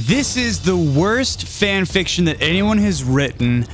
This is the worst fan fiction that anyone has written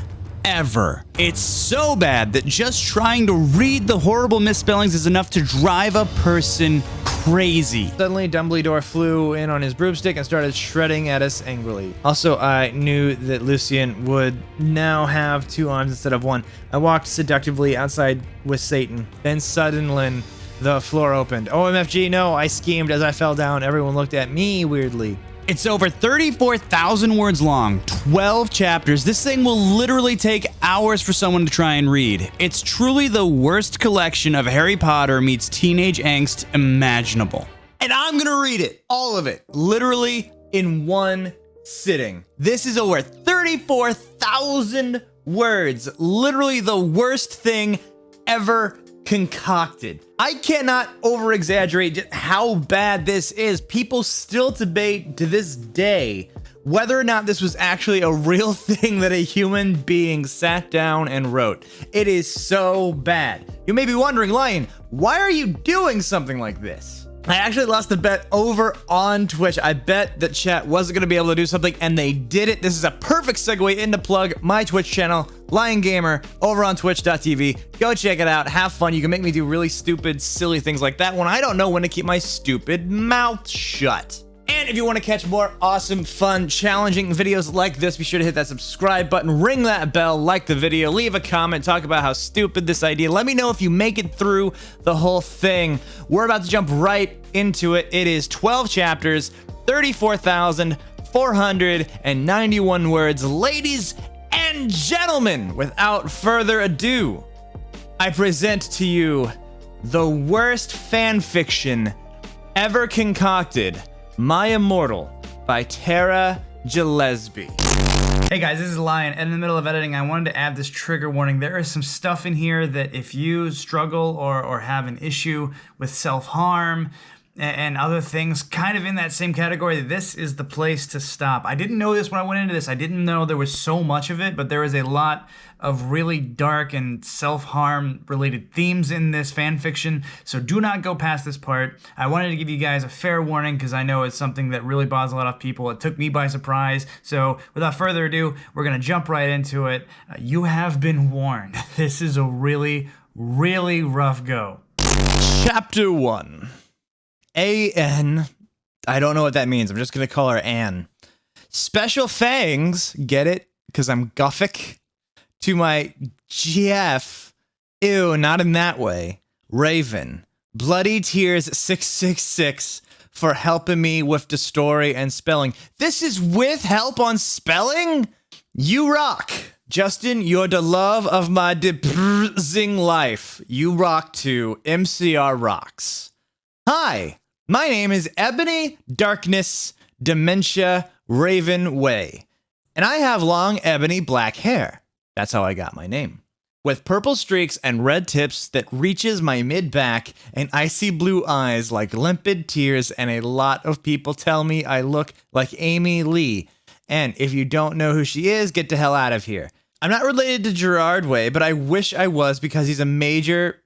ever. It's so bad that just trying to read the horrible misspellings is enough to drive a person crazy. Suddenly, Dumbledore flew in on his broomstick and started shredding at us angrily. Also, I knew that Lucian would now have 2 arms instead of 1. I walked seductively outside with Satan. Then suddenly, the floor opened. OMFG, no, I schemed as I fell down. Everyone looked at me weirdly. It's over 34,000 words long, 12 chapters. This thing will literally take hours for someone to try and read. It's truly the worst collection of Harry Potter meets teenage angst imaginable. And I'm gonna read it, all of it, literally in one sitting. This is over 34,000 words, literally the worst thing ever concocted. I cannot over-exaggerate just how bad this is. People still debate to this day whether or not this was actually a real thing that a human being sat down and wrote. It is so bad. You may be wondering, Lion, why are you doing something like this? I actually lost the bet over on Twitch. I bet that chat wasn't going to be able to do something, and they did it. This is a perfect segue in to plug my Twitch channel, Lion Gamer, over on twitch.tv. Go check it out. Have fun. You can make me do really stupid, silly things like that when I don't know when to keep my stupid mouth shut. And if you want to catch more awesome, fun, challenging videos like this, be sure to hit that subscribe button, ring that bell, like the video, leave a comment, talk about how stupid this idea. Let me know if you make it through the whole thing. We're about to jump right into it. It is 12 chapters, 34,491 words. Ladies and gentlemen, without further ado, I present to you the worst fan fiction ever concocted. My Immortal by Tara Gillespie. Hey guys, this is Lion, and in the middle of editing, I wanted to add this trigger warning. There is some stuff in here that if you struggle or have an issue with self-harm and other things kind of in that same category, this is the place to stop. I didn't know this when I went into this. I didn't know there was so much of it, but there is a lot of really dark and self-harm related themes in this fan fiction, so do not go past this part. I wanted to give you guys a fair warning because I know it's something that really bothers a lot of people. It took me by surprise, so without further ado, we're gonna jump right into it. You have been warned. This is a really, really rough go. Chapter 1. A.N. I don't know what that means. I'm just gonna call her Anne. Special thanks, get it? Because I'm Gothic. To my GF, ew, not in that way, Raven, Bloody Tears 666 for helping me with the story and spelling. This is with help on spelling? You rock. Justin, you're the love of my depressing life. You rock too. MCR rocks. Hi, my name is Ebony Darkness Dementia Raven Way, and I have long ebony black hair. That's how I got my name. With purple streaks and red tips that reaches my mid-back and icy blue eyes like limpid tears, and a lot of people tell me I look like Amy Lee. And if you don't know who she is, get the hell out of here. I'm not related to Gerard Way, but I wish I was because he's a major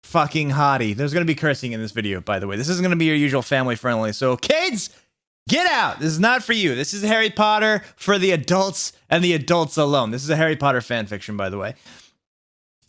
fucking hottie. There's gonna be cursing in this video, by the way. This isn't gonna be your usual family friendly, so kids, get out! This is not for you. This is Harry Potter for the adults and the adults alone. This is a Harry Potter fanfiction, by the way.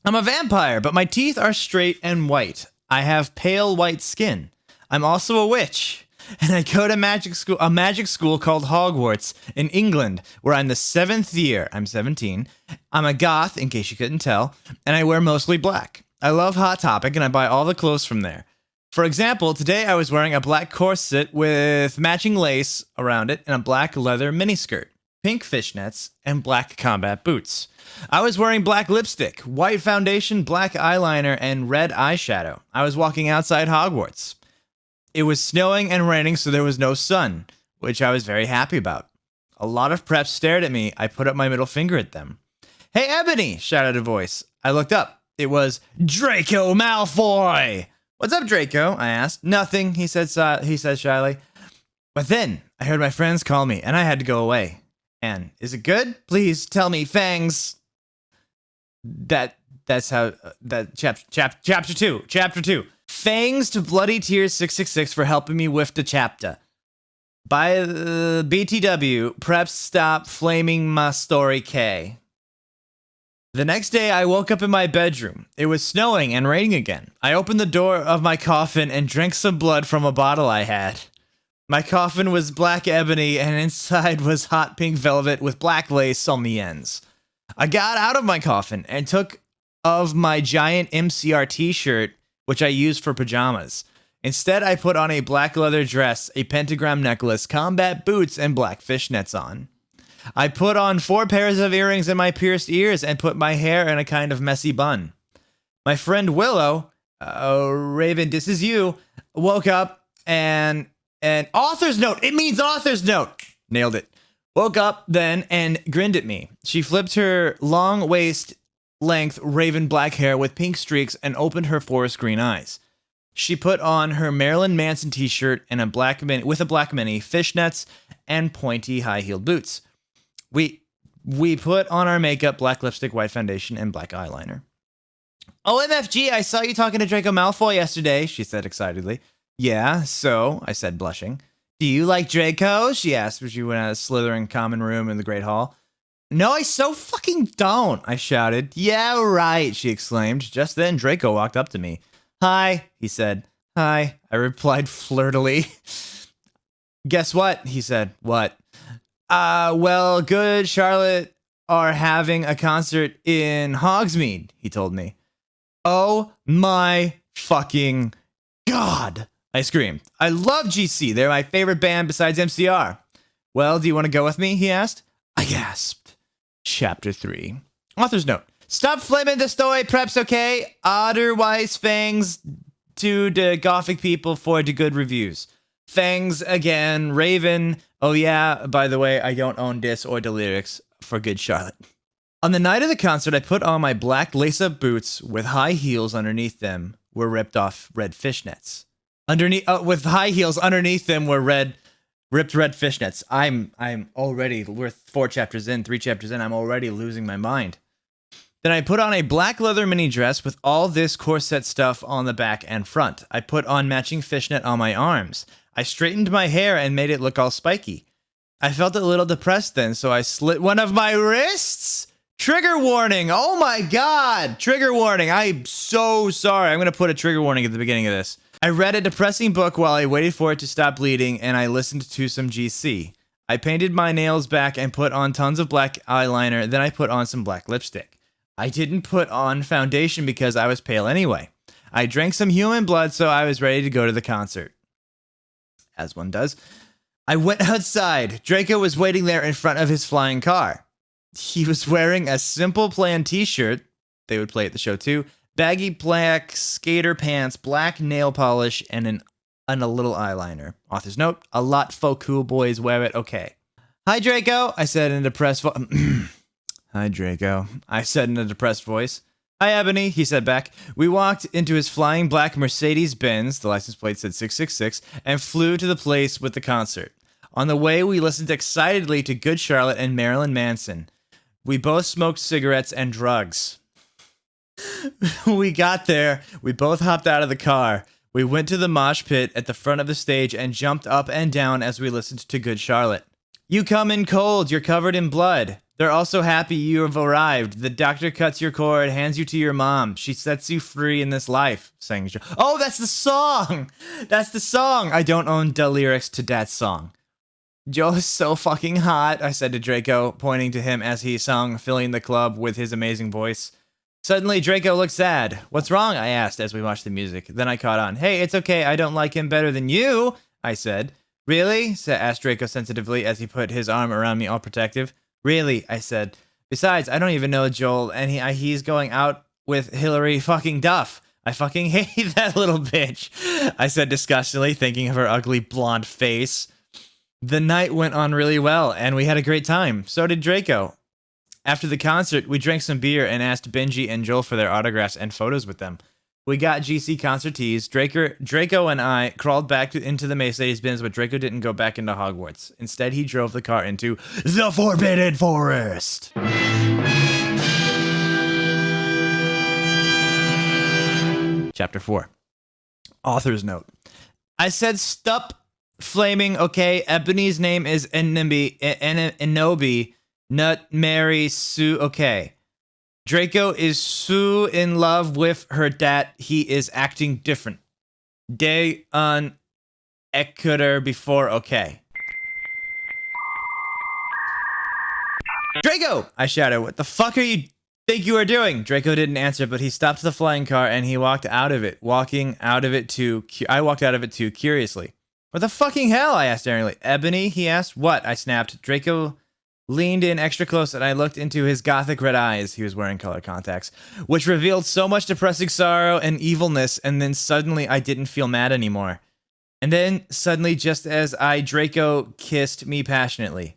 I'm a vampire, but my teeth are straight and white. I have pale white skin. I'm also a witch, and I go to a magic school called Hogwarts in England, where I'm the 7th year. I'm 17. I'm a goth, in case you couldn't tell, and I wear mostly black. I love Hot Topic, and I buy all the clothes from there. For example, today I was wearing a black corset with matching lace around it and a black leather miniskirt, pink fishnets, and black combat boots. I was wearing black lipstick, white foundation, black eyeliner, and red eyeshadow. I was walking outside Hogwarts. It was snowing and raining, so there was no sun, which I was very happy about. A lot of preps stared at me. I put up my middle finger at them. "Hey, Ebony!" shouted a voice. I looked up. It was Draco Malfoy! "What's up, Draco?" I asked. "Nothing," he said shyly. But then I heard my friends call me, and I had to go away. "And is it good? Please tell me, Fangs." That's how chapter 2. Chapter 2. Fangs to Bloody Tears 666 for helping me with the chapter. By the BTW, preps stop flaming my story K. The next day, I woke up in my bedroom. It was snowing and raining again. I opened the door of my coffin and drank some blood from a bottle I had. My coffin was black ebony, and inside was hot pink velvet with black lace on the ends. I got out of my coffin and took of my giant MCR t-shirt, which I used for pajamas. Instead, I put on a black leather dress, a pentagram necklace, combat boots, and black fishnets on. I put on 4 pairs of earrings in my pierced ears and put my hair in a kind of messy bun. My friend Willow, Raven, this is you, woke up and author's note. It means author's note. Nailed it. Woke up then and grinned at me. She flipped her long waist length raven black hair with pink streaks and opened her forest green eyes. She put on her Marilyn Manson t-shirt and a black mini, fishnets, and pointy high-heeled boots. We put on our makeup, black lipstick, white foundation, and black eyeliner. OMFG, I saw you talking to Draco Malfoy yesterday, she said excitedly. Yeah, so, I said, blushing. Do you like Draco? She asked as she went out of Slytherin common room in the Great Hall. No, I so fucking don't, I shouted. Yeah, right, she exclaimed. Just then, Draco walked up to me. Hi, he said. Hi, I replied flirtily. Guess what? He said. What? Well, Good Charlotte are having a concert in Hogsmeade, he told me. Oh my fucking God, I screamed. I love GC. They're my favorite band besides MCR. Well, do you want to go with me? He asked. I gasped. Chapter 3. Author's note. Stop flaming the story, preps, okay? Otherwise, thanks to the Gothic people for the good reviews. Thanks again, Raven. Oh yeah, by the way, I don't own this or the lyrics for Good Charlotte. On the night of the concert, I put on my black lace-up boots with high heels underneath them were ripped off red fishnets. With high heels underneath them were ripped red fishnets. I'm already, we're 3 chapters in, I'm already losing my mind. Then I put on a black leather mini dress with all this corset stuff on the back and front. I put on matching fishnet on my arms. I straightened my hair and made it look all spiky. I felt a little depressed then, so I slit one of my wrists. Trigger warning. Oh my God. Trigger warning. I'm so sorry. I'm going to put a trigger warning at the beginning of this. I read a depressing book while I waited for it to stop bleeding, and I listened to some GC. I painted my nails back and put on tons of black eyeliner. Then I put on some black lipstick. I didn't put on foundation because I was pale anyway. I drank some human blood, so I was ready to go to the concert. As one does. I went outside. Draco was waiting there in front of his flying car. He was wearing a simple plain t-shirt. They would play at the show too. Baggy black skater pants, black nail polish, and a little eyeliner. Author's note, a lot faux cool boys wear it, okay. Hi, Draco, I said in a depressed voice. Hi, Draco, I said in a depressed voice. Hi, Ebony, he said back. We walked into his flying black Mercedes-Benz, the license plate said 666, and flew to the place with the concert. On the way, we listened excitedly to Good Charlotte and Marilyn Manson. We both smoked cigarettes and drugs. We got there. We both hopped out of the car. We went to the mosh pit at the front of the stage and jumped up and down as we listened to Good Charlotte. You come in cold. You're covered in blood. They're also happy you have arrived. The doctor cuts your cord, hands you to your mom. She sets you free in this life, sang Joel. Oh, that's the song! That's the song! I don't own the lyrics to that song. Joel is so fucking hot, I said to Draco, pointing to him as he sung, filling the club with his amazing voice. Suddenly, Draco looked sad. What's wrong? I asked as we watched the music. Then I caught on. Hey, it's okay. I don't like him better than you, I said. Really? asked Draco sensitively as he put his arm around me all protective. Really? I said. Besides, I don't even know Joel, and he's going out with Hillary fucking Duff. I fucking hate that little bitch, I said disgustedly, thinking of her ugly blonde face. The night went on really well, and we had a great time. So did Draco. After the concert, we drank some beer and asked Benji and Joel for their autographs and photos with them. We got GC concert tees. Draco and I crawled back into the Mercedes-Benz, but Draco didn't go back into Hogwarts. Instead, he drove the car into the Forbidden Forest. Chapter 4. Author's note. I said stop flaming, okay. Ebony's name is Enobi, not Mary Sue, okay. Draco is so in love with her that he is acting different. Day on Ecuador before, okay. Draco! I shouted. What the fuck are you think you are doing? Draco didn't answer, but he stopped the flying car and he walked out of it. I walked out of it too, curiously. What the fucking hell? I asked angrily. Ebony, he asked. What? I snapped. Draco leaned in extra close and I looked into his gothic red eyes. He was wearing color contacts, which revealed so much depressing sorrow and evilness, and then suddenly I didn't feel mad anymore. And then suddenly, just as Draco kissed me passionately.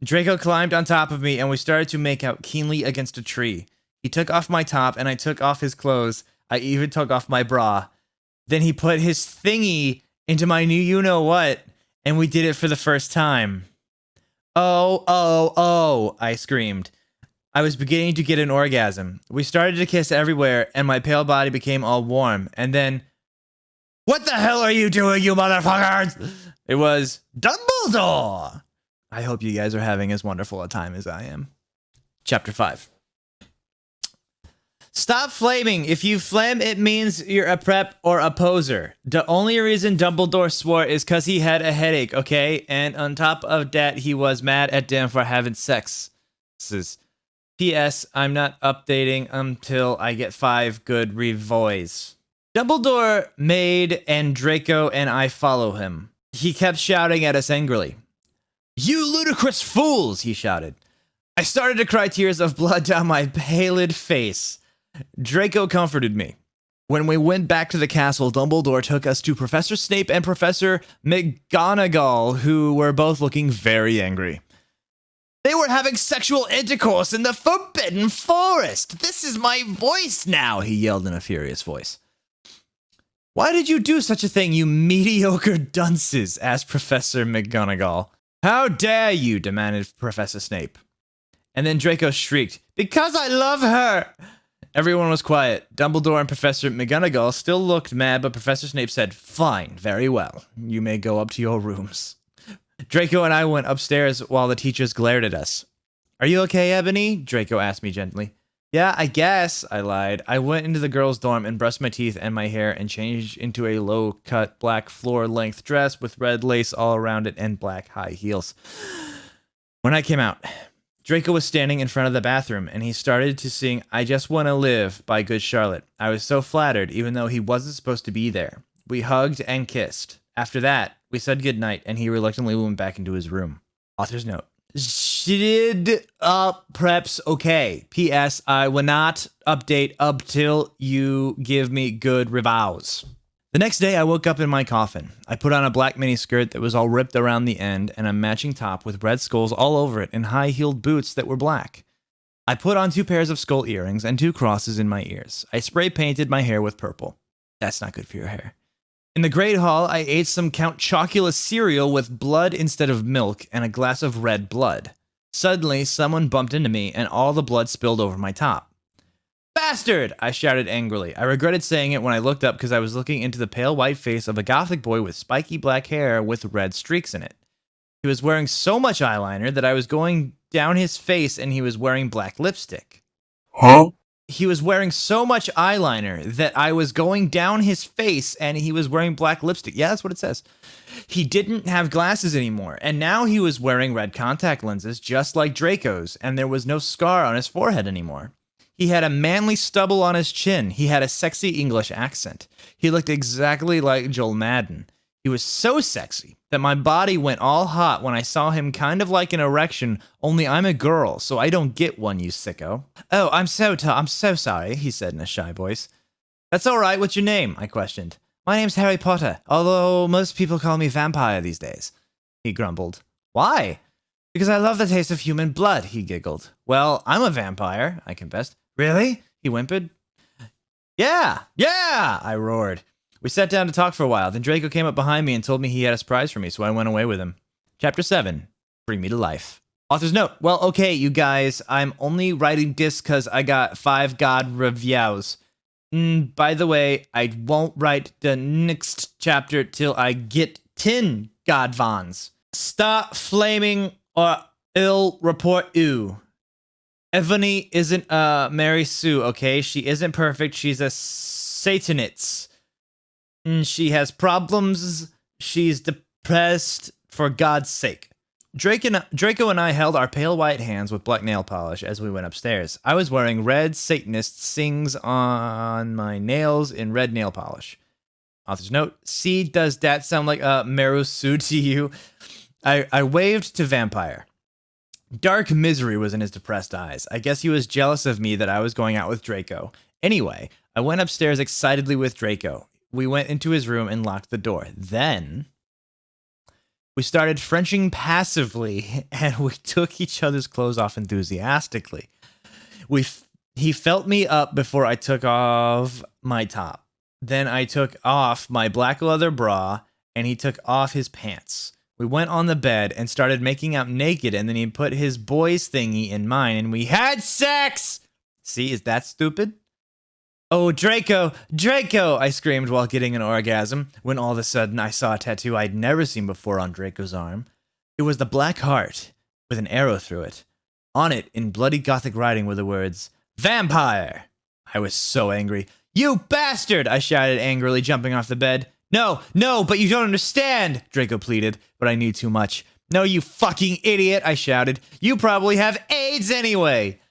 Draco climbed on top of me and we started to make out keenly against a tree. He took off my top and I took off his clothes. I even took off my bra. Then he put his thingy into my new you-know-what, and we did it for the first time. Oh, oh, oh, I screamed. I was beginning to get an orgasm. We started to kiss everywhere, and my pale body became all warm. And then, what the hell are you doing, you motherfuckers? It was Dumbledore. I hope you guys are having as wonderful a time as I am. Chapter 5. Stop flaming. If you flame, it means you're a prep or a poser. The only reason Dumbledore swore is because he had a headache, okay? And on top of that, he was mad at them for having sex. P.S. I'm not updating until I get 5 good revoys. Dumbledore made and Draco and I follow him. He kept shouting at us angrily. You ludicrous fools, he shouted. I started to cry tears of blood down my pallid face. Draco comforted me. When we went back to the castle, Dumbledore took us to Professor Snape and Professor McGonagall, who were both looking very angry. They were having sexual intercourse in the Forbidden Forest. This is my voice now, he yelled in a furious voice. Why did you do such a thing, you mediocre dunces? Asked Professor McGonagall. How dare you? Demanded Professor Snape. And then Draco shrieked, because I love her! Everyone was quiet. Dumbledore and Professor McGonagall still looked mad, but Professor Snape said, fine, very well. You may go up to your rooms. Draco and I went upstairs while the teachers glared at us. Are you okay, Ebony? Draco asked me gently. Yeah, I guess, I lied. I went into the girls' dorm and brushed my teeth and my hair and changed into a low-cut black floor-length dress with red lace all around it and black high heels. When I came out, Draco was standing in front of the bathroom, and he started to sing I Just Want to Live by Good Charlotte. I was so flattered, even though he wasn't supposed to be there. We hugged and kissed. After that, we said goodnight, and he reluctantly went back into his room. Author's note. She did preps okay. P.S. I will not update up till you give me good reviews. The next day, I woke up in my coffin. I put on a black miniskirt that was all ripped around the end and a matching top with red skulls all over it and high-heeled boots that were black. I put on 2 pairs of skull earrings and 2 crosses in my ears. I spray painted my hair with purple. That's not good for your hair. In the Great Hall, I ate some Count Chocula cereal with blood instead of milk and a glass of red blood. Suddenly, someone bumped into me and all the blood spilled over my top. Bastard! I shouted angrily. I regretted saying it when I looked up because I was looking into the pale white face of a gothic boy with spiky black hair with red streaks in it. He was wearing so much eyeliner that I was going down his face and he was wearing black lipstick. Huh? He was wearing so much eyeliner that I was going down his face and he was wearing black lipstick. Yeah, that's what it says. He didn't have glasses anymore, and now he was wearing red contact lenses just like Draco's, and there was no scar on his forehead anymore. He had a manly stubble on his chin. He had a sexy English accent. He looked exactly like Joel Madden. He was so sexy that my body went all hot when I saw him, kind of like an erection, only I'm a girl, so I don't get one, you sicko. Oh, I'm so sorry, he said in a shy voice. That's all right, what's your name? I questioned. My name's Harry Potter, although most people call me Vampire these days, he grumbled. Why? Because I love the taste of human blood, he giggled. Well, I'm a vampire, I confessed. Really? He whimpered. Yeah, I roared. We sat down to talk for a while, then Draco came up behind me and told me he had a surprise for me, so I went away with him. Chapter 7. Bring Me to Life. Author's note. Well, okay, you guys, I'm only writing this because I got 5 God reviews. By the way, I won't write the next chapter till I get 10 Godvans. Stop flaming or ill report you. Ebony isn't Mary Sue, okay? She isn't perfect. She's a Satanist. She has problems. She's depressed, for God's sake. Draco and I held our pale white hands with black nail polish as we went upstairs. I was wearing red Satanist sings on my nails in red nail polish. Author's note, see, does that sound like Mary Sue to you? I waved to Vampire. Dark misery was in his depressed eyes. I guess he was jealous of me that I was going out with Draco. Anyway, I went upstairs excitedly with Draco. We went into his room and locked the door. Then we started Frenching passively, and we took each other's clothes off enthusiastically. He felt me up before I took off my top. Then I took off my black leather bra, and he took off his pants. We went on the bed and started making out naked, and then he put his boy's thingy in mine, and we had sex! See, is that stupid? Oh, Draco! Draco! I screamed while getting an orgasm, when all of a sudden I saw a tattoo I'd never seen before on Draco's arm. It was the black heart, with an arrow through it. On it, in bloody Gothic writing, were the words, Vampire! I was so angry. You bastard! I shouted angrily, jumping off the bed. No, but you don't understand, Draco pleaded, but I knew too much. No, you fucking idiot, I shouted. You probably have AIDS anyway!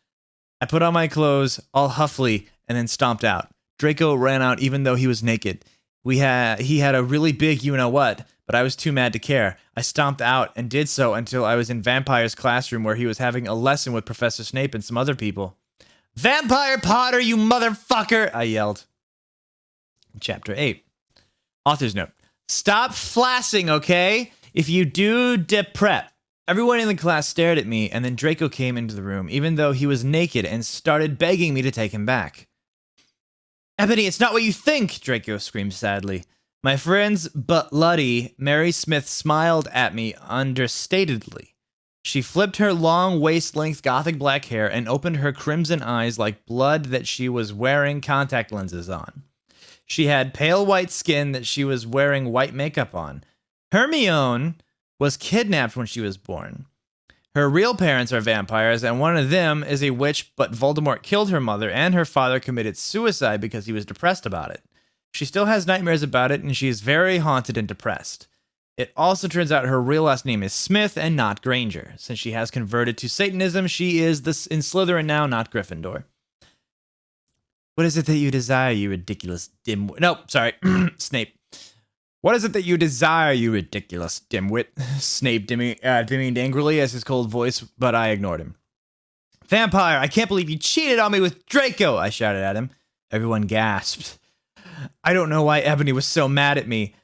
I put on my clothes, all huffily, and then stomped out. Draco ran out even though he was naked. He had a really big you-know-what, but I was too mad to care. I stomped out and did so until I was in Vampire's classroom where he was having a lesson with Professor Snape and some other people. Vampire Potter, you motherfucker! I yelled. Chapter 8. Author's note. Stop flassing, okay? If you do, prep. Everyone in the class stared at me, and then Draco came into the room, even though he was naked, and started begging me to take him back. Ebony, it's not what you think, Draco screamed sadly. My friend's Luddy, Mary Smith, smiled at me understatedly. She flipped her long waist-length Gothic black hair and opened her crimson eyes like blood that she was wearing contact lenses on. She had pale white skin that she was wearing white makeup on. Hermione was kidnapped when she was born. Her real parents are vampires, and one of them is a witch, but Voldemort killed her mother, and her father committed suicide because he was depressed about it. She still has nightmares about it, and she is very haunted and depressed. It also turns out her real last name is Smith and not Granger. Since she has converted to Satanism, she is in Slytherin now, not Gryffindor. What is it that you desire, you ridiculous dimwit? No, sorry, Snape. What is it that you desire, you ridiculous dimwit? Snape demeaned angrily as his cold voice, but I ignored him. Vampire, I can't believe you cheated on me with Draco, I shouted at him. Everyone gasped. I don't know why Ebony was so mad at me.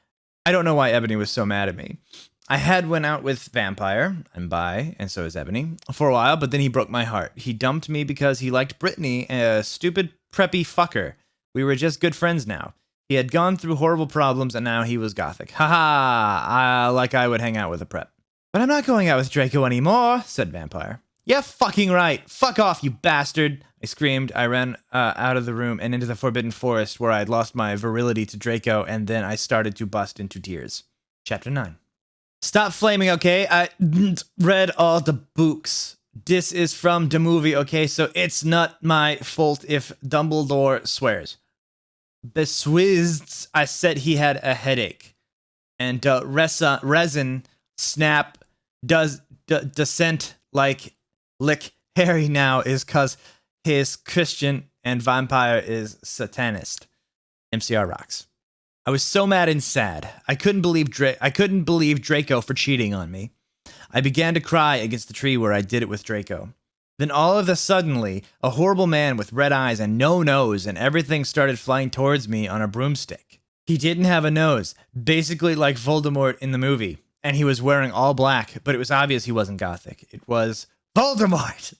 I had went out with Vampire, I'm bi, and so is Ebony, for a while, but then he broke my heart. He dumped me because he liked Brittany, a stupid preppy fucker. We were just good friends now. He had gone through horrible problems, and now he was Gothic. Haha, like I would hang out with a prep. But I'm not going out with Draco anymore, said Vampire. Yeah, fucking right. Fuck off, you bastard, I screamed. I ran out of the room and into the Forbidden Forest where I had lost my virility to Draco, and then I started to bust into tears. Chapter 9. Stop flaming, okay? I read all the books. This is from the movie, okay? So it's not my fault if Dumbledore swears. Beswizzed, I said he had a headache. And resin snap does descent like lick Harry now is cause his Christian and Vampire is Satanist. MCR rocks. I was so mad and sad. I couldn't believe Draco for cheating on me. I began to cry against the tree where I did it with Draco. Then all of a suddenly, a horrible man with red eyes and no nose and everything started flying towards me on a broomstick. He didn't have a nose, basically like Voldemort in the movie, and he was wearing all black, but it was obvious he wasn't Gothic. It was Voldemort!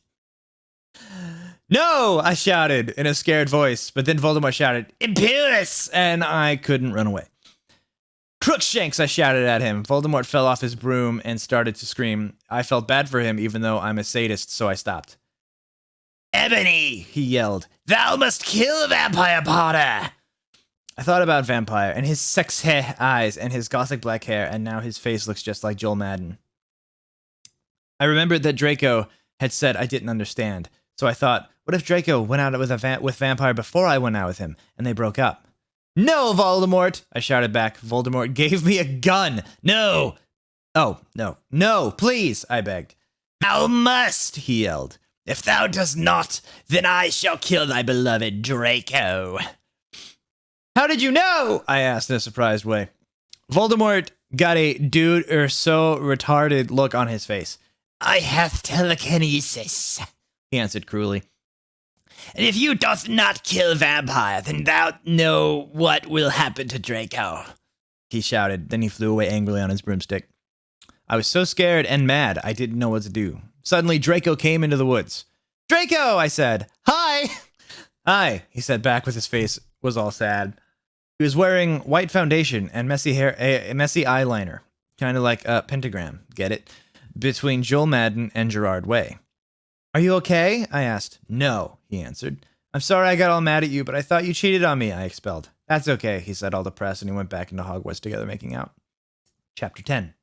No, I shouted in a scared voice, but then Voldemort shouted, Imperius! And I couldn't run away. Crookshanks, I shouted at him. Voldemort fell off his broom and started to scream. I felt bad for him, even though I'm a sadist, so I stopped. Ebony, he yelled. Thou must kill Vampire Potter! I thought about Vampire and his sexy eyes and his gothic black hair, and now his face looks just like Joel Madden. I remembered that Draco had said I didn't understand, so I thought, what if Draco went out with Vampire before I went out with him, and they broke up? No, Voldemort! I shouted back. Voldemort gave me a gun. No! Oh, no. No, please, I begged. Thou must, he yelled. If thou dost not, then I shall kill thy beloved Draco. How did you know? I asked in a surprised way. Voldemort got a dude or so retarded look on his face. I have telekinesis, he answered cruelly. And if you doth not kill Vampire, then thou know what will happen to Draco, he shouted. Then he flew away angrily on his broomstick. I was so scared and mad, I didn't know what to do. Suddenly, Draco came into the woods. Draco, I said. Hi! Hi, he said back with his face was all sad. He was wearing white foundation and messy hair, a messy eyeliner. Kind of like a pentagram, get it? Between Joel Madden and Gerard Way. Are you okay? I asked. No, he answered. I'm sorry I got all mad at you, but I thought you cheated on me, I expelled. That's okay, he said, all depressed, and he went back into Hogwarts together making out. Chapter 10.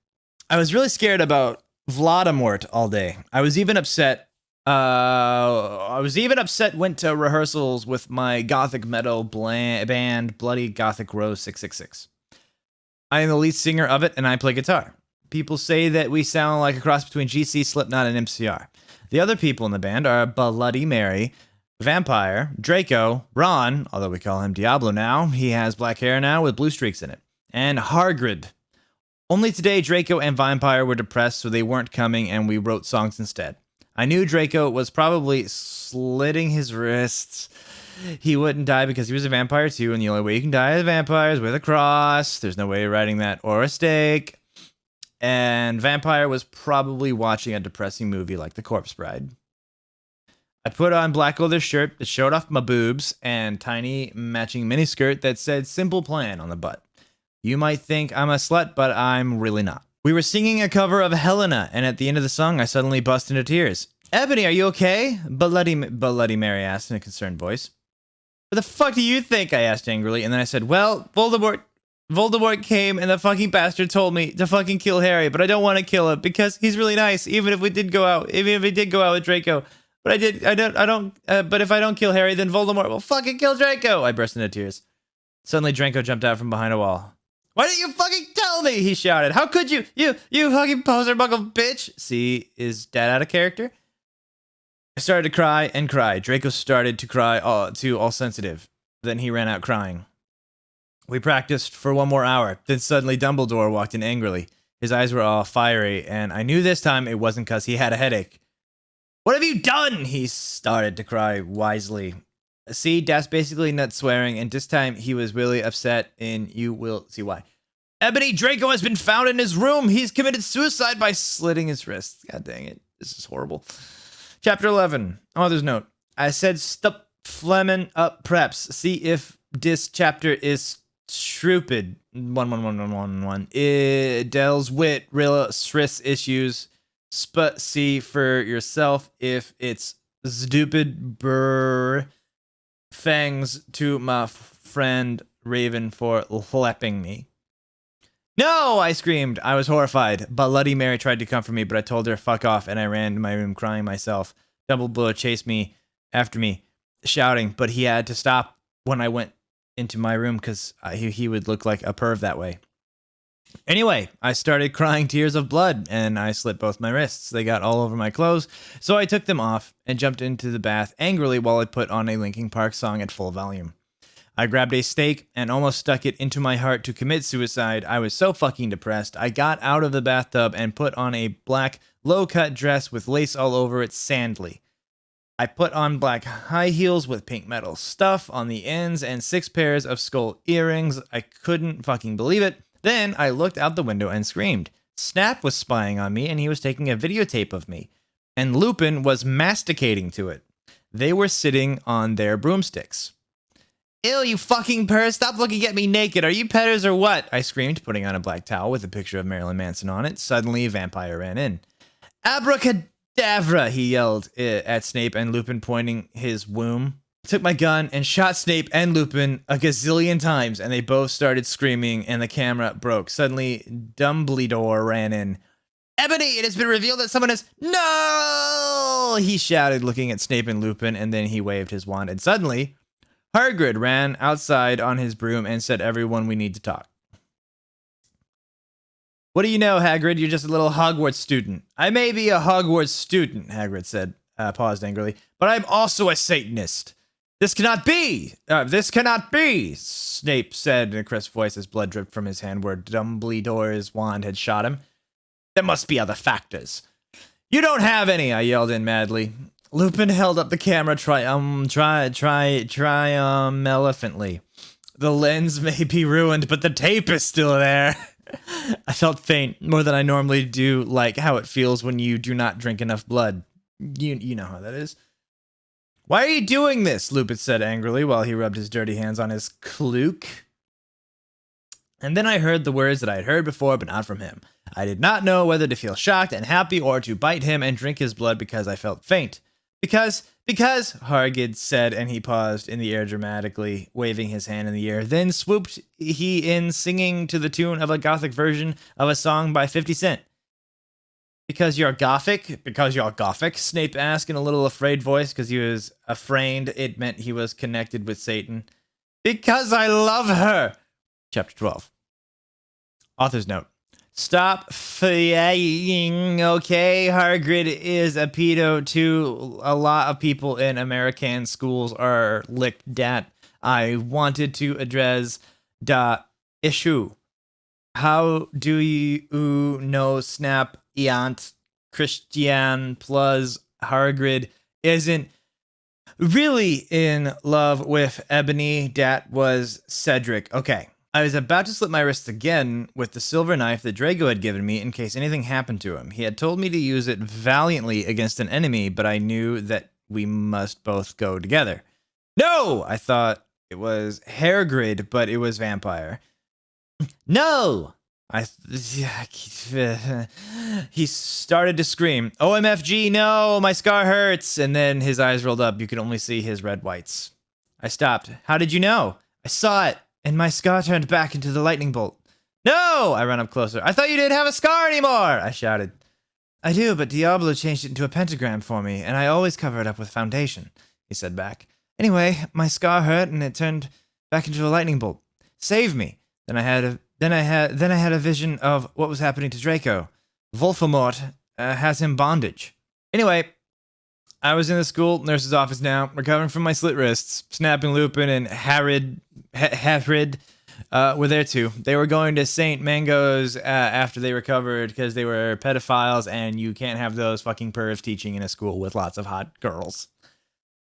I was really scared about Voldemort all day. I was even upset, went to rehearsals with my gothic metal band, Bloody Gothic Rose 666. I am the lead singer of it, and I play guitar. People say that we sound like a cross between GC, Slipknot, and MCR. The other people in the band are Bloody Mary, Vampire, Draco, Ron, although we call him Diablo now, he has black hair now with blue streaks in it, and Hargrid. Only today, Draco and Vampire were depressed, so they weren't coming, and we wrote songs instead. I knew Draco was probably slitting his wrists. He wouldn't die because he was a vampire too, and the only way you can die as a vampire is with a cross. There's no way of writing that, or a stake. And Vampire was probably watching a depressing movie like The Corpse Bride. I put on black leather shirt that showed off my boobs and tiny matching miniskirt that said Simple Plan on the butt. You might think I'm a slut, but I'm really not. We were singing a cover of Helena, and at the end of the song, I suddenly bust into tears. Ebony, are you okay? Bloody Mary asked in a concerned voice. What the fuck do you think? I asked angrily, and then I said, well, Voldemort came and the fucking bastard told me to fucking kill Harry, but I don't want to kill him because he's really nice, even if he did go out with Draco. But but if I don't kill Harry, then Voldemort will fucking kill Draco. I burst into tears. Suddenly, Draco jumped out from behind a wall. Why didn't you fucking tell me? He shouted. How could you? You fucking poser buckle bitch. See, is Dad out of character? I started to cry and cry. Draco started to cry too, all sensitive. Then he ran out crying. We practiced for one more hour. Then suddenly Dumbledore walked in angrily. His eyes were all fiery, and I knew this time it wasn't because he had a headache. What have you done? He started to cry wisely. See, that's basically not swearing, and this time he was really upset, and you will see why. Ebony, Draco has been found in his room. He's committed suicide by slitting his wrists. God dang it. This is horrible. Chapter 11. Author's note. I said stop fleming up preps. See if this chapter is stupid. 11111. It deals with real stress issues. But see for yourself if it's stupid. Brr. Thanks to my friend Raven for slapping me. No, I screamed. I was horrified. Bloody Mary tried to comfort me, but I told her fuck off, and I ran to my room crying myself. Dumbledore chased me after me, shouting, but he had to stop when I went into my room because he would look like a perv that way. Anyway, I started crying tears of blood, and I slit both my wrists. They got all over my clothes, so I took them off and jumped into the bath angrily while I put on a Linkin Park song at full volume. I grabbed a stake and almost stuck it into my heart to commit suicide. I was so fucking depressed. I got out of the bathtub and put on a black, low-cut dress with lace all over it sandly. I put on black high heels with pink metal stuff on the ends and 6 pairs of skull earrings. I couldn't fucking believe it. Then I looked out the window and screamed. Snap was spying on me, and he was taking a videotape of me. And Lupin was masticating to it. They were sitting on their broomsticks. Ew, you fucking perv, stop looking at me naked. Are you petters or what? I screamed, putting on a black towel with a picture of Marilyn Manson on it. Suddenly, a vampire ran in. Abracadabra, he yelled at Snape and Lupin, pointing his womb Took my gun and shot Snape and Lupin a gazillion times, and they both started screaming, and the camera broke. Suddenly, Dumbledore ran in. Ebony, it has been revealed that someone has... No! He shouted, looking at Snape and Lupin, and then he waved his wand. And suddenly, Hagrid ran outside on his broom and said, everyone, we need to talk. What do you know, Hagrid? You're just a little Hogwarts student. I may be a Hogwarts student, Hagrid said, paused angrily, but I'm also a Satanist. This cannot be! This cannot be! Snape said in a crisp voice as blood dripped from his hand where Dumbledore's wand had shot him. There must be other factors. You don't have any, I yelled in madly. Lupin held up the camera triumphantly. The lens may be ruined, but the tape is still there. I felt faint, more than I normally do, like how it feels when you do not drink enough blood. You know how that is. Why are you doing this? Lupin said angrily while he rubbed his dirty hands on his cloak. And then I heard the words that I had heard before, but not from him. I did not know whether to feel shocked and happy or to bite him and drink his blood because I felt faint. Because, Hagrid said, and he paused in the air dramatically, waving his hand in the air. Then swooped he in, singing to the tune of a gothic version of a song by 50 Cent. Because you're gothic? Because you're gothic? Snape asked in a little afraid voice because he was afraid it meant he was connected with Satan. Because I love her! Chapter 12. Author's note. Stop flying, okay? Hagrid is a pedo too. A lot of people in American schools are licked at. I wanted to address the issue. How do you know Snap Iant Christian plus Hagrid isn't really in love with Ebony? That was Cedric. Okay. I was about to slit my wrists again with the silver knife that Draco had given me in case anything happened to him. He had told me to use it valiantly against an enemy, but I knew that we must both go together. No! I thought it was Hagrid, but it was vampire. No! He started to scream, OMFG, no, my scar hurts. And then his eyes rolled up. You could only see his red whites. I stopped. How did you know? I saw it. And my scar turned back into the lightning bolt. No! I ran up closer. I thought you didn't have a scar anymore! I shouted. I do, but Diablo changed it into a pentagram for me, and I always cover it up with foundation, he said back. Anyway, my scar hurt, and it turned back into a lightning bolt. Save me! Then I had a vision of what was happening to Draco. Voldemort has him bondage. Anyway, I was in the school nurse's office now, recovering from my slit wrists. Snapping Lupin and Hagrid were there too. They were going to St. Mango's after they recovered because they were pedophiles, and you can't have those fucking pervs teaching in a school with lots of hot girls.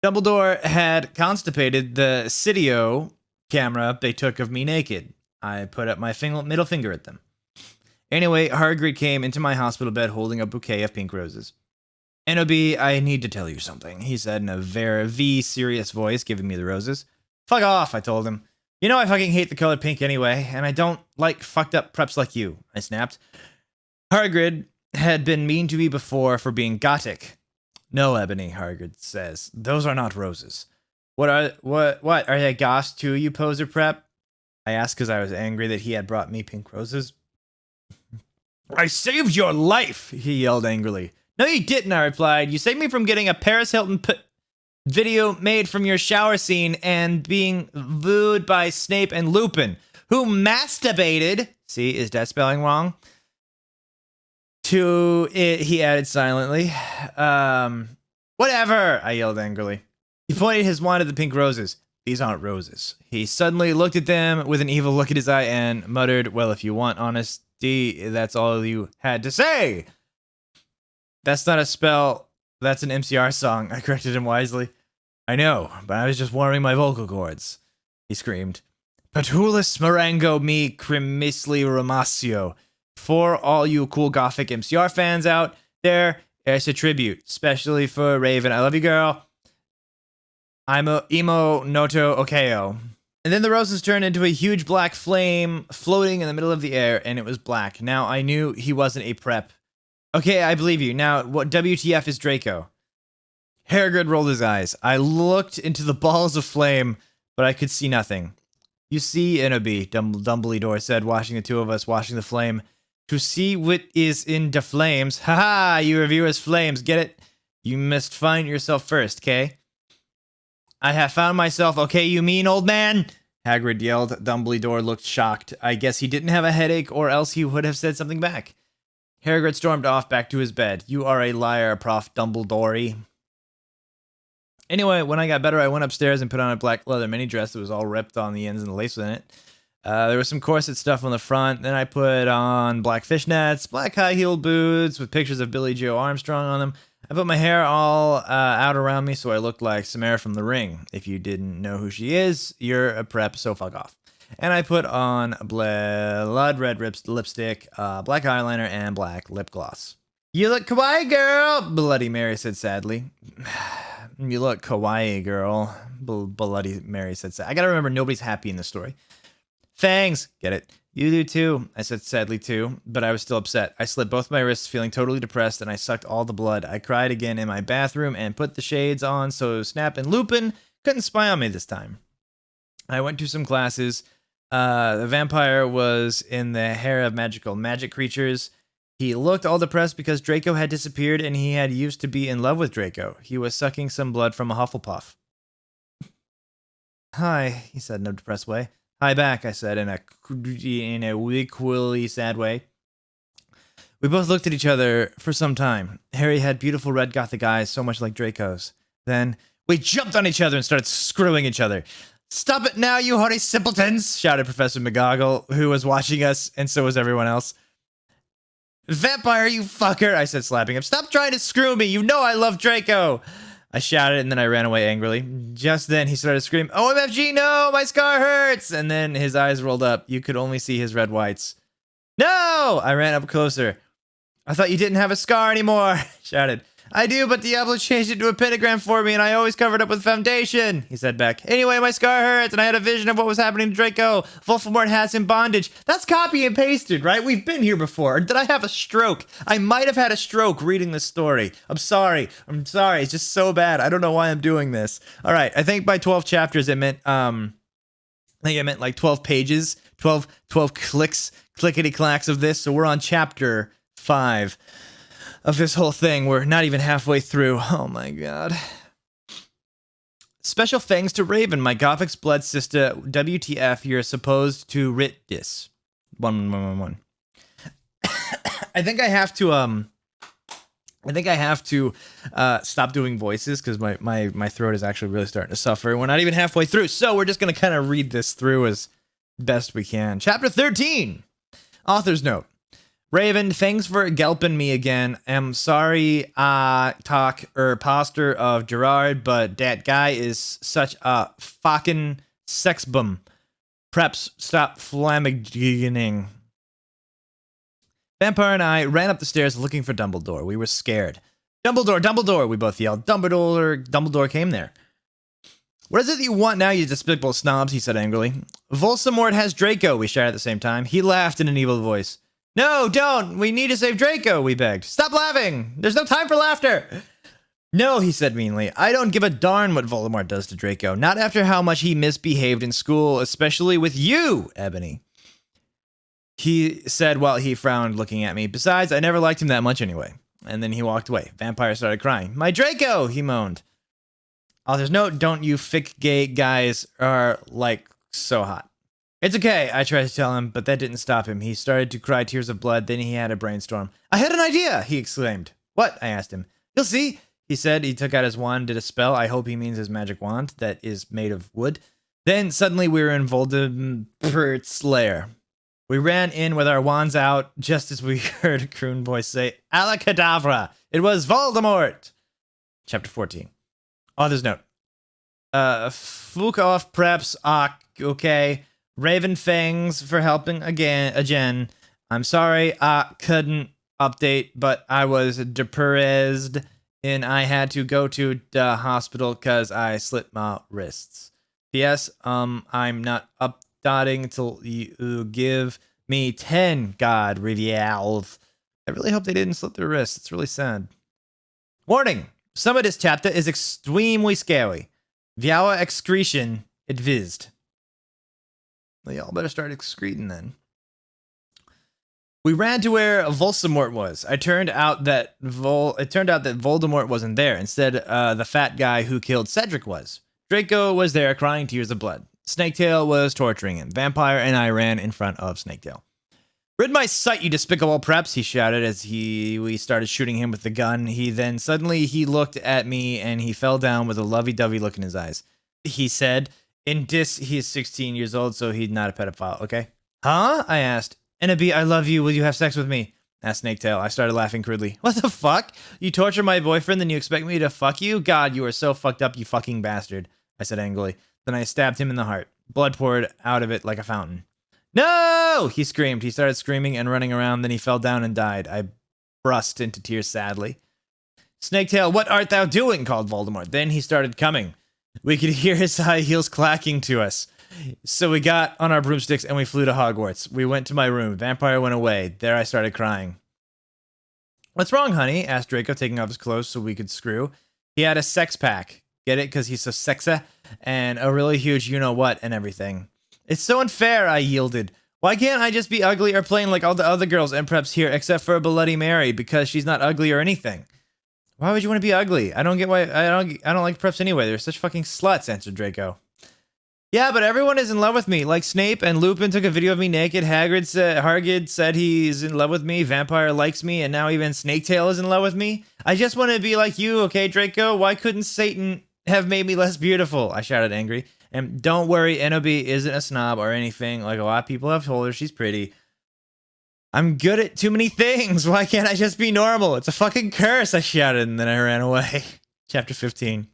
Dumbledore had constipated the Cydio camera they took of me naked. I put up my middle finger at them. Anyway, Hagrid came into my hospital bed holding a bouquet of pink roses. NOB, I need to tell you something, he said in a very serious voice, giving me the roses. Fuck off, I told him. You know I fucking hate the color pink anyway, and I don't like fucked up preps like you, I snapped. Hagrid had been mean to me before for being gothic. No, Ebony, Hagrid says. Those are not roses. What are they goths too, you poser prep? I asked because I was angry that he had brought me pink roses. I saved your life, he yelled angrily. No, you didn't, I replied. You saved me from getting a Paris Hilton video made from your shower scene and being wooed by Snape and Lupin, who masturbated. See, is that spelling wrong? To it, he added silently. Whatever, I yelled angrily. He pointed his wand at the pink roses. These aren't roses. He suddenly looked at them with an evil look at his eye and muttered, well, if you want honesty, that's all you had to say. That's not a spell. That's an MCR song, I corrected him wisely. I know, but I was just warming my vocal cords, he screamed. Patulus Marengo me crimisli Romasio. For all you cool gothic MCR fans out there, it's a tribute, especially for Raven. I love you, girl. I'm a emo noto okeo. And then the roses turned into a huge black flame floating in the middle of the air, and it was black. Now I knew he wasn't a prep. Okay, I believe you. Now, what WTF is Draco? Harrogrid rolled his eyes. I looked into the balls of flame, but I could see nothing. You see, Inobi, Dumbledore said, watching the two of us watching the flame. To see what is in the flames. Haha, you reviewers flames, get it? You must find yourself first, okay? I have found myself, okay, you mean, old man? Hagrid yelled. Dumbledore looked shocked. I guess he didn't have a headache, or else he would have said something back. Hagrid stormed off back to his bed. You are a liar, Prof. Dumbledore. Anyway, when I got better, I went upstairs and put on a black leather mini dress that was all ripped on the ends and the lace in it. There was some corset stuff on the front. Then I put on black fishnets, black high-heeled boots with pictures of Billy Joe Armstrong on them. I put my hair all out around me so I looked like Samara from The Ring. If you didn't know who she is, you're a prep, so fuck off. And I put on blood red lipstick, black eyeliner, and black lip gloss. You look kawaii, girl, Bloody Mary said sadly. You look kawaii, girl, Bloody Mary said sadly. I gotta remember, nobody's happy in this story. Fangs, get it? You do too, I said sadly too, but I was still upset. I slit both my wrists, feeling totally depressed, and I sucked all the blood. I cried again in my bathroom and put the shades on so Snap and Lupin couldn't spy on me this time. I went to some classes. The vampire was in the hair of magic creatures. He looked all depressed because Draco had disappeared and he had used to be in love with Draco. He was sucking some blood from a Hufflepuff. Hi, he said in a depressed way. Hi back, I said in a equally sad way. We both looked at each other for some time. Harry had beautiful red gothic eyes, so much like Draco's. Then we jumped on each other and started screwing each other. Stop it now, you horny simpletons, shouted Professor McGonagall, who was watching us, and so was everyone else. Vampire, you fucker, I said, slapping him. Stop trying to screw me, you know I love Draco. I shouted, and then I ran away angrily. Just then, he started screaming, OMFG, no, my scar hurts! And then his eyes rolled up. You could only see his red whites. No! I ran up closer. I thought you didn't have a scar anymore, shouted. I do, but Diablo changed it to a pentagram for me, and I always covered up with foundation, he said back. Anyway, my scar hurts, and I had a vision of what was happening to Draco. Voldemort has him bondage. That's copy and pasted, right? We've been here before. Or did I have a stroke? I might have had a stroke reading this story. I'm sorry. It's just so bad. I don't know why I'm doing this. All right, I think by 12 chapters it meant, like 12 pages, 12 clicks, clickety-clacks of this. So we're on chapter 5. Of this whole thing. We're not even halfway through. Oh my god. Special thanks to Raven, my Gothic's blood sister. WTF, you're supposed to writ this. 111. I think I have to stop doing voices because my throat is actually really starting to suffer. We're not even halfway through, so we're just gonna kind of read this through as best we can. Chapter 13. Author's note. Raven, thanks for gelping me again. I'm sorry talk poster of Gerard, but that guy is such a fucking sex bum. Preps, stop flammagining. Vampire and I ran up the stairs looking for Dumbledore. We were scared. Dumbledore, we both yelled. Dumbledore came there. What is it that you want now, you despicable snobs, he said angrily. Voldemort has Draco, we shouted at the same time. He laughed in an evil voice. No, don't! We need to save Draco, we begged. Stop laughing! There's no time for laughter! No, he said meanly. I don't give a darn what Voldemort does to Draco. Not after how much he misbehaved in school, especially with you, Ebony. He said while he frowned, looking at me. Besides, I never liked him that much anyway. And then he walked away. Vampire started crying. My Draco, he moaned. Author's note, don't you fic gay guys are, like, so hot. It's okay, I tried to tell him, but that didn't stop him. He started to cry tears of blood, then he had a brainstorm. I had an idea, he exclaimed. What? I asked him. You'll see, he said. He took out his wand, did a spell. I hope he means his magic wand that is made of wood. Then suddenly we were in Voldemort's lair. We ran in with our wands out, just as we heard a croon voice say, Alakadabra! It was Voldemort! Chapter 14. Author's note. Fuck off, preps, okay. Raven Fangs for helping again. I'm sorry I couldn't update, but I was depressed and I had to go to the hospital because I slit my wrists. P.S. I'm not updating till you give me 10 God reveals. I really hope they didn't slit their wrists. It's really sad. Warning! Some of this chapter is extremely scary. Via excretion, it vizzed. Well, y'all better start excreting then. We ran to where Voldemort was. It turned out that Voldemort wasn't there. Instead, the fat guy who killed Cedric was. Draco was there crying tears of blood. Snaketail was torturing him. Vampire and I ran in front of Snaketail. Rid my sight, you despicable preps, he shouted as we started shooting him with the gun. Suddenly he looked at me and he fell down with a lovey-dovey look in his eyes. He said, in dis, he is 16 years old, so he's not a pedophile, okay? Huh? I asked. Ennaby, I love you. Will you have sex with me? Asked Snaketail. I started laughing crudely. What the fuck? You torture my boyfriend, then you expect me to fuck you? God, you are so fucked up, you fucking bastard, I said angrily. Then I stabbed him in the heart. Blood poured out of it like a fountain. No! He screamed. He started screaming and running around, then he fell down and died. I burst into tears sadly. Snaketail, what art thou doing? Called Voldemort. Then he started coming. We could hear his high heels clacking to us. So we got on our broomsticks and we flew to Hogwarts. We went to my room. Vampire went away. There I started crying. What's wrong, honey? Asked Draco, taking off his clothes so we could screw. He had a sex pack. Get it? Because he's so sexy. And a really huge you-know-what and everything. It's so unfair, I yielded. Why can't I just be ugly or plain like all the other girls and preps here except for Bloody Mary because she's not ugly or anything? Why would you want to be ugly? I don't get why. I don't like preps anyway. They're such fucking sluts, answered Draco. Yeah, but everyone is in love with me. Like Snape and Lupin took a video of me naked. Hagrid said he's in love with me. Vampire likes me, and now even Snaketail is in love with me. I just want to be like you, okay, Draco? Why couldn't Satan have made me less beautiful? I shouted angry. And don't worry, Ennaby isn't a snob or anything. Like a lot of people have told her, she's pretty. I'm good at too many things. Why can't I just be normal? It's a fucking curse, I shouted, and then I ran away. Chapter 15.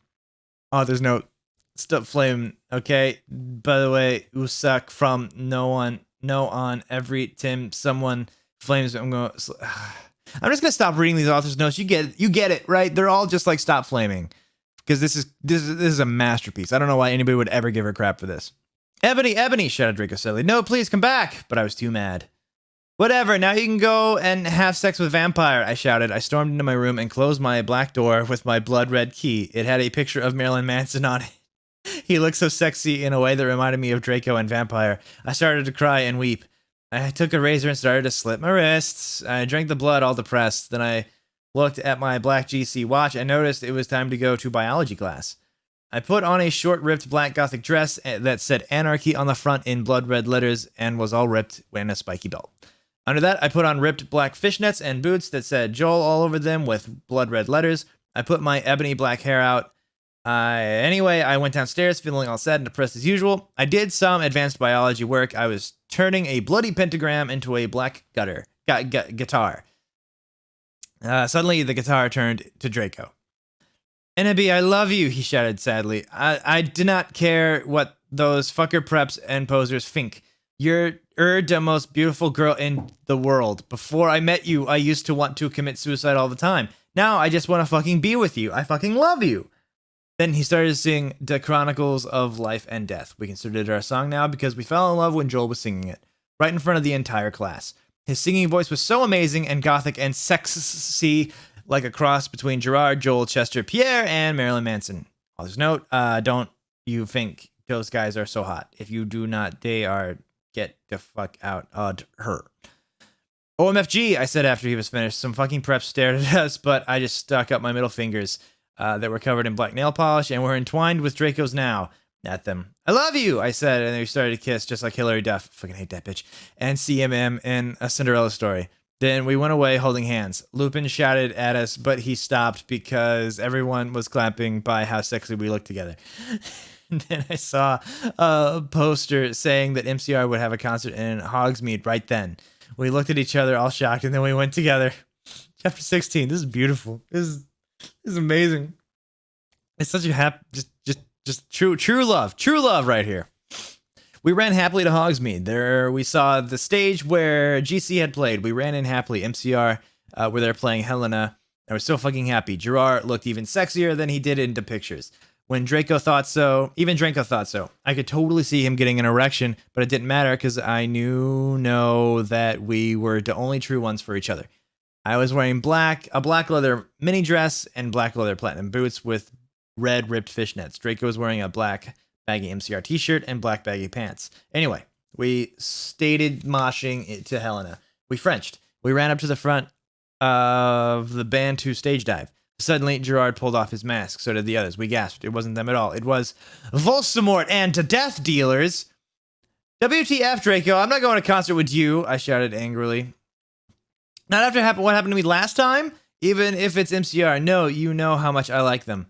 Author's note. Stop flame, okay? By the way, Usak from no on every Tim someone flames. I'm just gonna stop reading these author's notes. You get it, right? They're all just like stop flaming. Because this is a masterpiece. I don't know why anybody would ever give her crap for this. Ebony, shouted Draco sadly. No, please come back. But I was too mad. Whatever, now you can go and have sex with Vampire, I shouted. I stormed into my room and closed my black door with my blood red key. It had a picture of Marilyn Manson on it. He looked so sexy in a way that reminded me of Draco and Vampire. I started to cry and weep. I took a razor and started to slit my wrists. I drank the blood all depressed. Then I looked at my black GC watch and noticed it was time to go to biology class. I put on a short-ripped black gothic dress that said anarchy on the front in blood red letters and was all ripped and a spiky belt. Under that, I put on ripped black fishnets and boots that said Joel all over them with blood red letters. I put my ebony black hair out. Anyway, I went downstairs feeling all sad and depressed as usual. I did some advanced biology work. I was turning a bloody pentagram into a black guitar. Suddenly, the guitar turned to Draco. Ennaby, I love you, he shouted sadly. I do not care what those fucker preps and posers think. You're the most beautiful girl in the world. Before I met you, I used to want to commit suicide all the time. Now I just want to fucking be with you. I fucking love you. Then he started to sing The Chronicles of Life and Death. We considered it our song now because we fell in love when Joel was singing it, right in front of the entire class. His singing voice was so amazing and gothic and sexy, like a cross between Gerard, Joel, Chester, Pierre, and Marilyn Manson. Author's note, don't you think those guys are so hot? If you do not, they are get the fuck out of her. OMFG, I said after he was finished. Some fucking preps stared at us, but I just stuck up my middle fingers that were covered in black nail polish and were entwined with Draco's now at them. I love you, I said, and they started to kiss just like Hilary Duff. Fucking hate that bitch. And CMM in A Cinderella Story. Then we went away holding hands. Lupin shouted at us, but he stopped because everyone was clapping by how sexy we looked together. And then I saw a poster saying that MCR would have a concert in Hogsmeade right then. We looked at each other all shocked, and then we went together. Chapter 16. This is beautiful. This is amazing. It's such a happy, just true love right here. We ran happily to Hogsmeade. There we saw the stage where GC had played. We ran in happily. MCR were there playing Helena. I was so fucking happy. Gerard looked even sexier than he did in the pictures. When Draco thought so, even Draco thought so. I could totally see him getting an erection, but it didn't matter because I know that we were the only true ones for each other. I was wearing a black leather mini dress and black leather platinum boots with red ripped fishnets. Draco was wearing a black baggy MCR t-shirt and black baggy pants. Anyway, we stated moshing it to Helena. We Frenched. We ran up to the front of the band to stage dive. Suddenly, Gerard pulled off his mask. So did the others. We gasped. It wasn't them at all. It was Voldemort and to death dealers. WTF, Draco? I'm not going to concert with you, I shouted angrily. Not after what happened to me last time? Even if it's MCR. No, you know how much I like them.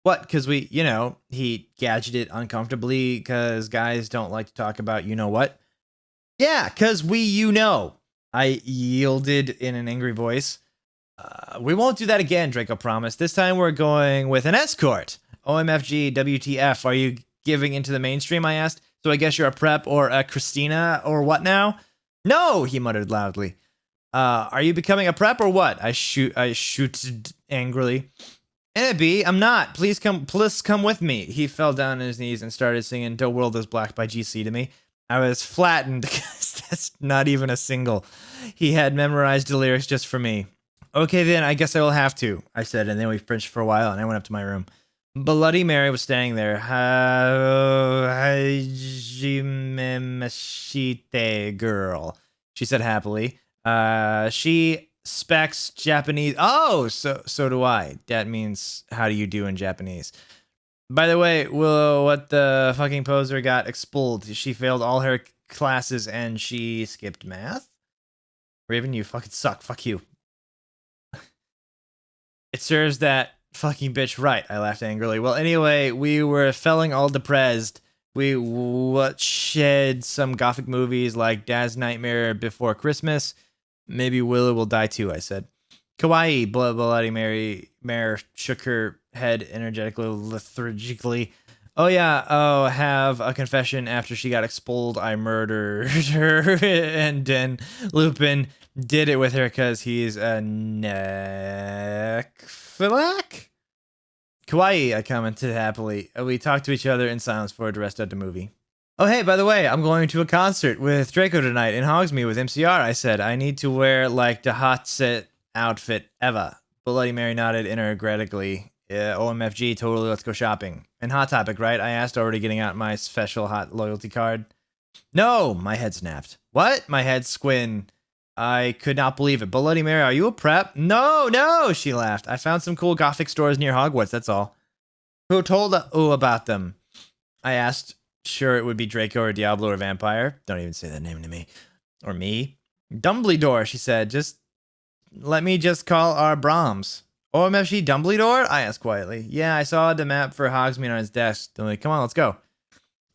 What? Because he gadgeted uncomfortably because guys don't like to talk about what? Yeah, because I yielded in an angry voice. We won't do that again, Draco promised. This time we're going with an escort. OMFG, WTF, are you giving into the mainstream, I asked. So I guess you're a prep or a Christina or what now? No, he muttered loudly. Are you becoming a prep or what? I shooted angrily. Anna I'm not. Please come with me. He fell down on his knees and started singing "The World Is Black" by GC to me. I was flattened because that's not even a single. He had memorized the lyrics just for me. Okay, then I guess I will have to, I said, and then we Frenched for a while, and I went up to my room. Bloody Mary was standing there. Girl, she said happily. She specs Japanese. Oh, so do I. That means how do you do in Japanese. By the way, what the fucking poser got expelled. She failed all her classes and she skipped math? Raven, you fucking suck. Fuck you. It serves that fucking bitch right, I laughed angrily. Well, anyway, we were feeling all depressed. We watched some gothic movies like Dad's Nightmare Before Christmas. Maybe Willow will die too, I said. Kawaii, Bloody Mary shook her head energetically, lethargically. Oh yeah, have a confession. After she got expelled, I murdered her, and then Lupin did it with her because he's a necrophiliac? Kawaii, I commented happily. We talked to each other in silence for the rest of the movie. Oh hey, by the way, I'm going to a concert with Draco tonight in Hogsmeade with MCR, I said. I need to wear like the hot set outfit ever. Bloody Mary nodded energetically. OMFG, totally, let's go shopping. And Hot Topic, right? I asked, already getting out my special hot loyalty card. No, my head snapped. What? My head squin. I could not believe it. Bloody Mary, are you a prep? No, she laughed. I found some cool gothic stores near Hogwarts, that's all. Who told about them? I asked. Sure, it would be Draco or Diablo or Vampire. Don't even say that name to me. Or me. Dumbledore, she said. Let me call our Brahms. OMFG Dumbledore? I asked quietly. Yeah, I saw the map for Hogsmeade on his desk. I'm like, come on, let's go.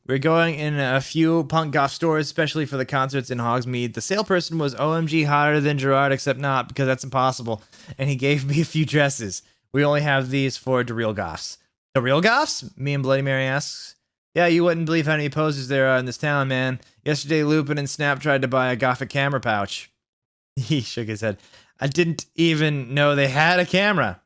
We're going in a few punk goth stores, especially for the concerts in Hogsmeade. The salesperson was OMG hotter than Gerard, except not, because that's impossible. And he gave me a few dresses. We only have these for the real goths. The real goths? Me and Bloody Mary asks. Yeah, you wouldn't believe how many posers there are in this town, man. Yesterday, Lupin and Snap tried to buy a gothic camera pouch. He shook his head. I didn't even know they had a camera.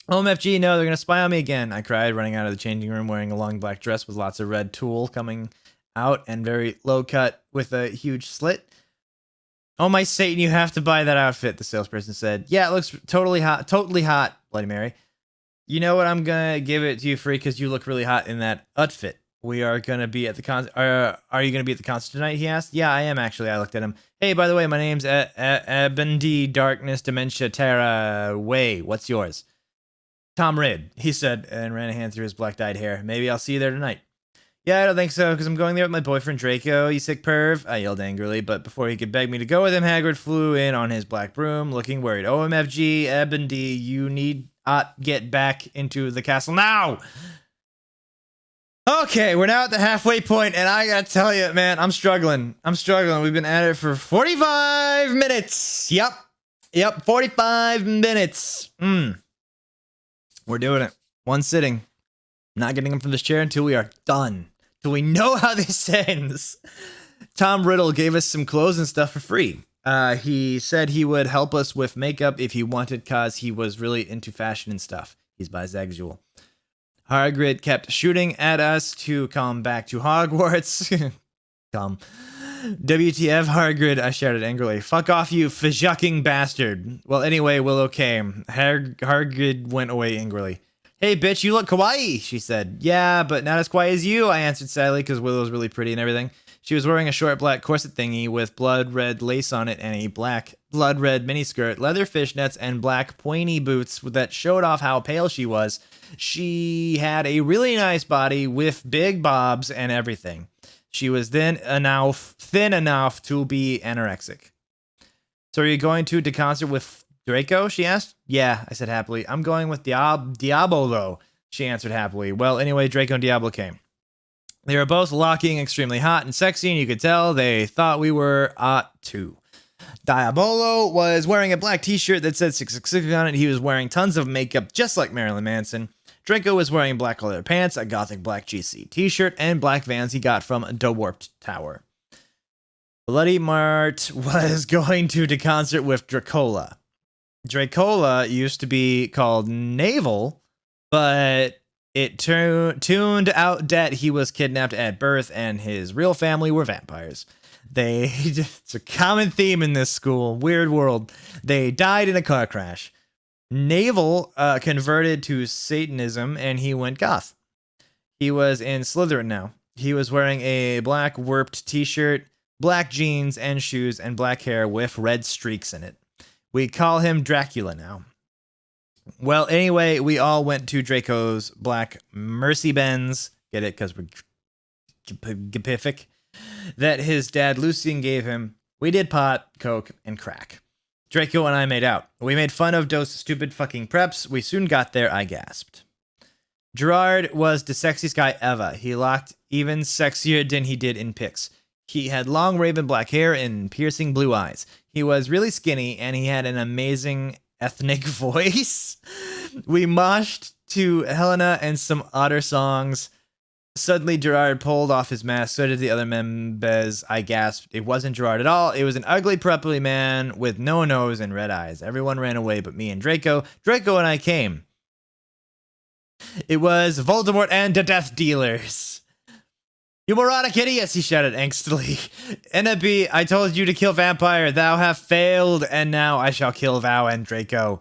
OMFG, no, they're going to spy on me again, I cried, running out of the changing room wearing a long black dress with lots of red tulle coming out and very low cut with a huge slit. Oh my Satan, you have to buy that outfit, the salesperson said. Yeah, it looks totally hot, Bloody Mary. You know what, I'm going to give it to you free because you look really hot in that outfit. We are going to be at the concert. Are you going to be at the concert tonight, he asked. Yeah, I am actually, I looked at him. Hey, by the way, my name's Ebendi Darkness Dementia Terra Way. What's yours? Tom Ridd, he said, and ran a hand through his black-dyed hair. Maybe I'll see you there tonight. Yeah, I don't think so, because I'm going there with my boyfriend Draco, you sick perv, I yelled angrily, but before he could beg me to go with him, Hagrid flew in on his black broom, looking worried. OMFG, Ebendi, you need not get back into the castle now! Okay, we're now at the halfway point, and I gotta tell you, man, I'm struggling. We've been at it for 45 minutes. Yep, 45 minutes. We're doing it. One sitting. Not getting him from this chair until we are done. Till we know how this ends. Tom Riddle gave us some clothes and stuff for free. He said he would help us with makeup if he wanted, cause he was really into fashion and stuff. He's bisexual. Hagrid kept shooting at us to come back to Hogwarts. WTF, Hagrid, I shouted angrily. Fuck off, you fizzucking bastard. Well, anyway, Willow came. Hagrid went away angrily. Hey, bitch, you look kawaii, she said. Yeah, but not as kawaii as you, I answered sadly, because Willow's really pretty and everything. She was wearing a short black corset thingy with blood red lace on it and a black blood red miniskirt, leather fishnets, and black pointy boots that showed off how pale she was. She had a really nice body with big bobs and everything. She was thin enough to be anorexic. So are you going to the concert with Draco, she asked. Yeah, I said happily. I'm going with Diablo, she answered happily. Well, anyway, Draco and Diablo came. They were both locking, extremely hot and sexy, and you could tell they thought we were hot too. Diabolo was wearing a black t-shirt that said 666 on it. He was wearing tons of makeup just like Marilyn Manson. Draco was wearing black leather pants, a gothic black GC t-shirt, and black Vans he got from the Warped Tower. Bloody Mart was going to the concert with Dracola. Dracola used to be called Naval, but it tuned out that he was kidnapped at birth and his real family were vampires. It's a common theme in this school. Weird world. They died in a car crash. Naval converted to Satanism and he went goth. He was in Slytherin now. He was wearing a black warped t-shirt, black jeans and shoes, and black hair with red streaks in it. We call him Dracula now. Well, anyway, we all went to Draco's black Mercy Benz. Get it? Because we're Gipific. That his dad Lucian gave him. We did pot, coke, and crack. Draco and I made out. We made fun of those stupid fucking preps. We soon got there, I gasped. Gerard was the sexiest guy ever. He looked even sexier than he did in pics. He had long raven black hair and piercing blue eyes. He was really skinny, and he had an amazing ethnic voice. We moshed to Helena and some otter songs. Suddenly, Gerard pulled off his mask. So did the other members. I gasped. It wasn't Gerard at all. It was an ugly, purpley man with no nose and red eyes. Everyone ran away but me and Draco. Draco and I came. It was Voldemort and the Death Dealers. You moronic idiots, he shouted angstily. Ennaby, I told you to kill vampire. Thou have failed, and now I shall kill thou and Draco.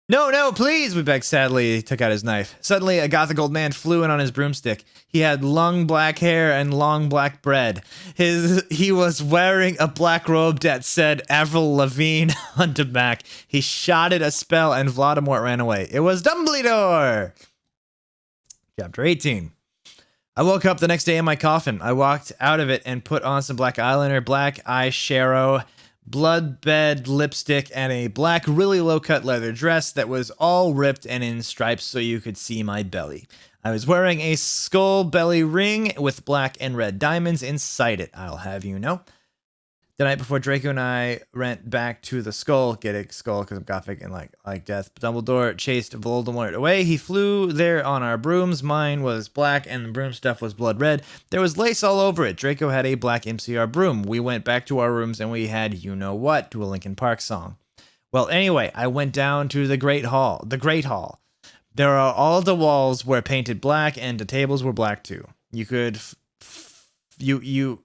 No, please, we begged sadly. He took out his knife. Suddenly, a gothic old man flew in on his broomstick. He had long black hair and long black bread. He was wearing a black robe that said Avril Lavigne on the back. He shouted a spell, and Voldemort ran away. It was Dumbledore! Chapter 18. I woke up the next day in my coffin. I walked out of it and put on some black eyeliner, black eyeshadow, blood-bed lipstick, and a black, really low-cut leather dress that was all ripped and in stripes so you could see my belly. I was wearing a skull belly ring with black and red diamonds inside it, I'll have you know. The night before Draco and I went back to the skull, get a skull because I'm gothic and like death. Dumbledore chased Voldemort away. He flew there on our brooms. Mine was black and the broom stuff was blood red. There was lace all over it. Draco had a black MCR broom. We went back to our rooms and we had you know what to a Linkin Park song. Well, anyway, I went down to the Great Hall. There are all the walls were painted black and the tables were black too. You could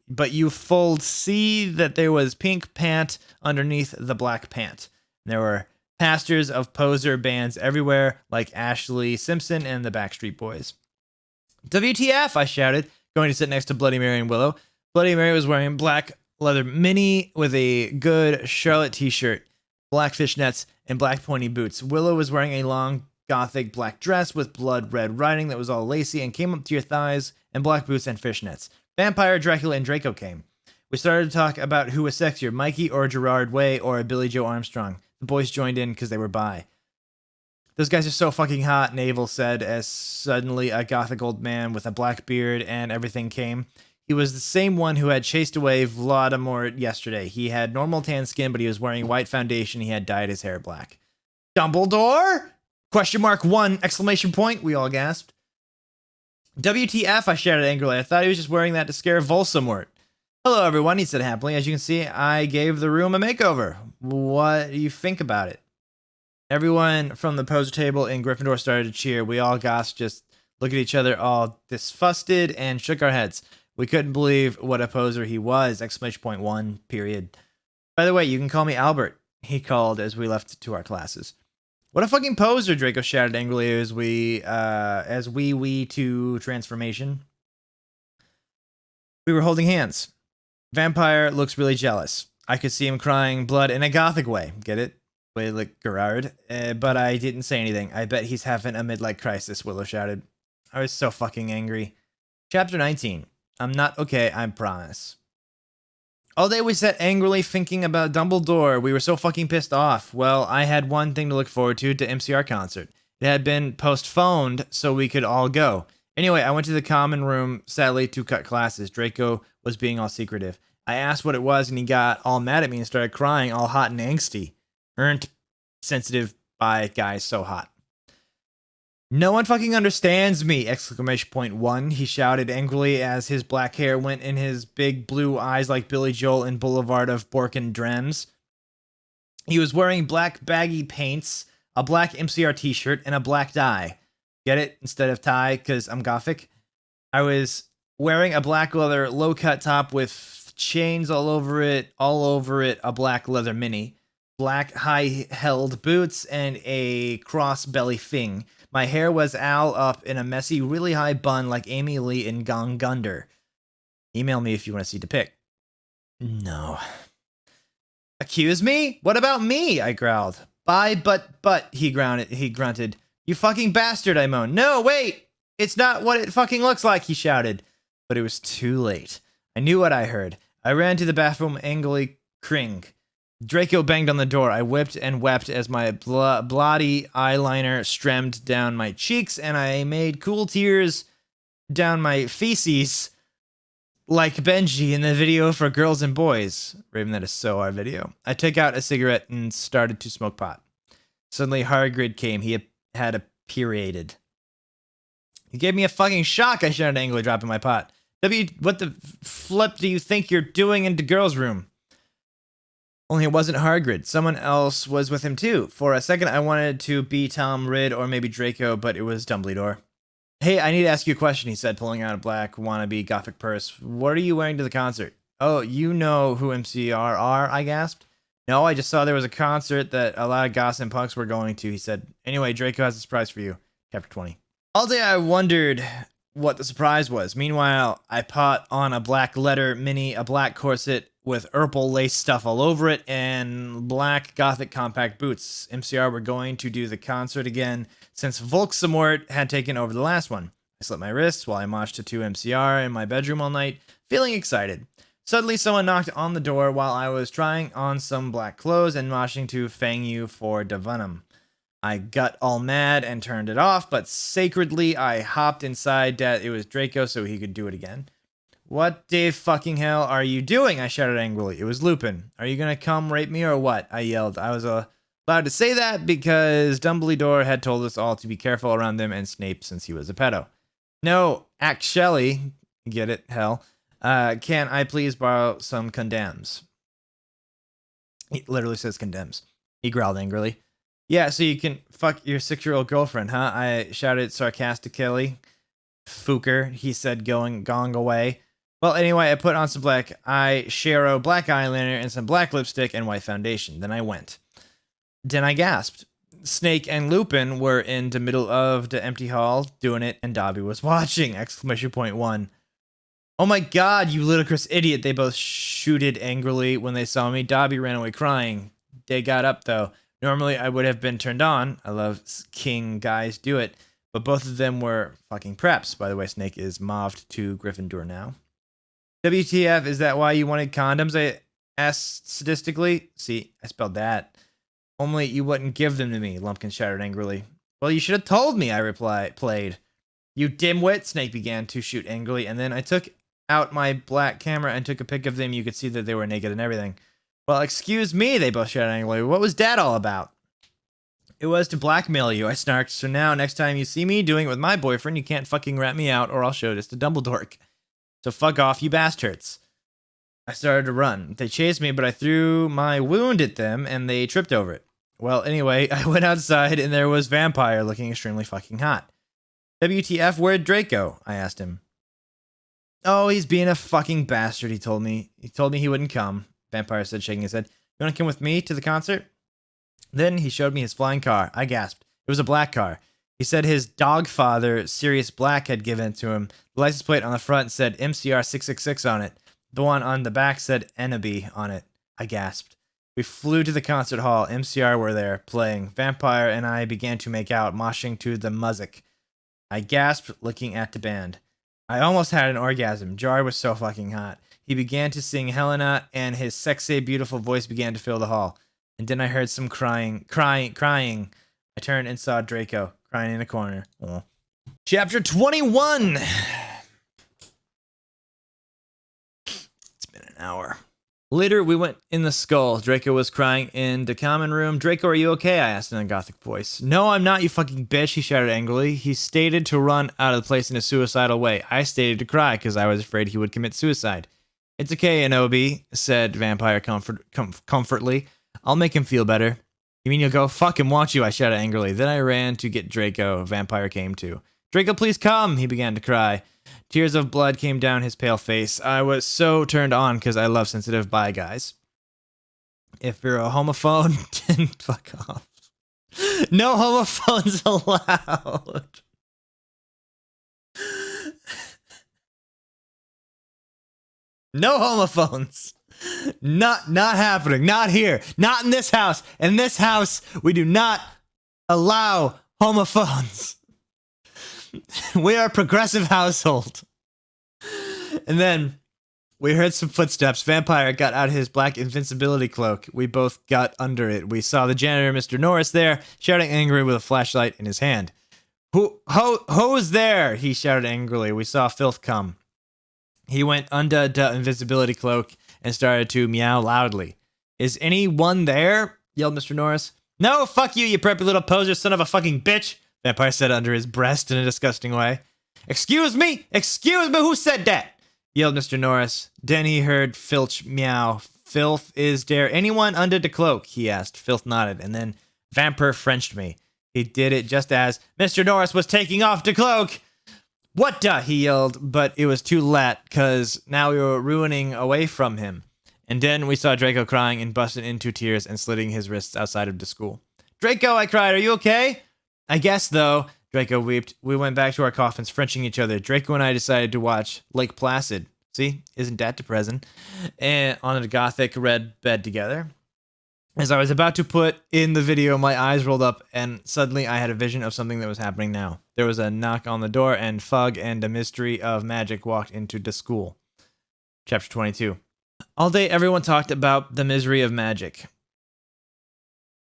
but you full see that there was pink pant underneath the black pant. There were pastors of poser bands everywhere, like Ashley Simpson and the Backstreet Boys. WTF, I shouted, going to sit next to Bloody Mary and Willow. Bloody Mary was wearing black leather mini with a good Charlotte t-shirt, black fishnets, and black pointy boots. Willow was wearing a long gothic black dress with blood red writing that was all lacy and came up to your thighs, and black boots and fishnets. Vampire, Dracula, and Draco came. We started to talk about who was sexier, Mikey or Gerard Way or Billy Joe Armstrong. The boys joined in because they were bi. Those guys are so fucking hot, Naval said as suddenly a gothic old man with a black beard and everything came. He was the same one who had chased away Voldemort yesterday. He had normal tan skin, but he was wearing white foundation. He had dyed his hair black. Dumbledore? Question mark 1, exclamation point, we all gasped. WTF, I shouted angrily. I thought he was just wearing that to scare Voldemort. Hello, everyone, he said happily. As you can see, I gave the room a makeover. What do you think about it? Everyone from the poser table in Gryffindor started to cheer. We all gasped, just looked at each other all disgusted and shook our heads. We couldn't believe what a poser he was! Exclamation point one, period. By the way, you can call me Albert, he called as we left to our classes. What a fucking poser, Draco shouted angrily as we to transformation. We were holding hands. Vampire looks really jealous. I could see him crying blood in a gothic way. Get it? Way like Gerard. But I didn't say anything. I bet he's having a midlife crisis, Willow shouted. I was so fucking angry. Chapter 19. I'm not okay, I promise. All day we sat angrily thinking about Dumbledore. We were so fucking pissed off. Well, I had one thing to look forward to MCR concert. It had been postponed so we could all go. Anyway, I went to the common room, sadly, to cut classes. Draco was being all secretive. I asked what it was, and he got all mad at me and started crying, all hot and angsty. Earned sensitive by guys so hot. No one fucking understands me! Exclamation point one, he shouted angrily as his black hair went in his big blue eyes like Billy Joel in Boulevard of Borkin Drems. He was wearing black baggy pants, a black MCR t-shirt, and a black tie. Get it? Instead of tie, because I'm gothic. I was wearing a black leather low-cut top with chains all over it, a black leather mini, black high-held boots, and a cross-belly thing. My hair was all up in a messy, really high bun like Amy Lee in Gone Gunder. Email me if you want to see the pic. No. Accuse me? What about me? I growled. But, he grunted. You fucking bastard, I moaned. No, wait! It's not what it fucking looks like, he shouted. But it was too late. I knew what I heard. I ran to the bathroom angrily cring. Draco banged on the door. I whipped and wept as my bloody eyeliner streamed down my cheeks, and I made cool tears down my feces like Benji in the video for Girls and Boys. Raven, that is so our video. I took out a cigarette and started to smoke pot. Suddenly, Hagrid came. He had a period. He gave me a fucking shock, I shouted angrily, dropping my pot. What the flip do you think you're doing in the girls' room? Only it wasn't Hagrid. Someone else was with him too. For a second, I wanted to be Tom Ridd or maybe Draco, but it was Dumbledore. Hey, I need to ask you a question, he said, pulling out a black wannabe gothic purse. What are you wearing to the concert? Oh, you know who MCR are, I gasped. No, I just saw there was a concert that a lot of goths and punks were going to, he said. Anyway, Draco has a surprise for you. Chapter 20. All day I wondered what the surprise was. Meanwhile, I put on a black leather mini, a black corset with purple lace stuff all over it, and black gothic compact boots. MCR were going to do the concert again since Volksamort had taken over the last one. I slit my wrists while I marched to MCR in my bedroom all night, feeling excited. Suddenly, someone knocked on the door while I was trying on some black clothes and marching to Fang You for the Venom. I got all mad and turned it off, but sacredly, I hopped inside that it was Draco so he could do it again. What the fucking hell are you doing? I shouted angrily. It was Lupin. Are you gonna come rape me or what? I yelled. I was allowed to say that because Dumbledore had told us all to be careful around them and Snape since he was a pedo. No, actually, get it, hell. Can I please borrow some condoms? He literally says condemns. He growled angrily. Yeah, so you can fuck your 6-year-old girlfriend, huh? I shouted sarcastically. Fooker, he said, going away. Well, anyway, I put on some black eyeshadow, black eyeliner, and some black lipstick and white foundation. Then I went. Then I gasped. Snake and Lupin were in the middle of the empty hall doing it, and Dobby was watching! Exclamation point one. Oh my god, you ludicrous idiot! They both shooted angrily when they saw me. Dobby ran away crying. They got up, though. Normally, I would have been turned on. I love king guys do it. But both of them were fucking preps. By the way, Snake is mobbed to Gryffindor now. WTF, is that why you wanted condoms? I asked sadistically. See, I spelled that. Only you wouldn't give them to me, Lumpkin shouted angrily. Well, you should have told me, I played. You dimwit, Snake began to shoot angrily, and then I took out my black camera and took a pic of them. You could see that they were naked and everything. Well, excuse me, they both shouted angrily. What was that all about? It was to blackmail you, I snarked. So now, next time you see me doing it with my boyfriend, you can't fucking rat me out or I'll show this to Dumbledore. So fuck off, you bastards. I started to run. They chased me, but I threw my wound at them, and they tripped over it. Well, anyway, I went outside, and there was Vampire looking extremely fucking hot. WTF, where'd Draco? I asked him. Oh, he's being a fucking bastard, he told me. He told me he wouldn't come, Vampire said, shaking his head. You want to come with me to the concert? Then he showed me his flying car. I gasped. It was a black car. He said his dog father, Sirius Black, had given it to him. The license plate on the front said MCR 666 on it. The one on the back said Ennaby on it. I gasped. We flew to the concert hall. MCR were there, playing. Vampire and I began to make out, moshing to the music. I gasped, looking at the band. I almost had an orgasm. Jar was so fucking hot. He began to sing Helena, and his sexy, beautiful voice began to fill the hall. And then I heard some crying. I turned and saw Draco, crying in a corner. Aww. Chapter 21! It's been an hour. Later, we went in the skull. Draco was crying in the common room. Draco, are you okay? I asked in a gothic voice. No, I'm not, you fucking bitch, he shouted angrily. He stated to run out of the place in a suicidal way. I stated to cry because I was afraid he would commit suicide. It's okay, Anobi, said Vampire comfortably. I'll make him feel better. You mean you'll go? Fuck him, won't you? I shouted angrily. Then I ran to get Draco. Vampire came too. Draco, please come, he began to cry. Tears of blood came down his pale face. I was so turned on because I love sensitive bi guys. If you're a homophone, then fuck off. No homophones allowed. No homophones. Not happening. Not here. Not in this house. In this house, we do not allow homophones. We are a progressive household. And then we heard some footsteps. Vampire got out his black invincibility cloak. We both got under it. We saw the janitor, Mr. Norris, there, shouting angrily with a flashlight in his hand. Who's there? He shouted angrily. We saw Filth come. He went under the invisibility cloak and started to meow loudly. Is anyone there? Yelled Mr. Norris. No, fuck you, you preppy little poser son of a fucking bitch, Vampire said under his breast in a disgusting way. Excuse me, who said that? Yelled Mr. Norris. Then he heard Filch meow. Filth, is there anyone under the cloak? He asked. Filth nodded, and then Vampire Frenched me. He did it just as Mr. Norris was taking off the cloak. What the? He yelled, but it was too late, cause now we were ruining away from him. And then we saw Draco crying and busted into tears and slitting his wrists outside of the school. Draco, I cried, are you okay? I guess, though, Draco wept. We went back to our coffins, Frenching each other. Draco and I decided to watch Lake Placid. See? Isn't that depressing? And on a gothic red bed together. As I was about to put in the video, my eyes rolled up, and suddenly I had a vision of something that was happening now. There was a knock on the door, and Fug and the mystery of magic walked into the school. Chapter 22. All day, everyone talked about the misery of magic.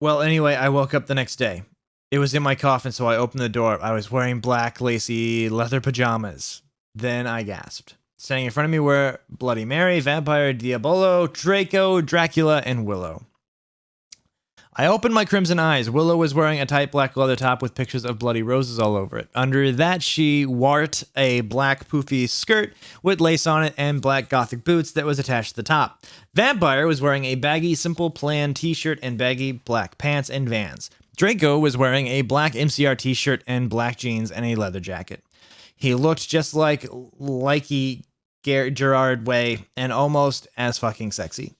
Well, anyway, I woke up the next day. It was in my coffin, so I opened the door. I was wearing black, lacy, leather pajamas. Then I gasped. Standing in front of me were Bloody Mary, Vampire, Diabolo, Draco, Dracula, and Willow. I opened my crimson eyes. Willow was wearing a tight black leather top with pictures of bloody roses all over it. Under that, she wore a black poofy skirt with lace on it and black gothic boots that was attached to the top. Vampire was wearing a baggy, simple plan t-shirt and baggy black pants and Vans. Draco was wearing a black MCR t-shirt and black jeans and a leather jacket. He looked just like Likey Gerard Way and almost as fucking sexy.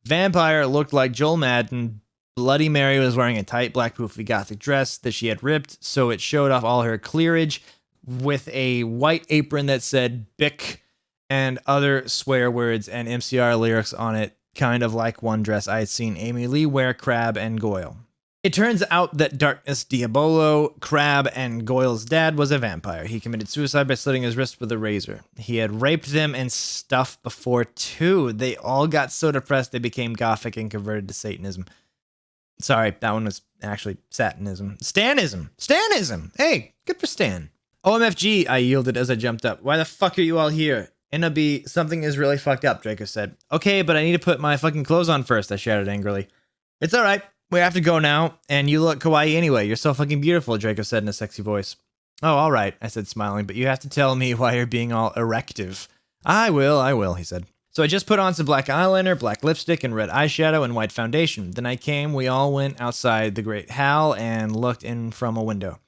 Vampire looked like Joel Madden. Bloody Mary was wearing a tight black poofy gothic dress that she had ripped so it showed off all her cleavage with a white apron that said Bic and other swear words and MCR lyrics on it, kind of like one dress I had seen Amy Lee wear Crab and Goyle. It turns out that Darkness Diabolo, Crab, and Goyle's dad was a vampire. He committed suicide by slitting his wrist with a razor. He had raped them and stuff before too. They all got so depressed they became gothic and converted to Satanism. Sorry, that one was actually Satanism. Stanism! Hey, good for Stan. OMFG, I yielded as I jumped up. Why the fuck are you all here? NB, something is really fucked up, Draco said. Okay, but I need to put my fucking clothes on first, I shouted angrily. It's alright. We have to go now, and you look kawaii anyway. You're so fucking beautiful, Draco said in a sexy voice. Oh, all right, I said, smiling, but you have to tell me why you're being all erective. I will, he said. So I just put on some black eyeliner, black lipstick, and red eyeshadow, and white foundation. The night came, we all went outside the great hall and looked in from a window.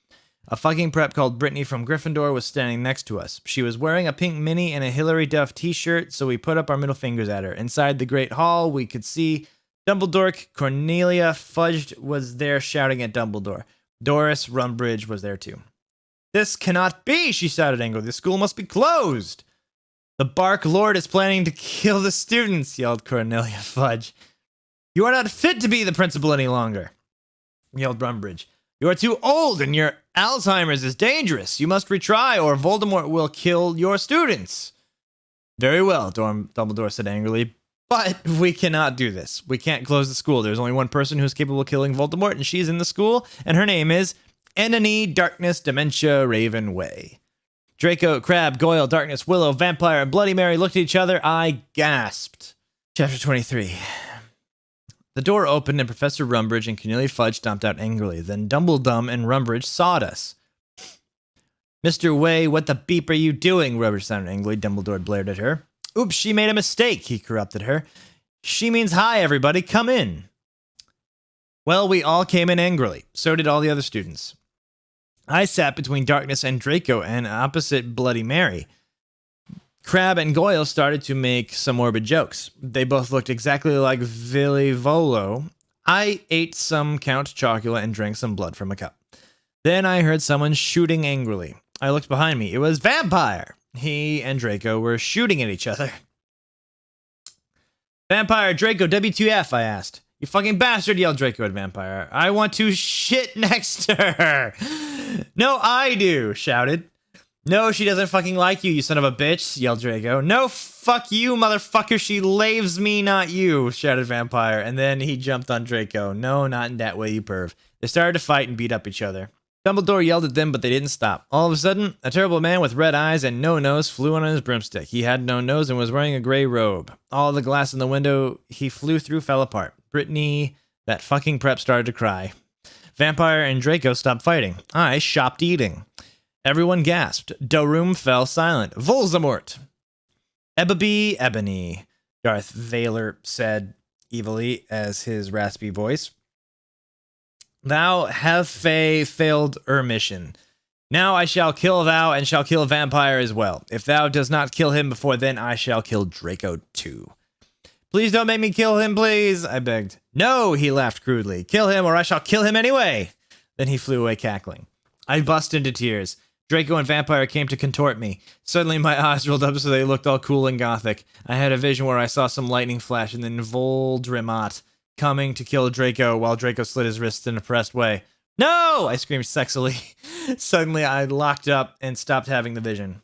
A fucking prep called Brittany from Gryffindor was standing next to us. She was wearing a pink mini and a Hilary Duff t-shirt, so we put up our middle fingers at her. Inside the Great Hall, we could see Dumbledore. Cornelia Fudge was there shouting at Dumbledore. Doris Rumbridge was there too. "This cannot be," she shouted angrily. "The school must be closed." "The Bark Lord is planning to kill the students," yelled Cornelia Fudge. "You are not fit to be the principal any longer," yelled Rumbridge. "You are too old and your Alzheimer's is dangerous. You must retry or Voldemort will kill your students." "Very well," Dumbledore said angrily, "but we cannot do this. We can't close the school. There's only one person who's capable of killing Voldemort, and she's in the school, and her name is Enemy, Darkness, Dementia, Raven Way." Draco, Crabbe, Goyle, Darkness, Willow, Vampire, and Bloody Mary looked at each other. I gasped. Chapter 23. The door opened and Professor Rumbridge and Cornelia Fudge stomped out angrily. Then Dumbledum and Rumbridge sawed us. "Mr. Way, what the beep are you doing?" Rumbridge sounded angrily. Dumbledore blared at her. "Oops, she made a mistake," he corrupted her. "She means hi, everybody, come in." Well, we all came in angrily. So did all the other students. I sat between Darkness and Draco and opposite Bloody Mary. Crabbe and Goyle started to make some morbid jokes. They both looked exactly like Villy Volo. I ate some Count Chocula and drank some blood from a cup. Then I heard someone shooting angrily. I looked behind me. It was Vampire. He and Draco were shooting at each other. "Vampire, Draco, WTF?" I asked. "You fucking bastard," yelled Draco at Vampire. "I want to shit next to her." "No, I do," shouted. "No, she doesn't fucking like you, you son of a bitch," yelled Draco. "No, fuck you, motherfucker, she laves me, not you," shouted Vampire, and then he jumped on Draco. "No, not in that way, you perv." They started to fight and beat up each other. Dumbledore yelled at them, but they didn't stop. All of a sudden, a terrible man with red eyes and no nose flew on his broomstick. He had no nose and was wearing a gray robe. All the glass in the window he flew through fell apart. Brittany, that fucking prep, started to cry. Vampire and Draco stopped fighting. I stopped eating. Everyone gasped. The room fell silent. "Voldemort!" Ebony," Darth Vader said evilly as his raspy voice. "Thou have failed mission. Now I shall kill thou and shall kill Vampire as well. If thou does not kill him before then, I shall kill Draco too." "Please don't make me kill him, please," I begged. "No," he laughed crudely. "Kill him or I shall kill him anyway." Then he flew away cackling. I bust into tears. Draco and Vampire came to contort me. Suddenly my eyes rolled up so they looked all cool and gothic. I had a vision where I saw some lightning flash and then Voldemort coming to kill Draco while Draco slit his wrists in an oppressed way. "No!" I screamed sexily. Suddenly I locked up and stopped having the vision.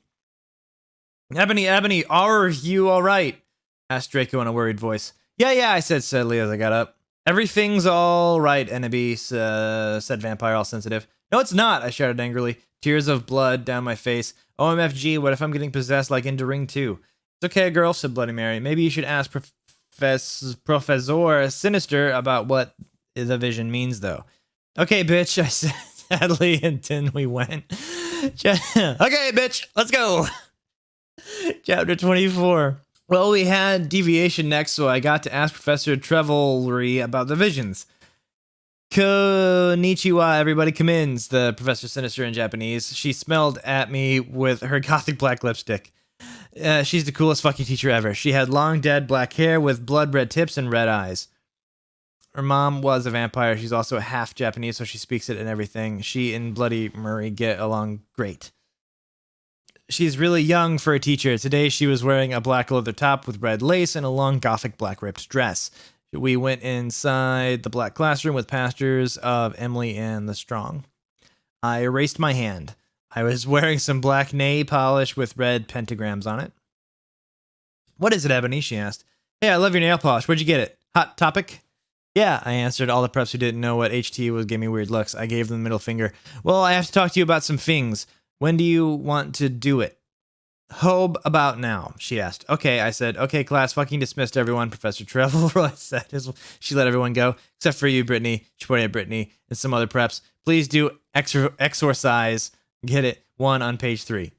Ebony, are you alright?" asked Draco in a worried voice. Yeah, I said steadily as I got up. "Everything's all right, Enemy," said Vampire, all sensitive. "No, it's not," I shouted angrily. Tears of blood down my face. "OMFG, what if I'm getting possessed like into Ring 2? "It's okay, girl," said Bloody Mary. "Maybe you should ask Professor Sinister about what the vision means, though." "Okay, bitch," I said sadly, and then we went. "Okay, bitch, let's go." Chapter 24. Well, we had deviation next, so I got to ask Professor Trevelry about the visions. "Konnichiwa, everybody, come in," the Professor Sinister in Japanese. She smiled at me with her gothic black lipstick. She's the coolest fucking teacher ever. She had long, dead black hair with blood red tips and red eyes. Her mom was a vampire. She's also half Japanese, so she speaks it and everything. She and Bloody Murray get along great. She's really young for a teacher. Today she was wearing a black leather top with red lace and a long gothic black ripped dress. We went inside the black classroom with pastors of Emily and the Strong. I erased my hand. I was wearing some black nail polish with red pentagrams on it. "What is it, Ebony?" she asked. "Hey, I love your nail polish. Where'd you get it? Hot Topic?" "Yeah," I answered. All the preps who didn't know what HT was gave me weird looks. I gave them the middle finger. "Well, I have to talk to you about some things. When do you want to do it?" "How about now?" she asked. "Okay," I said. "Okay, class, fucking dismissed everyone," Professor Trevelroy said. She let everyone go, except for you, Brittany. She pointed at Brittany and some other preps. "Please do exorcise. Get it? 1 on page 3.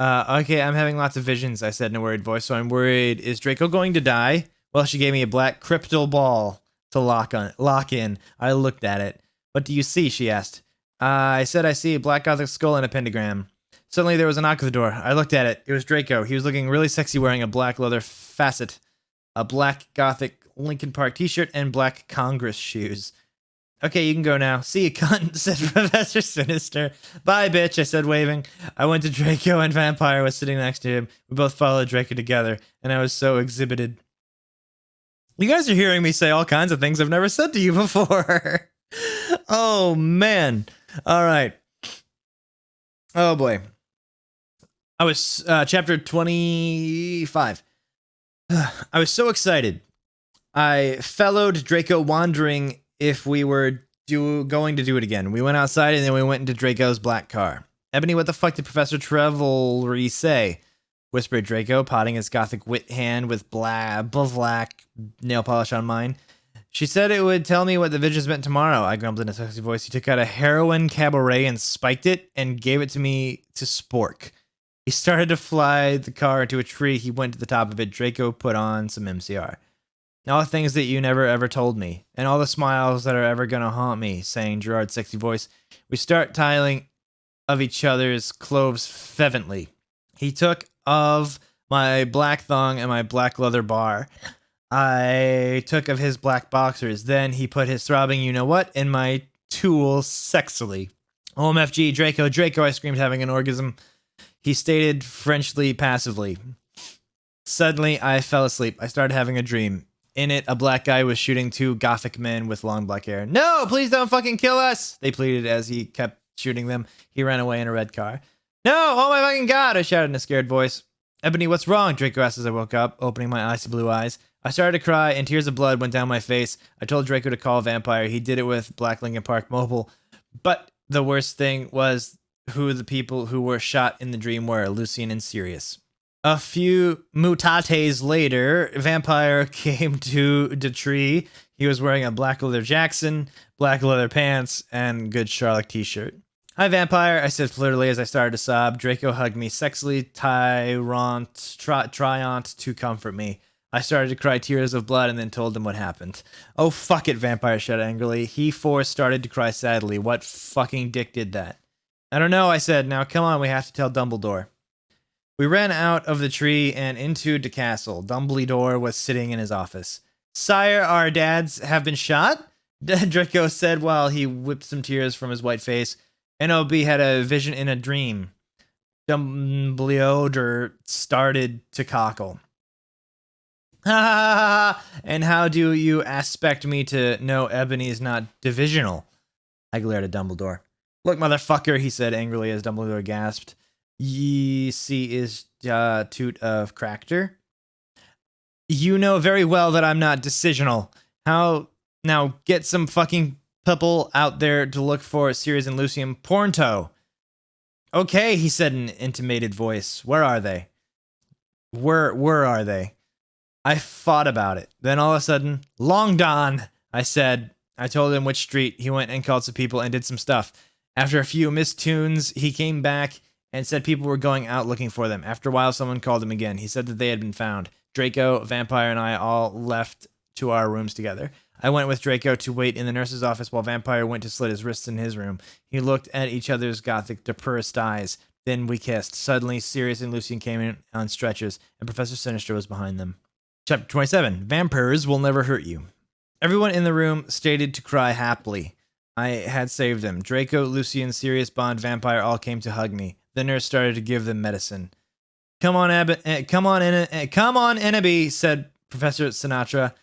Okay, I'm having lots of visions," I said in a worried voice, "so I'm worried. Is Draco going to die?" Well, she gave me a black crystal ball to lock in. I looked at it. "What do you see?" she asked. I said I see a black gothic skull and a pentagram. Suddenly there was a knock at the door. I looked at it. It was Draco. He was looking really sexy wearing a black leather facet, a black gothic Linkin Park t-shirt, and black Congress shoes. Okay, you can go now. See you, cunt, said Professor Sinister. Bye, bitch, I said, waving. I went to Draco, and Vampire was sitting next to him. We both followed Draco together, and I was so exhibited. You guys are hearing me say all kinds of things I've never said to you before. Oh, man. All right. Oh, boy. I was, chapter 25. I was so excited. I followed Draco wandering if we were going to do it again. We went outside and then we went into Draco's black car. Ebony, what the fuck did Professor Trevelry say? Whispered Draco, potting his gothic wit hand with black nail polish on mine. She said it would tell me what the visions meant tomorrow. I grumbled in a sexy voice. He took out a heroin cabaret and spiked it and gave it to me to spork. He started to fly the car into a tree. He went to the top of it. Draco put on some MCR. All the things that you never ever told me, and all the smiles that are ever gonna haunt me, sang Gerard's sexy voice. We start tiling of each other's clothes fervently. He took of my black thong and my black leather bar. I took of his black boxers. Then he put his throbbing you-know-what in my tool sexily. OMFG, Draco, I screamed, having an orgasm. He stated Frenchly passively. Suddenly, I fell asleep. I started having a dream. In it, a black guy was shooting two gothic men with long black hair. No, please don't fucking kill us, they pleaded as he kept shooting them. He ran away in a red car. No, oh my fucking god, I shouted in a scared voice. Ebony, what's wrong? Draco asked as I woke up, opening my icy blue eyes. I started to cry, and tears of blood went down my face. I told Draco to call Vampire. He did it with Black Lincoln Park Mobile. But the worst thing was who the people who were shot in the dream were, Lucian and Sirius. A few mutates later, Vampire came to the tree. He was wearing a black leather Jackson, black leather pants, and good Charlotte t-shirt. Hi, Vampire, I said flirtily as I started to sob. Draco hugged me sexily, triant to comfort me. I started to cry tears of blood and then told him what happened. Oh, fuck it, Vampire shouted angrily. He started to cry sadly. What fucking dick did that? I don't know, I said. Now, come on, we have to tell Dumbledore. We ran out of the tree and into the castle. Dumbledore was sitting in his office. Sire, our dads have been shot? Draco said while he whipped some tears from his white face. NOB had a vision in a dream. Dumbledore started to cockle. Ha ha ha ha! And how do you expect me to know Ebony is not divisional? I glared at Dumbledore. Look, motherfucker, he said angrily as Dumbledore gasped. Ye see is toot of Cractor. You know very well that I'm not decisional. How now get some fucking people out there to look for Sirius and Lucian Pornto. Okay, he said in an intimated voice. Where are they? Where are they? I thought about it. Then all of a sudden, Long Don, I said. I told him which street. He went and called some people and did some stuff. After a few missed tunes, he came back and said people were going out looking for them. After a while, someone called him again. He said that they had been found. Draco, Vampire, and I all left to our rooms together. I went with Draco to wait in the nurse's office while Vampire went to slit his wrists in his room. He looked at each other's gothic, depressed eyes. Then we kissed. Suddenly, Sirius and Lucian came in on stretchers, and Professor Sinister was behind them. Chapter 27. Vampires will never hurt you. Everyone in the room stated to cry happily. I had saved them. Draco, Lucian, Sirius, Bond, Vampire all came to hug me. The nurse started to give them medicine. Come on, Enemy, said Professor Sinatra.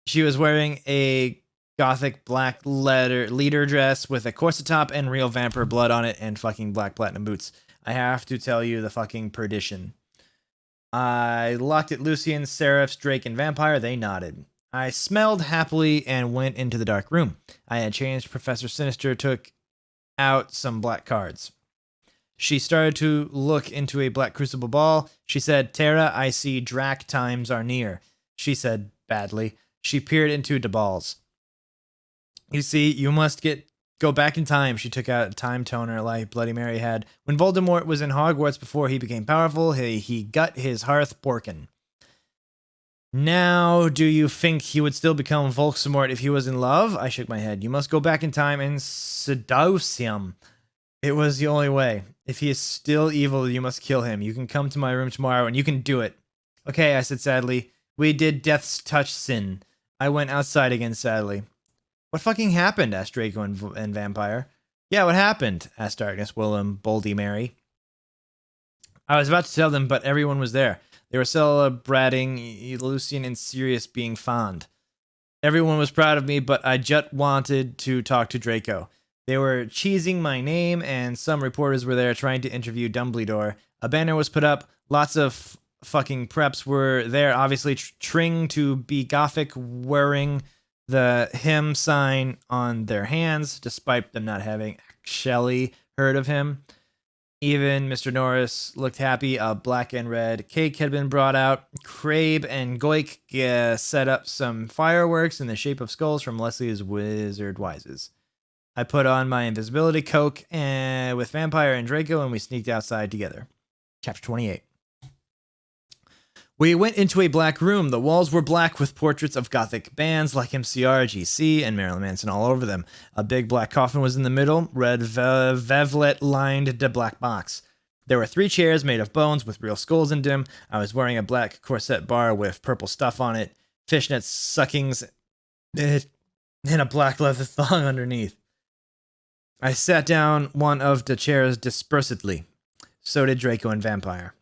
She was wearing a gothic black leader dress with a corset top and real vampire blood on it and fucking black platinum boots. I have to tell you the fucking perdition. I looked at Lucian, Seraphs, Drake, and Vampire. They nodded. I smelled happily and went into the dark room. I had changed. Professor Sinister took out some black cards. She started to look into a black crucible ball. She said, Terra, I see Drac times are near. She said, badly. She peered into the balls. You see, you must go back in time. She took out a time toner like Bloody Mary had. When Voldemort was in Hogwarts before he became powerful, he got his hearth porkin'. Now, do you think he would still become Volksamort if he was in love? I shook my head. You must go back in time and seduce him. It was the only way. If he is still evil, you must kill him. You can come to my room tomorrow and you can do it. Okay, I said sadly. We did death's touch sin. I went outside again sadly. What fucking happened? Asked Draco and Vampire. Yeah, what happened? Asked Darkness, Willem, Boldy Mary. I was about to tell them, but everyone was there. They were celebrating Lucian and Sirius being fond. Everyone was proud of me, but I just wanted to talk to Draco. They were cheesing my name, and some reporters were there trying to interview Dumbledore. A banner was put up. Lots of fucking preps were there, obviously trying to be gothic, wearing the him sign on their hands, despite them not having actually heard of him. Even Mr. Norris looked happy. A black and red cake had been brought out. Crabe and Goik set up some fireworks in the shape of skulls from Leslie's Wizard Wises. I put on my invisibility cloak with Vampire and Draco, and we sneaked outside together. Chapter 28. We went into a black room. The walls were black with portraits of gothic bands like MCR, GC, and Marilyn Manson all over them. A big black coffin was in the middle. Red velvet lined the black box. There were 3 chairs made of bones with real skulls in them. I was wearing a black corset bar with purple stuff on it, fishnet suckings, and a black leather thong underneath. I sat down one of the chairs dispersedly. So did Draco and Vampire.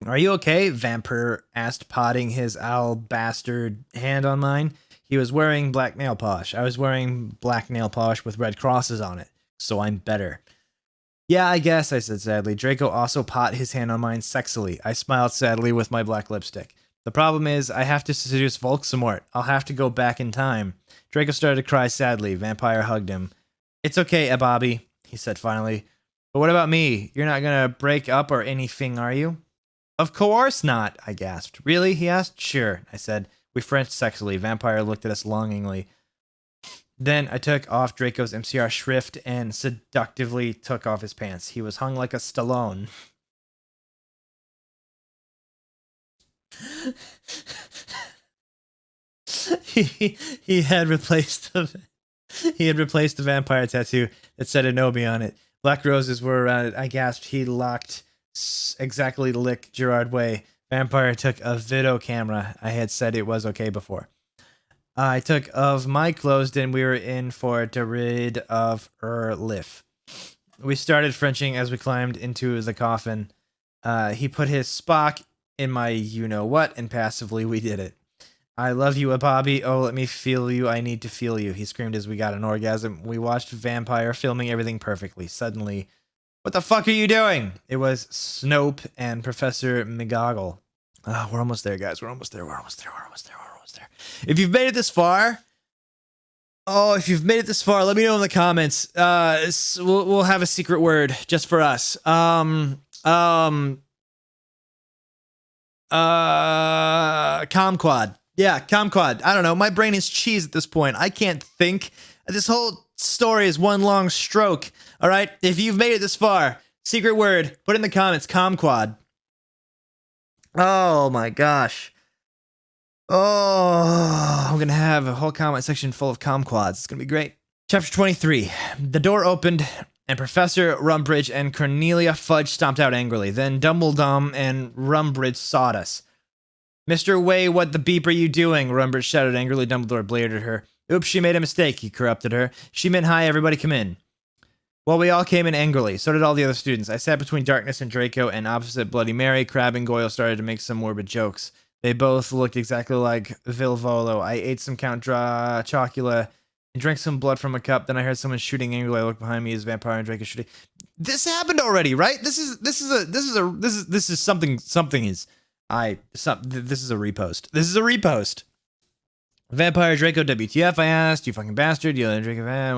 Are you okay? Vampire asked, potting his alabaster hand on mine. He was wearing black nail polish. I was wearing black nail polish with red crosses on it, so I'm better. Yeah, I guess, I said sadly. Draco also pot his hand on mine sexily. I smiled sadly with my black lipstick. The problem is, I have to seduce Volksamort. I'll have to go back in time. Draco started to cry sadly. Vampire hugged him. It's okay, Bobby, he said finally. But what about me? You're not gonna break up or anything, are you? Of course not, I gasped. Really? He asked. Sure, I said. We Frenched sexily. Vampire looked at us longingly. Then I took off Draco's MCR shrift and seductively took off his pants. He was hung like a Stallone. he had replaced the vampire tattoo that said Anobi on it. Black roses were around it. I gasped. He locked exactly lick Gerard way. Vampire took a video camera. I had said it was okay before. I took of my clothes, and we were in for to rid of Liff. We started Frenching as we climbed into the coffin. He put his Spock in my you-know-what, and passively we did it. I love you, Bobby. Oh, let me feel you. I need to feel you. He screamed as we got an orgasm. We watched Vampire filming everything perfectly. Suddenly, what the fuck are you doing? It was Snope and Professor McGoggle. We're almost there, guys. We're almost there. If you've made it this far, let me know in the comments. We'll have a secret word just for us. Comquad. Yeah, Comquad. I don't know. My brain is cheese at this point. I can't think. This whole story is one long stroke. All right? If you've made it this far, secret word, put in the comments, Comquad. Oh my gosh. Oh, I'm going to have a whole comment section full of Comquads. It's going to be great. Chapter 23. The door opened, and Professor Rumbridge and Cornelia Fudge stomped out angrily. Then Dumbledore and Rumbridge sought us. Mr. Way, what the beep are you doing? Rumbridge shouted angrily. Dumbledore blared at her. Oops, she made a mistake, he corrupted her. She meant hi, everybody come in. Well, we all came in angrily. So did all the other students. I sat between Darkness and Draco, and opposite Bloody Mary, Crabbe and Goyle started to make some morbid jokes. They both looked exactly like Vilvolo. I ate some Count Chocula and drank some blood from a cup. Then I heard someone shooting angrily. I looked behind me as Vampire and Draco shooting. This happened already, right? This is something is. This is a repost. This is a repost. Vampire Draco WTF, I asked. You fucking bastard. You let Draco I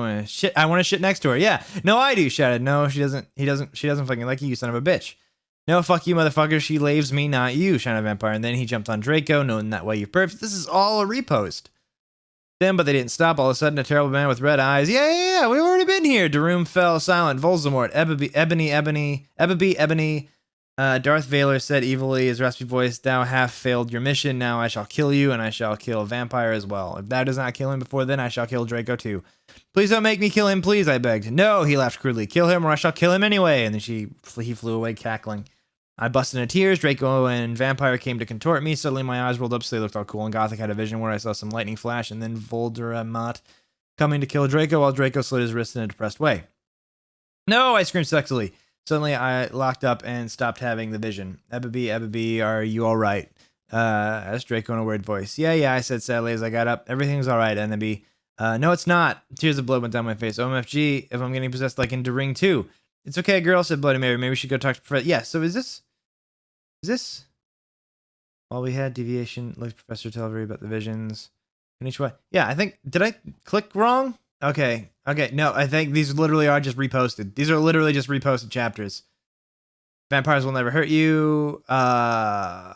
want to shit next to her. Yeah. No, I do, shouted. No, she doesn't. She doesn't fucking like you son of a bitch. No, fuck you, motherfucker. She laves me, not you, shouted Vampire. And then he jumped on Draco, knowing that way you perps. This is all a repost. Then, but they didn't stop. All of a sudden, a terrible man with red eyes. Yeah, we've already been here. Daroom fell silent. Voldemort, Ebony, Darth Vader said evilly, his raspy voice, "Thou hast failed your mission. Now I shall kill you, and I shall kill a vampire as well. If thou does not kill him before then, I shall kill Draco too. Please don't make me kill him, please," I begged. "No," he laughed crudely. "Kill him, or I shall kill him anyway." And then he flew away cackling. I busted into tears. Draco and vampire came to contort me. Suddenly my eyes rolled up so they looked all cool, and Gothic had a vision where I saw some lightning flash, and then Voldemort coming to kill Draco while Draco slit his wrist in a depressed way. "No!" I screamed sexily. Suddenly, I locked up and stopped having the vision. Ebby, are you all right?" Asked Draco in a weird voice. Yeah, I said sadly as I got up. "Everything's all right, Ebby." No, it's not." Tears of blood went down my face. "OMFG, if I'm getting possessed like in The Ring 2. "It's okay, girl," said Bloody Mary. "Maybe we should go talk to Professor." Yeah, so is this? While we had deviation, like Professor tell everybody about the visions. Konnichiwa. Yeah, I think, did I click wrong? Okay, no, I think these literally are just reposted. These are literally just reposted chapters. Vampires will never hurt you. Chapter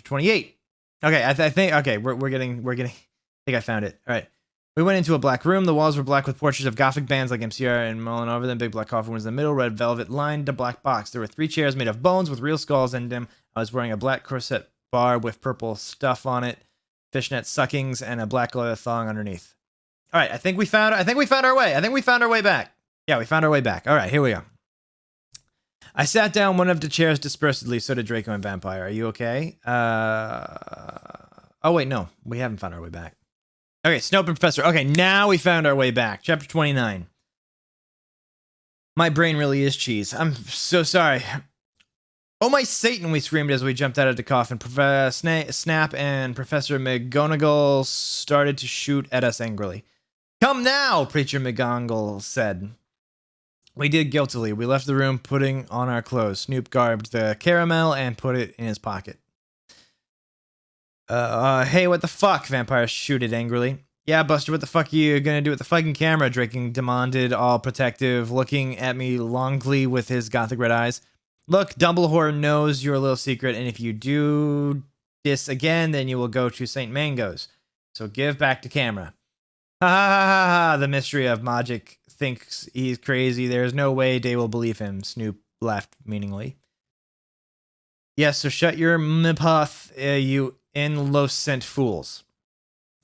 28. Okay, I think, okay, we're getting, I think I found it. All right. We went into a black room. The walls were black with portraits of Gothic bands like MCR and mulling over them. Big black coffin was in the middle. Red velvet lined the black box. There were 3 chairs made of bones with real skulls in them. I was wearing a black corset bar with purple stuff on it, fishnet suckings, and a black leather thong underneath. All right, I think we found our way. I think we found our way back. Yeah, we found our way back. All right, here we go. I sat down one of the chairs dispersedly. So did Draco and Vampire. Are you okay? Oh, wait, no. We haven't found our way back. Okay, Snope and Professor. Okay, now we found our way back. Chapter 29. My brain really is cheese. I'm so sorry. "Oh my Satan," we screamed as we jumped out of the coffin. Professor Snap and Professor McGonagall started to shoot at us angrily. "Come now," Preacher McGonagall said. We did guiltily. We left the room, putting on our clothes. Snoop garbed the caramel and put it in his pocket. Hey, what the fuck?" Vampire shooted angrily. "Yeah, Buster, what the fuck are you gonna do with the fucking camera?" Draken demanded, all protective, looking at me longly with his Gothic red eyes. "Look, Dumbledore knows your little secret, and if you do this again, then you will go to St. Mango's. So give back the camera." "Ha ha ha ha ha, the mystery of magic thinks he's crazy. There's no way they will believe him," Snoop laughed meaningly. "Yes, so shut your mouth, you innocent fools."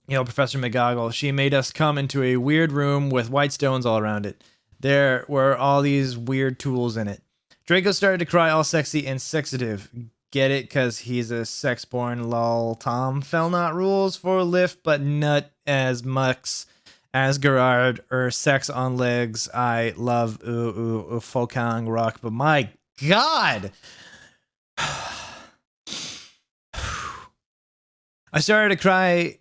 Professor McGonagall, she made us come into a weird room with white stones all around it. There were all these weird tools in it. Draco started to cry all sexy and sexative. Get it? Cause he's a sex-born lol. Tom fell not rules for lift, but nut as much as Gerard or sex on legs. I love Fokang rock, but my God. I started to cry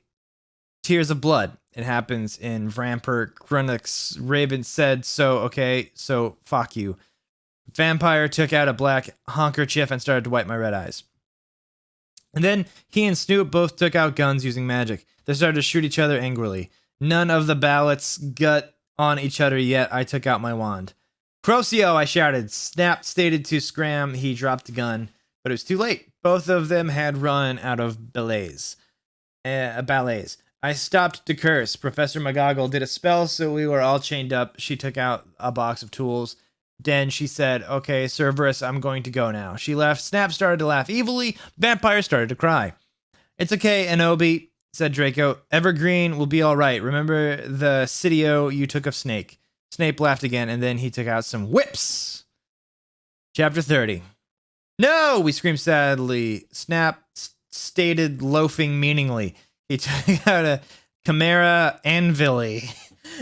tears of blood. It happens in Vampire Chronicles. Raven said so. Okay, so fuck you. Vampire took out a black handkerchief and started to wipe my red eyes. And then he and Snoop both took out guns using magic. They started to shoot each other angrily. None of the ballots got on each other yet. I took out my wand. "Crocio," I shouted. Snap stated to scram. He dropped the gun, but it was too late. Both of them had run out of ballets. I stopped to curse. Professor McGonagall did a spell, so we were all chained up. She took out a box of tools. Then she said, "Okay, Cerberus, I'm going to go now." She left. Snap started to laugh evilly. Vampire started to cry. "It's okay, Anobi," said Draco. "Evergreen will be all right. Remember the sitio you took of Snake." Snape laughed again, and then he took out some whips. Chapter 30. "No!" we screamed sadly. Snap stated, loafing meaningly. He took out a chimera anvil.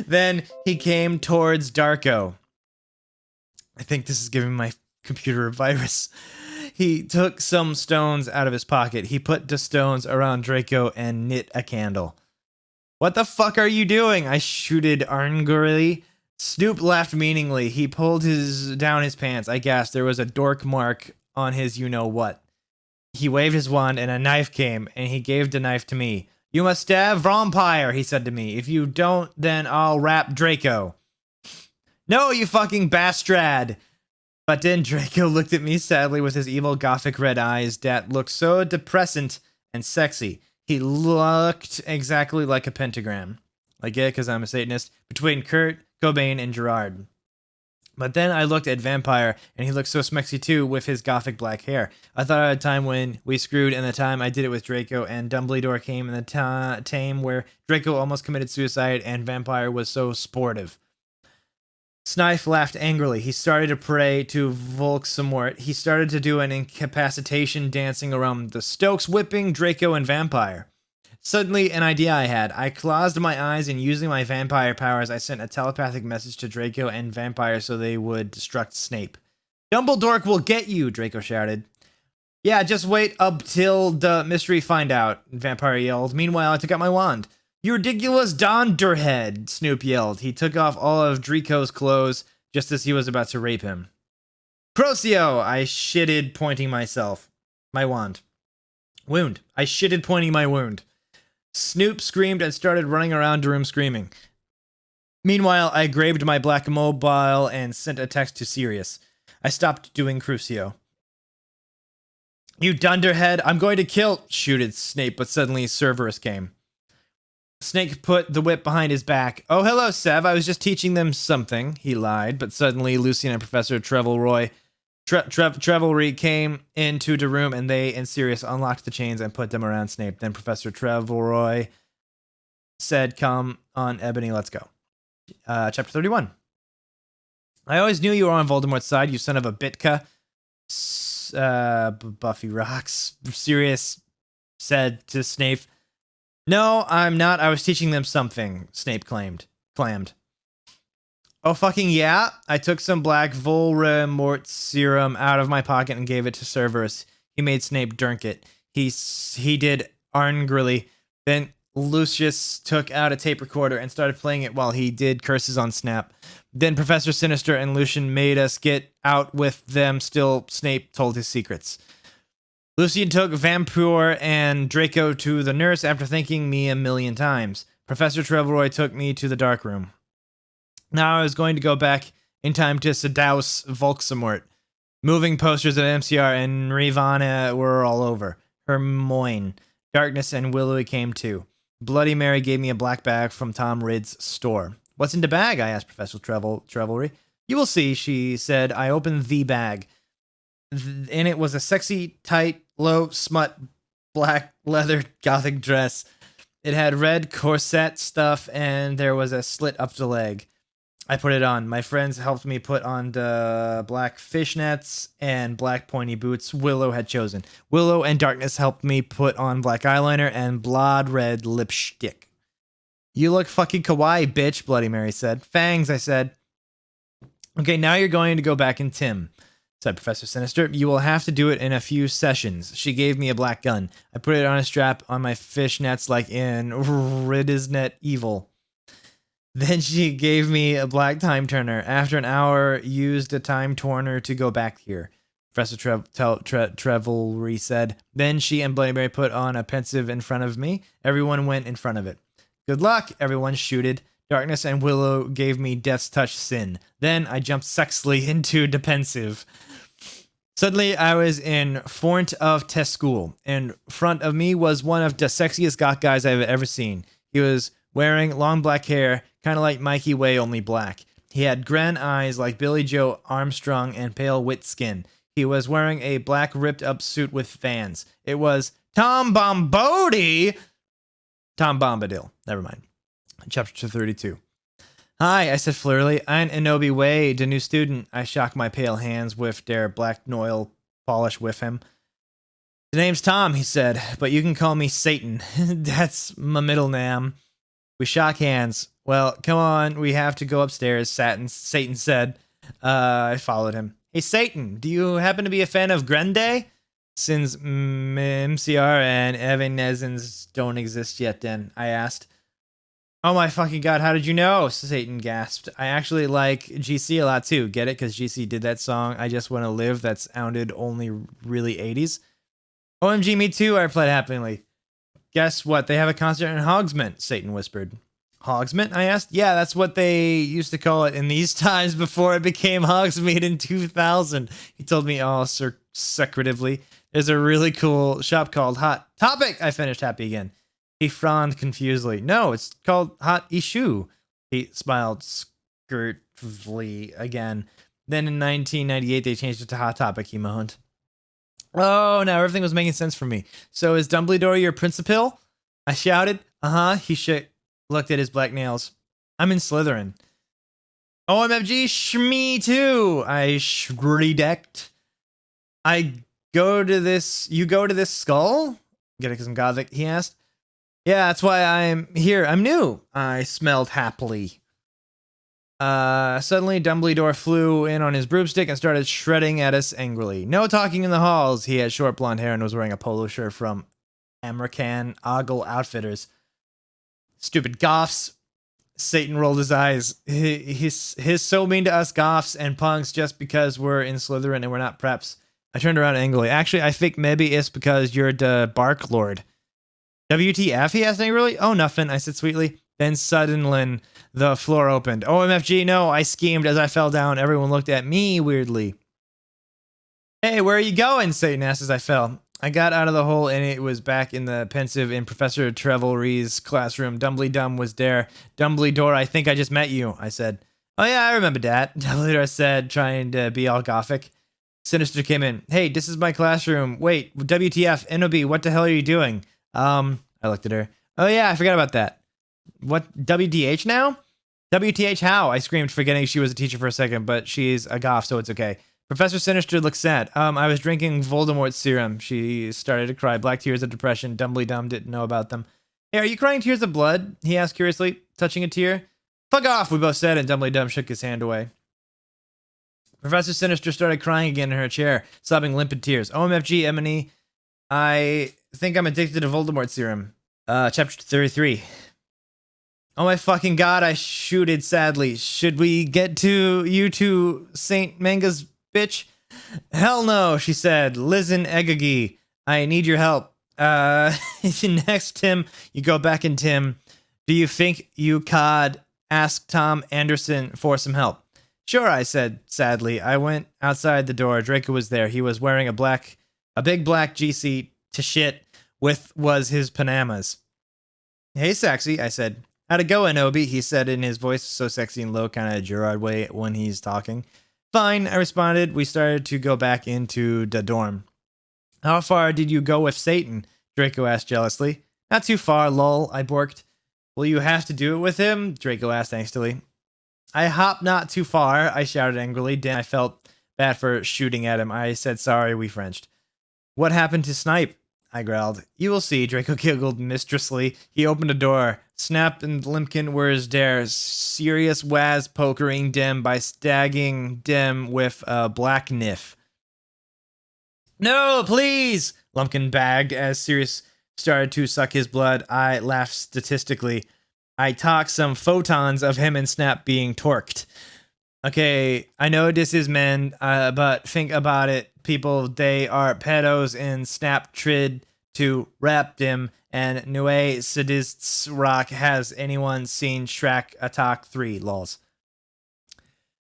Then he came towards Darko. I think this is giving my computer a virus. He took some stones out of his pocket. He put the stones around Draco and knit a candle. "What the fuck are you doing?" I shooted angrily. Snoop laughed meaningly. He pulled down his pants. I gasped. There was a dork mark on his you-know-what. He waved his wand and a knife came, and he gave the knife to me. "You must stab vampire," he said to me. "If you don't, then I'll rap Draco." "No, you fucking bastard!" But then Draco looked at me sadly with his evil Gothic red eyes that looked so depressant and sexy. He looked exactly like a pentagram. I get it because I'm a Satanist. Between Kurt Cobain and Gerard. But then I looked at Vampire, and he looked so smexy too with his gothic black hair. I thought I had a time when we screwed, and the time I did it with Draco, and Dumbledore came in the time where Draco almost committed suicide, and Vampire was so sportive. Snife laughed angrily. He started to pray to Volksamort. He started to do an incapacitation dancing around the Stokes, whipping Draco and Vampire. Suddenly, an idea I had. I closed my eyes, and using my vampire powers, I sent a telepathic message to Draco and Vampire so they would destruct Snape. Dumbledore will get you, Draco shouted. Yeah, just wait up till the mystery find out, Vampire yelled. Meanwhile, I took out my wand. You ridiculous Donderhead, Snoop yelled. He took off all of Draco's clothes just as he was about to rape him. Crocio, I shitted, pointing myself. My wand. Wound. I shitted, pointing my wound. Snoop screamed and started running around the room screaming. Meanwhile, I grabbed my black mobile and sent a text to Sirius. I stopped doing Crucio. You dunderhead, I'm going to kill, shooted Snape, but suddenly Cerberus came. Snake put the whip behind his back. Oh, hello, Sev. I was just teaching them something. He lied, but suddenly Lucian and Professor Trevelroy came into the room, and they and Sirius unlocked the chains and put them around Snape. Then Professor Trevelroy said, come on, Ebony, let's go. Chapter 31. I always knew you were on Voldemort's side, you son of a Bitka. Buffy rocks. Sirius said to Snape, no, I'm not. I was teaching them something, Snape clammed. Oh, fucking yeah? I took some black Voldemort serum out of my pocket and gave it to Cerberus. He made Snape drink it. He did angrily. Then Lucius took out a tape recorder and started playing it while he did curses on Snap. Then Professor Sinister and Lucian made us get out with them. Still, Snape told his secrets. Lucian took Vampire and Draco to the nurse after thanking me a million times. Professor Trevelroy took me to the dark room. Now I was going to go back in time to seduce Volksamort. Moving posters of MCR and Rivana were all over. Hermione, Darkness, and Willowy came too. Bloody Mary gave me a black bag from Tom Ridd's store. What's in the bag? I asked Professor Trevelroy. You will see, she said. I opened the bag. In it was a sexy, tight, low, smut, black leather gothic dress. It had red corset stuff, and there was a slit up the leg. I put it on. My friends helped me put on the black fishnets and black pointy boots Willow had chosen. Willow and Darkness helped me put on black eyeliner and blood red lipstick. You look fucking kawaii, bitch, Bloody Mary said. Fangs, I said. Okay, now you're going to go back in Tim, said Professor Sinister. You will have to do it in a few sessions. She gave me a black gun. I put it on a strap on my fishnets like in Ridisnet Evil. Then she gave me a black time turner. After an hour, used a time turner to go back here. Professor Trevelry said. Then she and Bloody Mary put on a pensive in front of me. Everyone went in front of it. Good luck, everyone shooted. Darkness and Willow gave me Death's Touch Sin. Then I jumped sexily into the pensive. Suddenly, I was in front of test school. In front of me was one of the sexiest goth guys I've ever seen. He was wearing long black hair, kind of like Mikey Way, only black. He had grand eyes like Billy Joe Armstrong and pale wit skin. He was wearing a black ripped-up suit with fans. It was Tom Bombadil. Never mind. Chapter 32. Hi, I said flirtily. I'm Inobi Way, the new student. I shocked my pale hands with their black oil polish with him. The name's Tom, he said, but you can call me Satan. That's my middle name. We shook hands. Well, come on, we have to go upstairs, Satan said. I followed him. Hey, Satan, do you happen to be a fan of Grande? Since MCR and Evanescence don't exist yet then, I asked. Oh my fucking god, how did you know? Satan gasped. I actually like GC a lot too. Get it? Because GC did that song, I Just Want to Live, that sounded only really 80s. OMG, me too, I replied happily. Guess what? They have a concert in Hogsmeade, Satan whispered. Hogsmeade? I asked. Yeah, that's what they used to call it in these times before it became Hogsmeade in 2000. He told me all secretively. There's a really cool shop called Hot Topic. I finished happy again. He frowned confusedly. No, it's called Hot Issue. He smiled skirtfully again. Then in 1998, they changed it to Hot Topic, he moaned. Oh, now everything was making sense for me. So is Dumbledore your principal? I shouted. Uh-huh. He looked at his black nails. I'm in Slytherin. OMFG, me too. I shrieked. You go to this skull? Get it because I'm Gothic, he asked. Yeah, that's why I'm here. I'm new. I smelled happily. Suddenly Dumbledore flew in on his broomstick and started shredding at us angrily. No talking in the halls. He had short blonde hair and was wearing a polo shirt from American Ogle Outfitters. Stupid goths. Satan rolled his eyes. He's so mean to us goths and punks just because we're in Slytherin and we're not preps. I turned around angrily. Actually, I think maybe it's because you're the Bark Lord. WTF, he asked angrily. Oh, nothing, I said sweetly. Then suddenly, the floor opened. OMFG, no, I schemed as I fell down. Everyone looked at me weirdly. Hey, where are you going? Satan asked as I fell. I got out of the hole and it was back in the pensive in Professor Trevelry's classroom. Dumbledore was there. Dumbledore, I think I just met you, I said. Oh yeah, I remember that, Dumbledore said, trying to be all gothic. Sinister came in. Hey, this is my classroom. Wait, WTF, NOB, what the hell are you doing? I looked at her. Oh yeah, I forgot about that. What, WDH now? WTH how? I screamed, forgetting she was a teacher for a second, but she's a goth, so it's okay. Professor Sinister looked sad. I was drinking Voldemort's serum. She started to cry. Black tears of depression. Dumbledore didn't know about them. Hey, are you crying tears of blood? He asked curiously, touching a tear. Fuck off, we both said, and Dumbledore shook his hand away. Professor Sinister started crying again in her chair, sobbing limpid tears. OMFG, Emily, I think I'm addicted to Voldemort serum. Chapter 33. Oh my fucking god, I shooted sadly. Should we get to you two Saint Manga's bitch? Hell no, she said. Listen, Egagi, I need your help. Next, Tim, you go back in Tim. Do you think you could ask Tom Anderson for some help? Sure, I said sadly. I went outside the door. Draco was there. He was wearing a big black GC to shit was his Panamas. Hey, sexy, I said. How'd it go, Anobi? He said in his voice so sexy and low, kind of Gerard way when he's talking. Fine, I responded. We started to go back into the dorm. How far did you go with Satan? Draco asked jealously. Not too far, lol, I borked. Will you have to do it with him? Draco asked angstily. I hopped not too far, I shouted angrily. Then I felt bad for shooting at him. I said sorry, we Frenched. What happened to Snipe? I growled. You will see, Draco giggled mistressly. He opened a door. Snap and Limpkin were there. Serious Waz pokering dem by stagging dem with a black niff. No, please! Lumpkin bagged as Sirius started to suck his blood. I laughed statistically. I talked some photons of him and Snap being torqued. Okay, I know this is men, but think about it. People, they are pedos and Snap trid to rap them, and Nue Sadists Rock. Has anyone seen Shrek Attack 3, lols?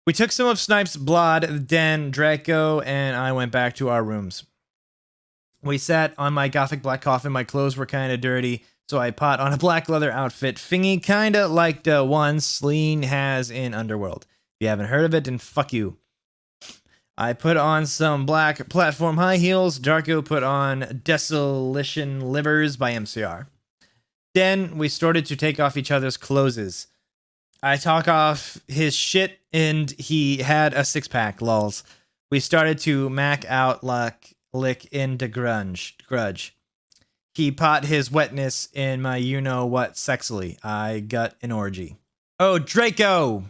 We took some of Snipe's blood, then Draco and I went back to our rooms. We sat on my gothic black coffin. My clothes were kind of dirty, so I put on a black leather outfit, thingy kind of like the one Sleen has in Underworld. If you haven't heard of it, then fuck you. I put on some black platform high heels. Darko put on Desolation Livers by MCR. Then we started to take off each other's clothes. I took off his shit and he had a six-pack, lols. We started to mac out lick into grudge. He pot his wetness in my you-know-what sexily. I got an orgy. Oh, Draco!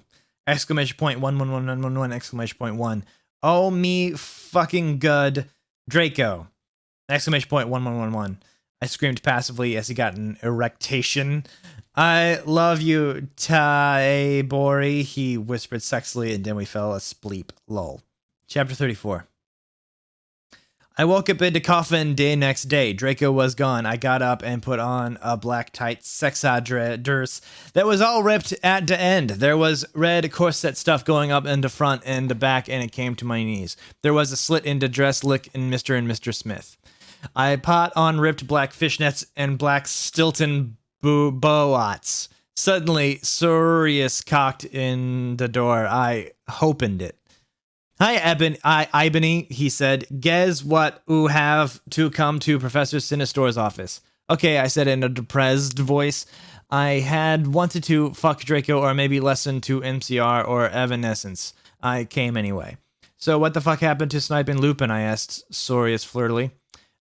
Exclamation point 11111 exclamation point 1. Oh me fucking good, Draco! Exclamation point 1111. I screamed passively as he got an erection. I love you, Taebori, he whispered sexily, and then we fell asleep. Lol. Chapter 34. I woke up in the coffin day next day. Draco was gone. I got up and put on a black tight dress that was all ripped at the end. There was red corset stuff going up in the front and the back, and it came to my knees. There was a slit in the dress lick in Mr. and Mr. Smith. I put on ripped black fishnets and black Stilton boats. Suddenly, Sirius cocked in the door. I opened it. Hi, Ebony, he said. Guess what you have to come to Professor Sinistor's office. Okay, I said in a depressed voice. I had wanted to fuck Draco or maybe listen to MCR or Evanescence. I came anyway. So what the fuck happened to Snipe and Lupin, I asked Sorius flirtily.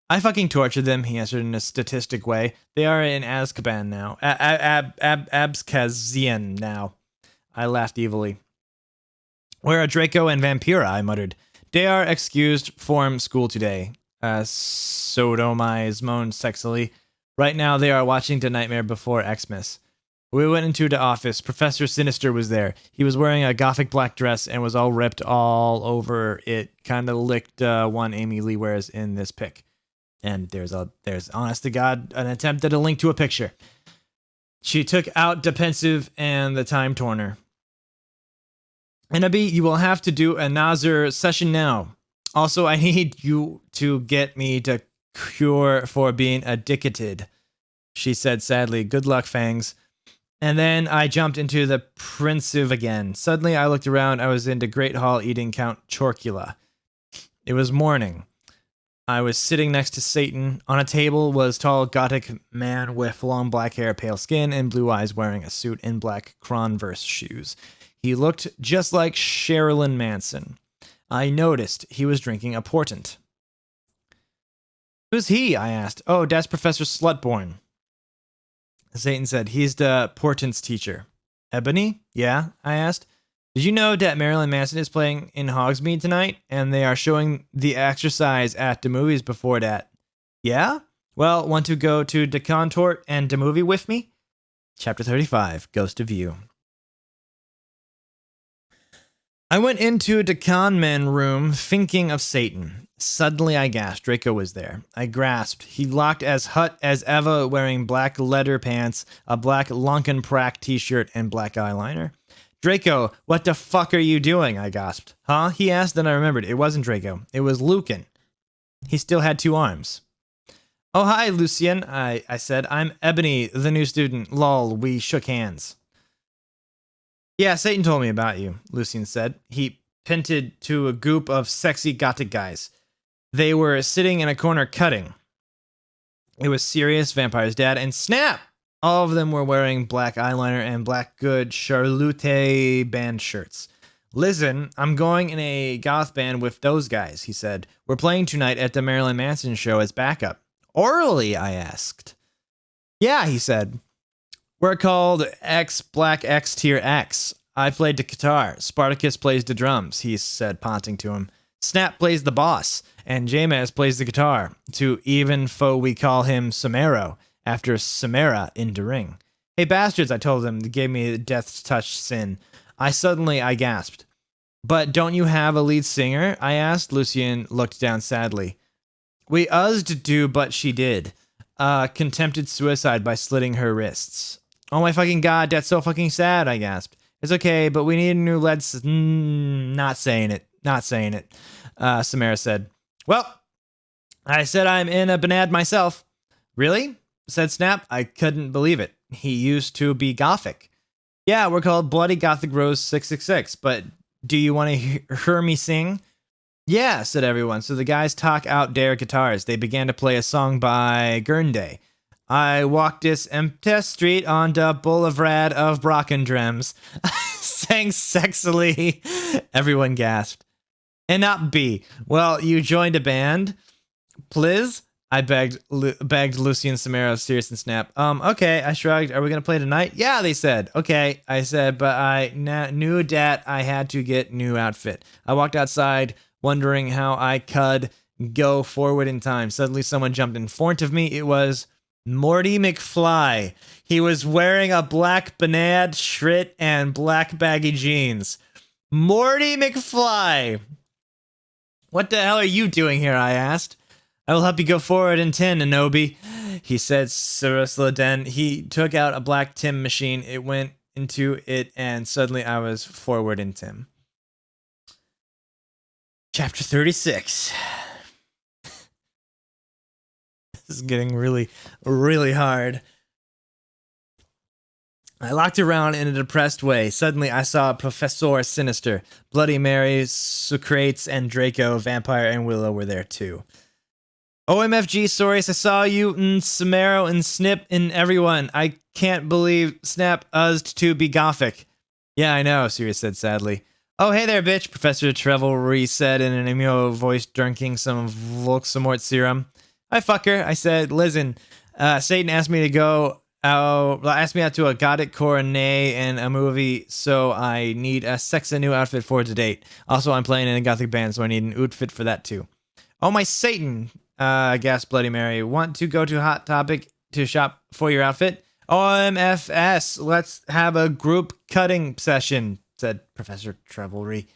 I fucking tortured them, he answered in a statistic way. They are in Azkaban now. Abskazian now. I laughed evilly. Where are Draco and Vampira? I muttered. They are excused from school today. Sodomized moaned sexily. Right now they are watching The Nightmare Before Xmas. We went into the office. Professor Sinister was there. He was wearing a gothic black dress and was all ripped all over it. Kind of licked one Amy Lee wears in this pic. And there's honest to God an attempt at a link to a picture. She took out the pensive and the time torner. And Abby, you will have to do another session now. Also, I need you to get me the cure for being addicted, she said sadly. Good luck, Fangs. And then I jumped into the pensive again. Suddenly, I looked around. I was in the Great Hall eating Count Chorkula. It was morning. I was sitting next to Satan. On a table was a tall gothic man with long black hair, pale skin, and blue eyes wearing a suit and black Converse shoes. He looked just like Sherilyn Manson. I noticed he was drinking a portent. Who's he? I asked. Oh, that's Professor Slutborn. Satan said, he's the portent's teacher. Ebony? Yeah? I asked. Did you know that Marilyn Manson is playing in Hogsmeade tonight? And they are showing the exercise at the movies before that. Yeah? Well, want to go to the contort and the movie with me? Chapter 35, Ghost of You. I went into the conman room thinking of Satan. Suddenly I gasped. Draco was there. I grasped. He looked as hot as ever, wearing black leather pants, a black Lunkenprack t-shirt, and black eyeliner. Draco, what the fuck are you doing? I gasped. Huh? He asked, then I remembered. It wasn't Draco. It was Lucan. He still had 2 arms. Oh, hi, Lucien, I said. I'm Ebony, the new student. Lol, we shook hands. Yeah, Satan told me about you, Lucien said. He pointed to a group of sexy gothic guys. They were sitting in a corner cutting. It was Sirius, Vampire's dad, and Snap! All of them were wearing black eyeliner and black good Charlotte band shirts. Listen, I'm going in a goth band with those guys, he said. We're playing tonight at the Marilyn Manson show as backup. Orally, I asked. Yeah, he said. We're called X Black X Tier X. I played the guitar. Spartacus plays the drums, he said, pointing to him. Snap plays the boss, and Jameis plays the guitar. To even foe we call him Samaro, after Samara in the ring. Hey bastards, I told them, they gave me death's touch sin. I gasped. But don't you have a lead singer? I asked. Lucien looked down sadly. We used do, but she did. Contempted suicide by slitting her wrists. Oh my fucking god, that's so fucking sad, I gasped. It's okay, but we need a new lead not saying it. Samara said. Well, I said I'm in a banad myself. Really? Said Snap. I couldn't believe it. He used to be gothic. Yeah, we're called Bloody Gothic Rose 666, but do you want to hear me sing? Yeah, said everyone. So the guys took out their guitars. They began to play a song by Gurnday. I walked this empty street on the boulevard of Brockendrems. Sang sexily. Everyone gasped. And not B. Well, you joined a band? Please? I begged Lucy and Samara, Sirius and Snap. Okay, I shrugged. Are we going to play tonight? Yeah, they said. Okay, I said, but I knew that I had to get new outfit. I walked outside, wondering how I could go forward in time. Suddenly, someone jumped in front of me. It was Morty McFly. He was wearing a black banad shrit and black baggy jeans. Morty McFly! What the hell are you doing here? I asked. I will help you go forward in 10, Anobi, he said seriously. Then he took out a black Tim machine. It went into it, and suddenly I was forward in Tim. Chapter 36. This is getting really, really hard. I looked around in a depressed way. Suddenly, I saw Professor Sinister, Bloody Mary, Socrates, and Draco, Vampire, and Willow were there too. OMFG, Sorius, I saw you, and Samaro, and Snip, and everyone. I can't believe Snap used to be gothic. Yeah, I know, Sirius said sadly. Oh, hey there, bitch, Professor Trevelry said in an emo voice, drinking some Volksamort serum. Hi, fucker, I said. Listen, Satan asked me to go out, asked me out to a gothic coronet and a movie, so I need a sexy new outfit for to date. Also, I'm playing in a gothic band, so I need an outfit for that too. Oh, my Satan, gasped Bloody Mary. Want to go to Hot Topic to shop for your outfit? OMFS, let's have a group cutting session, said Professor Trevelry.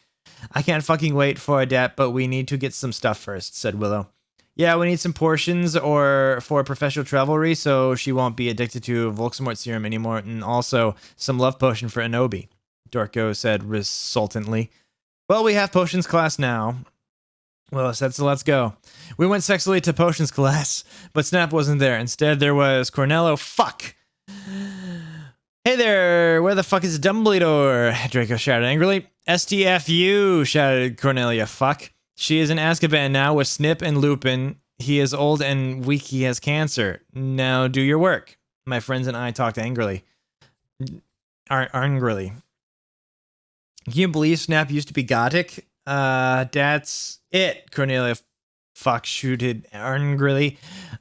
I can't fucking wait for that, but we need to get some stuff first, said Willow. Yeah, we need some portions or for Professor Trevelry so she won't be addicted to Volksamort serum anymore, and also some love potion for Anobi, Dorko said resultantly. Well, we have potions class now. Willow said, so let's go. We went sexily to potions class, but Snap wasn't there. Instead, there was Cornello. Fuck! Hey there, where the fuck is Dumbledore? Draco shouted angrily. STFU, shouted Cornelia. Fuck. She is in Azkaban now with Snip and Lupin. He is old and weak. He has cancer. Now do your work. My friends and I talked angrily. Angrily. Can you believe Snap used to be gothic? That's it, Cornelia shooted angrily.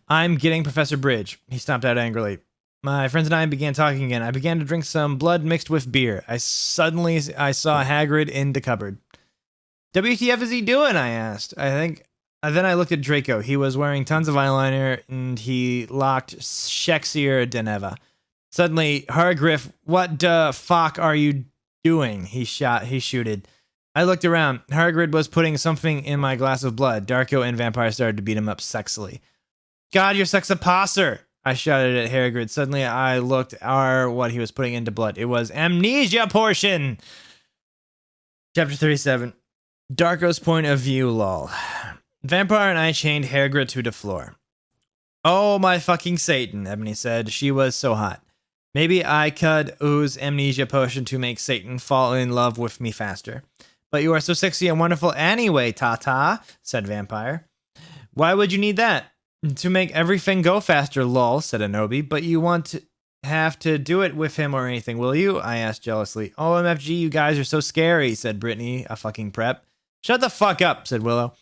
I'm getting Professor Bridge. He stomped out angrily. My friends and I began talking again. I began to drink some blood mixed with beer. I saw Hagrid in the cupboard. WTF is he doing? I asked. Then I looked at Draco. He was wearing tons of eyeliner and he looked sexier than ever. Suddenly, Hargriff, what the fuck are you doing? He shooted. I looked around. Hagrid was putting something in my glass of blood. Darko and Vampire started to beat him up sexily. God, you're sex-a-posser! I shouted at Hagrid. Suddenly, I looked at what he was putting into blood. It was amnesia portion! Chapter 37. Darko's point of view, lol. Vampire and I chained Hagrid to the floor. Oh, my fucking Satan, Ebony said. She was so hot. Maybe I could ooze amnesia potion to make Satan fall in love with me faster. But you are so sexy and wonderful anyway, Tata, said Vampire. Why would you need that? To make everything go faster, lol, said Anobi. But you won't have to do it with him or anything, will you? I asked jealously. OMFG, you guys are so scary, said Brittany, a fucking prep. Shut the fuck up, said Willow.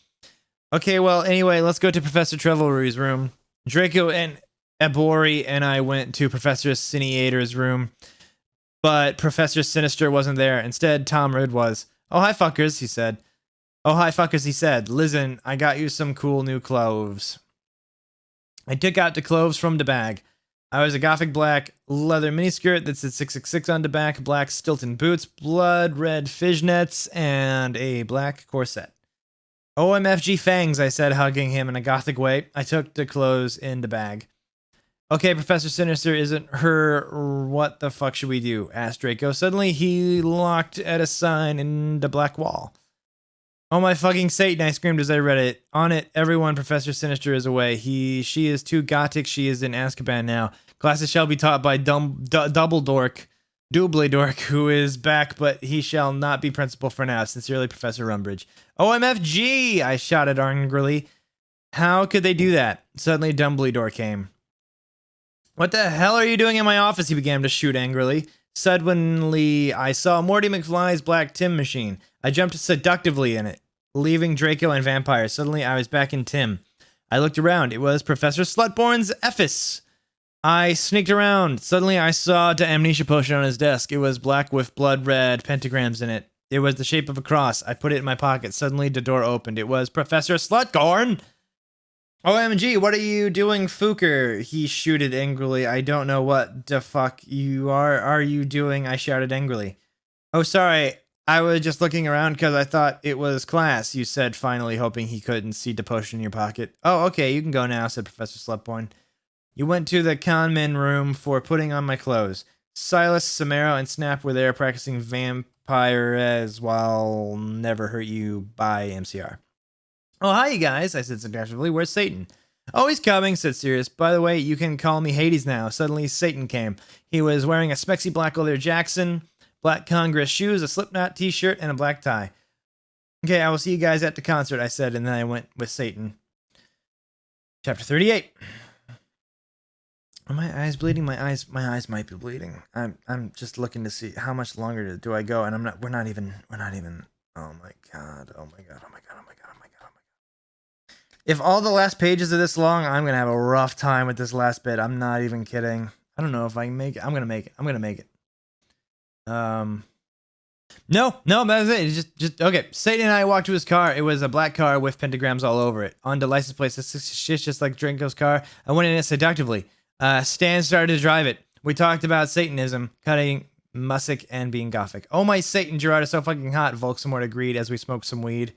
Okay, well, anyway, let's go to Professor Trevelry's room. Draco and Ebori and I went to Professor Siniator's room, but Professor Sinister wasn't there. Instead, Tom Rudd was. Oh, hi, fuckers, he said. Listen, I got you some cool new clothes. I took out the clothes from the bag. I was a gothic black leather miniskirt that said 666 on the back, black Stilton boots, blood red fishnets, and a black corset. OMFG fangs, I said, hugging him in a gothic way. I took the clothes in the bag. Okay, Professor Sinister isn't her. What the fuck should we do? Asked Draco. Suddenly, he looked at a sign in the black wall. Oh my fucking Satan, I screamed as I read it. On it, everyone, Professor Sinister is away. She is too gothic. She is in Azkaban now. Classes shall be taught by Dumbledore, who is back, but he shall not be principal for now. Sincerely, Professor Rumbridge. OMFG, I shouted angrily. How could they do that? Suddenly, Dumbledore came. What the hell are you doing in my office? He began to shoot angrily. Suddenly, I saw Morty McFly's black Tim machine. I jumped seductively in it, leaving Draco and Vampire. Suddenly, I was back in Tim. I looked around. It was Professor Slutborn's Ephes. I sneaked around. Suddenly, I saw the amnesia potion on his desk. It was black with blood red pentagrams in it. It was the shape of a cross. I put it in my pocket. Suddenly, the door opened. It was Professor Slutgorn. OMG, what are you doing, Fooker? He shooted angrily. I don't know what the fuck you are you doing? I shouted angrily. Oh, sorry. I was just looking around because I thought it was class, you said, finally, hoping he couldn't see the potion in your pocket. Oh, okay, you can go now, said Professor Slutborn. You went to the conman room for putting on my clothes. Silas, Samara, and Snap were there practicing vampires while Never Hurt You by MCR. Oh, hi, you guys, I said suggestively. Where's Satan? Oh, he's coming, said Sirius. By the way, you can call me Hades now. Suddenly, Satan came. He was wearing a spexy black leather Jackson, black Congress shoes, a Slipknot t-shirt, and a black tie. Okay, I will see you guys at the concert, I said, and then I went with Satan. Chapter 38. Are my eyes bleeding? My eyes might be bleeding. I'm just looking to see how much longer do I go, and we're not even. Oh my god. If all the last pages are this long, I'm gonna have a rough time with this last bit. I'm not even kidding. I don't know if I can make it. I'm gonna make it. No, that's it. It's just okay. Satan and I walked to his car. It was a black car with pentagrams all over it. On the license plate, it's just like Drinko's car. I went in it seductively. Stan started to drive it. We talked about Satanism, cutting Mussick, and being gothic. Oh my Satan, Gerard is so fucking hot. Volksamort agreed as we smoked some weed.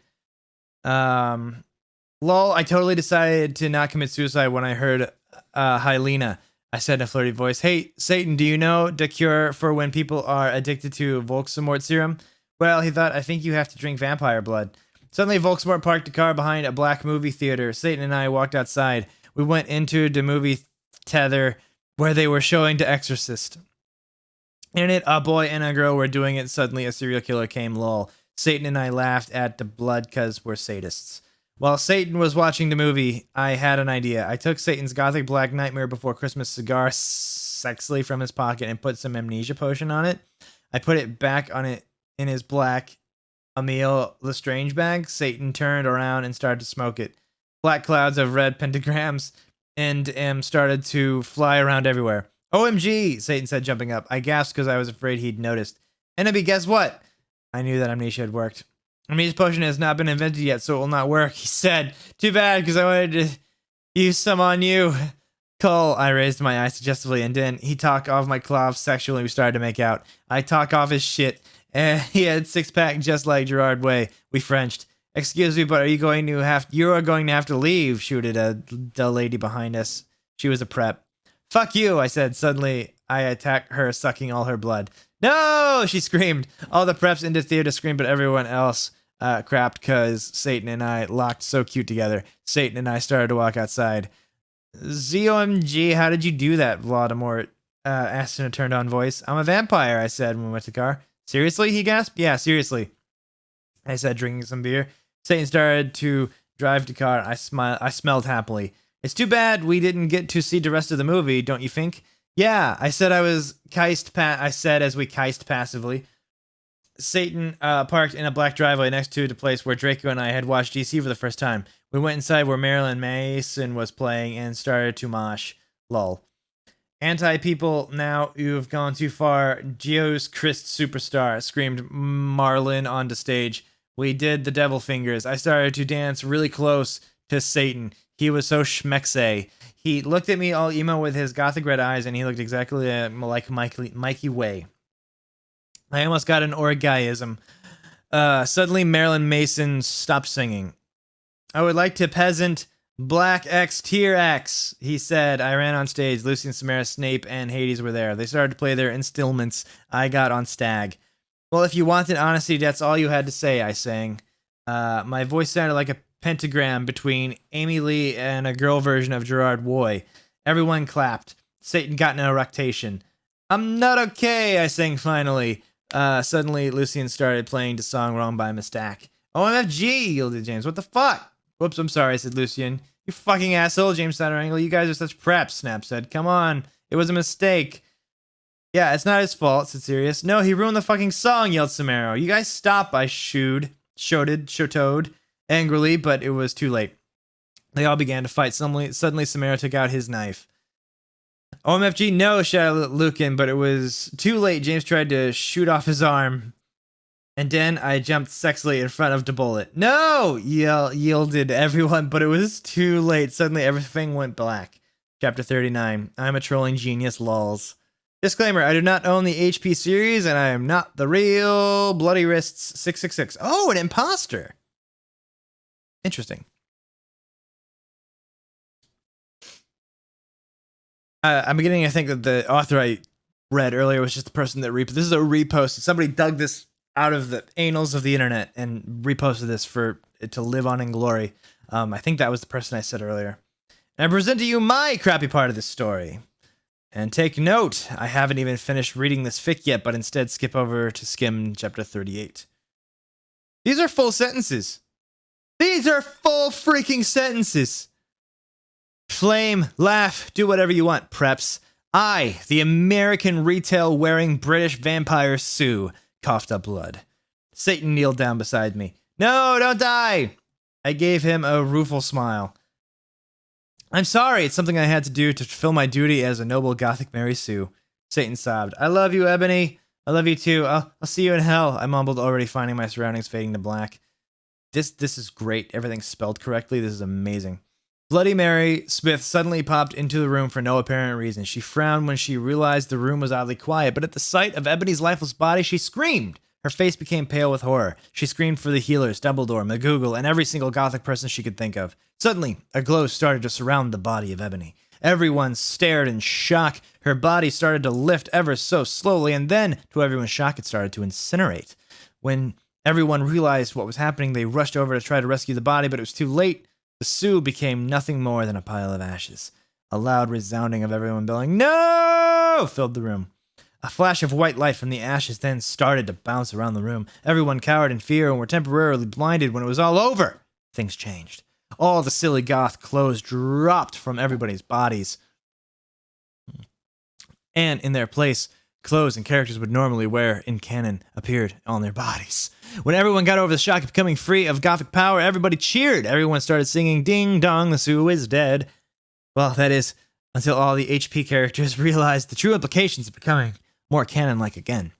Lol, I totally decided to not commit suicide when I heard Helena. I said in a flirty voice, hey, Satan, do you know the cure for when people are addicted to Volksamort serum? Well, he thought, I think you have to drink vampire blood. Suddenly, Volksamort parked the car behind a black movie theater. Satan and I walked outside. We went into the movie Tether, where they were showing The Exorcist. In it, a boy and a girl were doing it. Suddenly, a serial killer came, lol. Satan and I laughed at the blood because we're sadists. While Satan was watching the movie, I had an idea. I took Satan's Gothic Black Nightmare Before Christmas cigar sexily from his pocket and put some amnesia potion on it. I put it back on it in his black Emile Lestrange bag. Satan turned around and started to smoke it. Black clouds of red pentagrams and started to fly around everywhere. OMG, Satan said, jumping up. I gasped because I was afraid he'd noticed. Enemy, guess what? I knew that amnesia had worked. Amnesia potion has not been invented yet, so it will not work, he said. Too bad, because I wanted to use some on you. Cole, I raised my eyes suggestively, and then he talked off my cloth sexually. We started to make out. I talk off his shit, and he had six-pack just like Gerard Way. We Frenched. Excuse me, but you are going to have to leave, shooted the lady behind us. She was a prep. Fuck you, I said. Suddenly, I attacked her, sucking all her blood. No, she screamed. All the preps in the theater screamed, but everyone else crapped because Satan and I locked so cute together. Satan and I started to walk outside. ZOMG, how did you do that? Voldemort asked in a turned-on voice. I'm a vampire, I said when we went to the car. Seriously, he gasped. Yeah, seriously, I said, drinking some beer. Satan started to drive the car. I smelled happily. It's too bad we didn't get to see the rest of the movie, don't you think? Yeah, I said as we kiced passively. Satan parked in a black driveway next to the place where Draco and I had watched DC for the first time. We went inside where Marilyn Mason was playing and started to mosh. Lol. Anti-people, now you've gone too far. Geo's Christ superstar, screamed Marlin on the stage. We did the devil fingers. I started to dance really close to Satan. He was so schmexe. He looked at me all emo with his gothic red eyes, and he looked exactly like Mikey Way. I almost got an orgasm. Suddenly, Marilyn Mason stopped singing. I would like to peasant Black X Tier X, he said. I ran on stage. Lucian, Samara, Snape, and Hades were there. They started to play their instruments. I got on Stag. Well, if you wanted honesty, that's all you had to say, I sang. My voice sounded like a pentagram between Amy Lee and a girl version of Gerard Way. Everyone clapped. Satan got an eructation. I'm not okay, I sang finally. Suddenly, Lucian started playing the song wrong by mistake. OMFG, yielded James. What the fuck? Whoops, I'm sorry, said Lucian. You fucking asshole, James Angle. You guys are such preps, Snap said. Come on. It was a mistake. Yeah, it's not his fault, said Sirius. No, he ruined the fucking song, yelled Samaro. You guys stop, I shouted angrily, but it was too late. They all began to fight. Suddenly Samaro took out his knife. OMFG, no, shouted Lucan, but it was too late. James tried to shoot off his arm. And then I jumped sexily in front of the bullet. No! Yielded everyone, but it was too late. Suddenly everything went black. Chapter 39. I'm a trolling genius, lols. Disclaimer, I do not own the HP series, and I am not the real Bloody Wrists 666. Oh, an imposter! Interesting. I'm beginning to think that the author I read earlier was just the person that reposted. This is a repost. Somebody dug this out of the annals of the internet and reposted this for it to live on in glory. I think that was the person I said earlier. And I present to you my crappy part of this story. And take note, I haven't even finished reading this fic yet, but instead skip over to skim chapter 38. These are full sentences. These are full freaking sentences. Flame, laugh, do whatever you want, preps. I, the American retail-wearing British vampire Sue, coughed up blood. Satan kneeled down beside me. No, don't die! I gave him a rueful smile. I'm sorry, it's something I had to do to fulfill my duty as a noble Gothic Mary Sue. Satan sobbed. I love you, Ebony. I love you too. I'll see you in hell, I mumbled, already finding my surroundings fading to black. This is great. Everything's spelled correctly. This is amazing. Bloody Mary Smith suddenly popped into the room for no apparent reason. She frowned when she realized the room was oddly quiet, but at the sight of Ebony's lifeless body, she screamed. Her face became pale with horror. She screamed for the healers, Dumbledore, McGoogle, and every single Gothic person she could think of. Suddenly, a glow started to surround the body of Ebony. Everyone stared in shock. Her body started to lift ever so slowly, and then, to everyone's shock, it started to incinerate. When everyone realized what was happening, they rushed over to try to rescue the body, but it was too late. The Sue became nothing more than a pile of ashes. A loud resounding of everyone bellowing, "No!" filled the room. A flash of white light from the ashes then started to bounce around the room. Everyone cowered in fear and were temporarily blinded. When it was all over, things changed. All the silly goth clothes dropped from everybody's bodies. And in their place, clothes and characters would normally wear in canon appeared on their bodies. When everyone got over the shock of becoming free of Gothic power, everybody cheered. Everyone started singing, "Ding dong, the Sue is dead." Well, that is, until all the HP characters realized the true implications of becoming more canon-like again.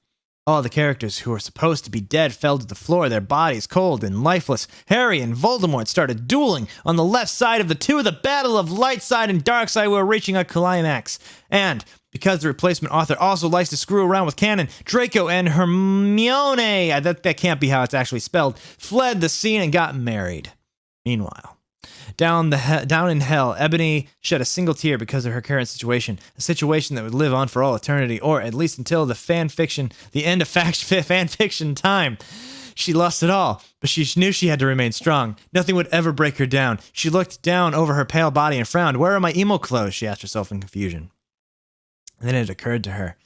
All the characters who were supposed to be dead fell to the floor, their bodies cold and lifeless. Harry and Voldemort started dueling on the left side of the two. The battle of light side and dark side were reaching a climax. And because the replacement author also likes to screw around with canon, Draco and Hermione, that can't be how it's actually spelled, fled the scene and got married. Meanwhile, down in hell, Ebony shed a single tear because of her current situation, a situation that would live on for all eternity, or at least until the end of fan fiction time. She lost it all, but she knew she had to remain strong. Nothing would ever break her down. She looked down over her pale body and frowned. "Where are my emo clothes?" she asked herself in confusion. And then it occurred to her.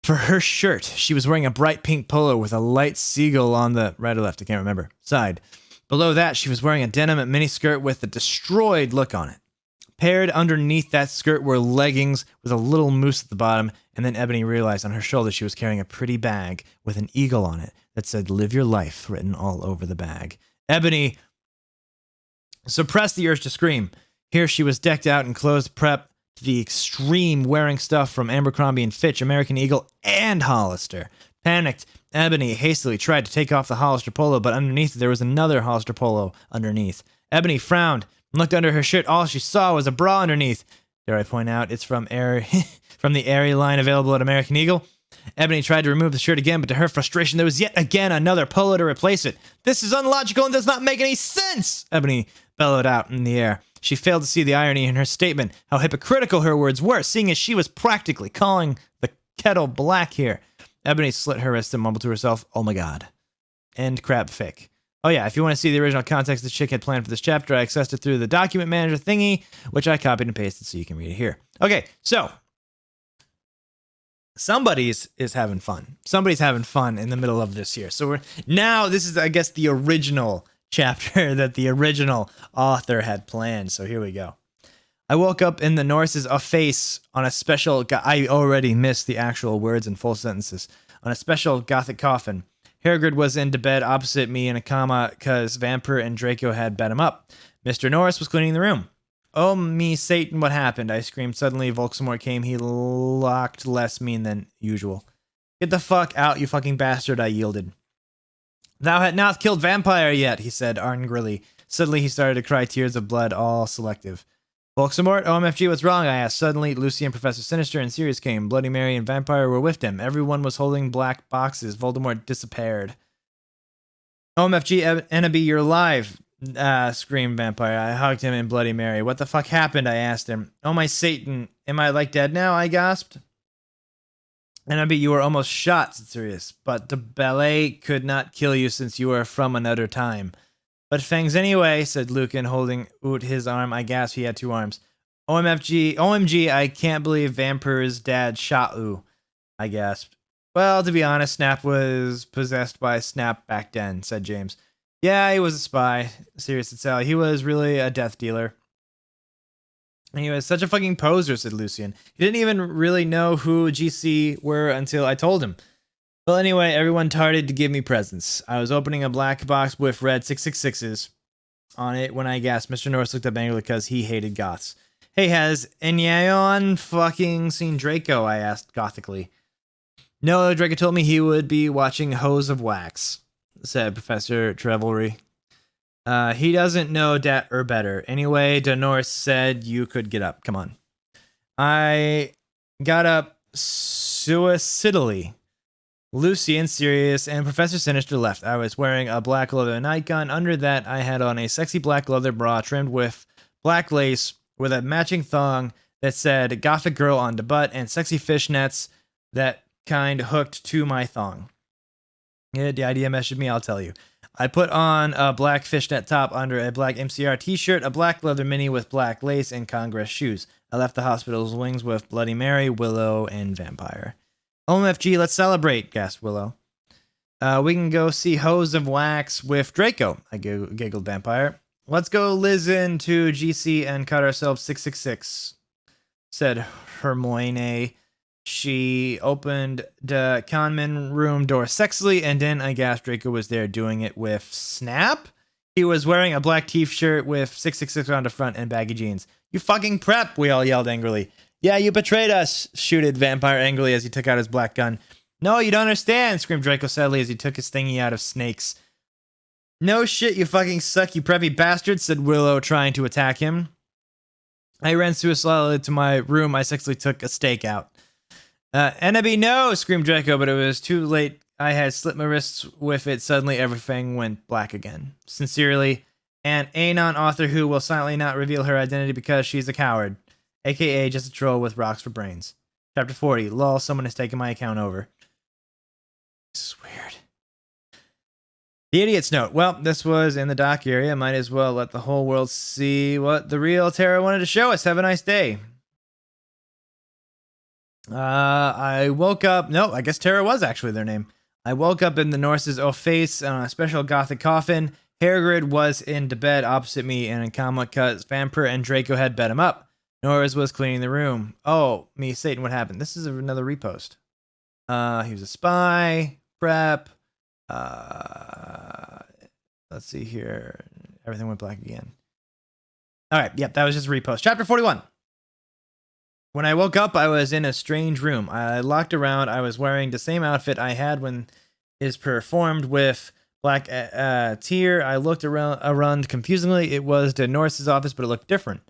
For her shirt, she was wearing a bright pink polo with a light seagull on the right or left, I can't remember, side. Below that, she was wearing a denim miniskirt with a destroyed look on it. Paired underneath that skirt were leggings with a little moose at the bottom, and then Ebony realized on her shoulder she was carrying a pretty bag with an eagle on it that said "Live Your Life" written all over the bag. Ebony suppressed the urge to scream. Here she was decked out in clothes prep to the extreme, wearing stuff from Abercrombie & Fitch, American Eagle, and Hollister. Panicked, Ebony hastily tried to take off the Hollister polo, but underneath there was another Hollister polo underneath. Ebony frowned and looked under her shirt. All she saw was a bra underneath. Dare I point out, it's from the Aerie line available at American Eagle. Ebony tried to remove the shirt again, but to her frustration, there was yet again another polo to replace it. "This is illogical and does not make any sense!" Ebony bellowed out in the air. She failed to see the irony in her statement, how hypocritical her words were, seeing as she was practically calling the kettle black here. Ebony slit her wrist and mumbled to herself, "Oh my god." End crap fic. Oh yeah, if you want to see the original context the chick had planned for this chapter, I accessed it through the document manager thingy, which I copied and pasted so you can read it here. Okay, so somebody's is having fun. Somebody's having fun in the middle of this here. So this is, I guess, the original chapter that the original author had planned. So here we go. I woke up in the Norse's face on a special... I already missed the actual words in full sentences. On a special Gothic coffin. Hagrid was into bed opposite me in a coma because Vampire and Draco had bet him up. Mr. Norris was cleaning the room. "Oh, me Satan, what happened?" I screamed. Suddenly, Voldemort came. He looked less mean than usual. "Get the fuck out, you fucking bastard," I yielded. "Thou had not killed Vampire yet," he said angrily. Suddenly, he started to cry tears of blood, all selective. "Voldemort, OMFG, what's wrong?" I asked. Suddenly, Lucy and Professor Sinister and Sirius came. Bloody Mary and Vampire were with him. Everyone was holding black boxes. Voldemort disappeared. "OMFG, Ennaby, you're alive!" Screamed Vampire. I hugged him and Bloody Mary. "What the fuck happened?" I asked him. "Oh my Satan, am I like dead now?" I gasped. "Ennaby, you were almost shot," said Sirius. "But the ballet could not kill you since you are from another time." But fangs anyway, said Lucan, holding out his arm. I gasped. He had 2 arms. OMG, I can't believe Vampir's dad shot Ooh. I gasped. Well, to be honest, Snap was possessed by Snap back then, said James. Yeah, he was a spy. Serious as hell. He was really a death dealer. And he was such a fucking poser, said Lucian. He didn't even really know who GC were until I told him. Well, anyway, everyone started to give me presents. I was opening a black box with red 666s on it when I gasped. Mr. Norris looked up angrily because he hated goths. Hey, has Enyaon fucking seen Draco? I asked gothically. No, Draco told me he would be watching Hose of Wax, said Professor Trevelry. He doesn't know dat or better. Anyway, Norris said you could get up. Come on. I got up suicidally. Lucian, Sirius, and Professor Sinister left. I was wearing a black leather nightgown. Under that, I had on a sexy black leather bra trimmed with black lace with a matching thong that said Gothic Girl on the butt and sexy fishnets that kind hooked to my thong. Yeah, the idea messaged me, I'll tell you. I put on a black fishnet top under a black MCR t-shirt, a black leather mini with black lace, and Congress shoes. I left the hospital's wings with Bloody Mary, Willow, and Vampire. OMFG, let's celebrate, gasped Willow. We can go see Hose of Wax with Draco, I giggled Vampire. Let's go listen to GC and cut ourselves 666, said Hermione. She opened the conman room door sexily, and then I gasped Draco was there doing it with Snap. He was wearing a black t-shirt with 666 on the front and baggy jeans. You fucking prep, we all yelled angrily. Yeah, you betrayed us, shooted Vampire angrily as he took out his black gun. No, you don't understand, screamed Draco sadly as he took his thingy out of Snakes. No shit, you fucking suck, you preppy bastard, said Willow, trying to attack him. I ran suicidally to my room. I sexily took a stake out. Enemy, no, screamed Draco, but it was too late. I had slit my wrists with it. Suddenly, everything went black again. Sincerely, an Anon author who will silently not reveal her identity because she's a coward, aka just a troll with rocks for brains. Chapter 40. Lol, someone has taken my account over. This is weird. The idiot's note. Well, this was in the dock area. Might as well let the whole world see what the real Tara wanted to show us. Have a nice day. I woke up. No, I guess Tara was actually their name. I woke up in the Norse's face on a special gothic coffin. Harrogrid was in the bed opposite me and in coma because Vampire and Draco had bet him up. Norris was cleaning the room. Oh, me, Satan, what happened? This is another repost. He was a spy, prep. Let's see here. Everything went black again. All right, yep, that was just a repost. Chapter 41. When I woke up, I was in a strange room. I looked around. I was wearing the same outfit I had when is performed with black tear. I looked around confusingly. It was the Norse's office, but it looked different.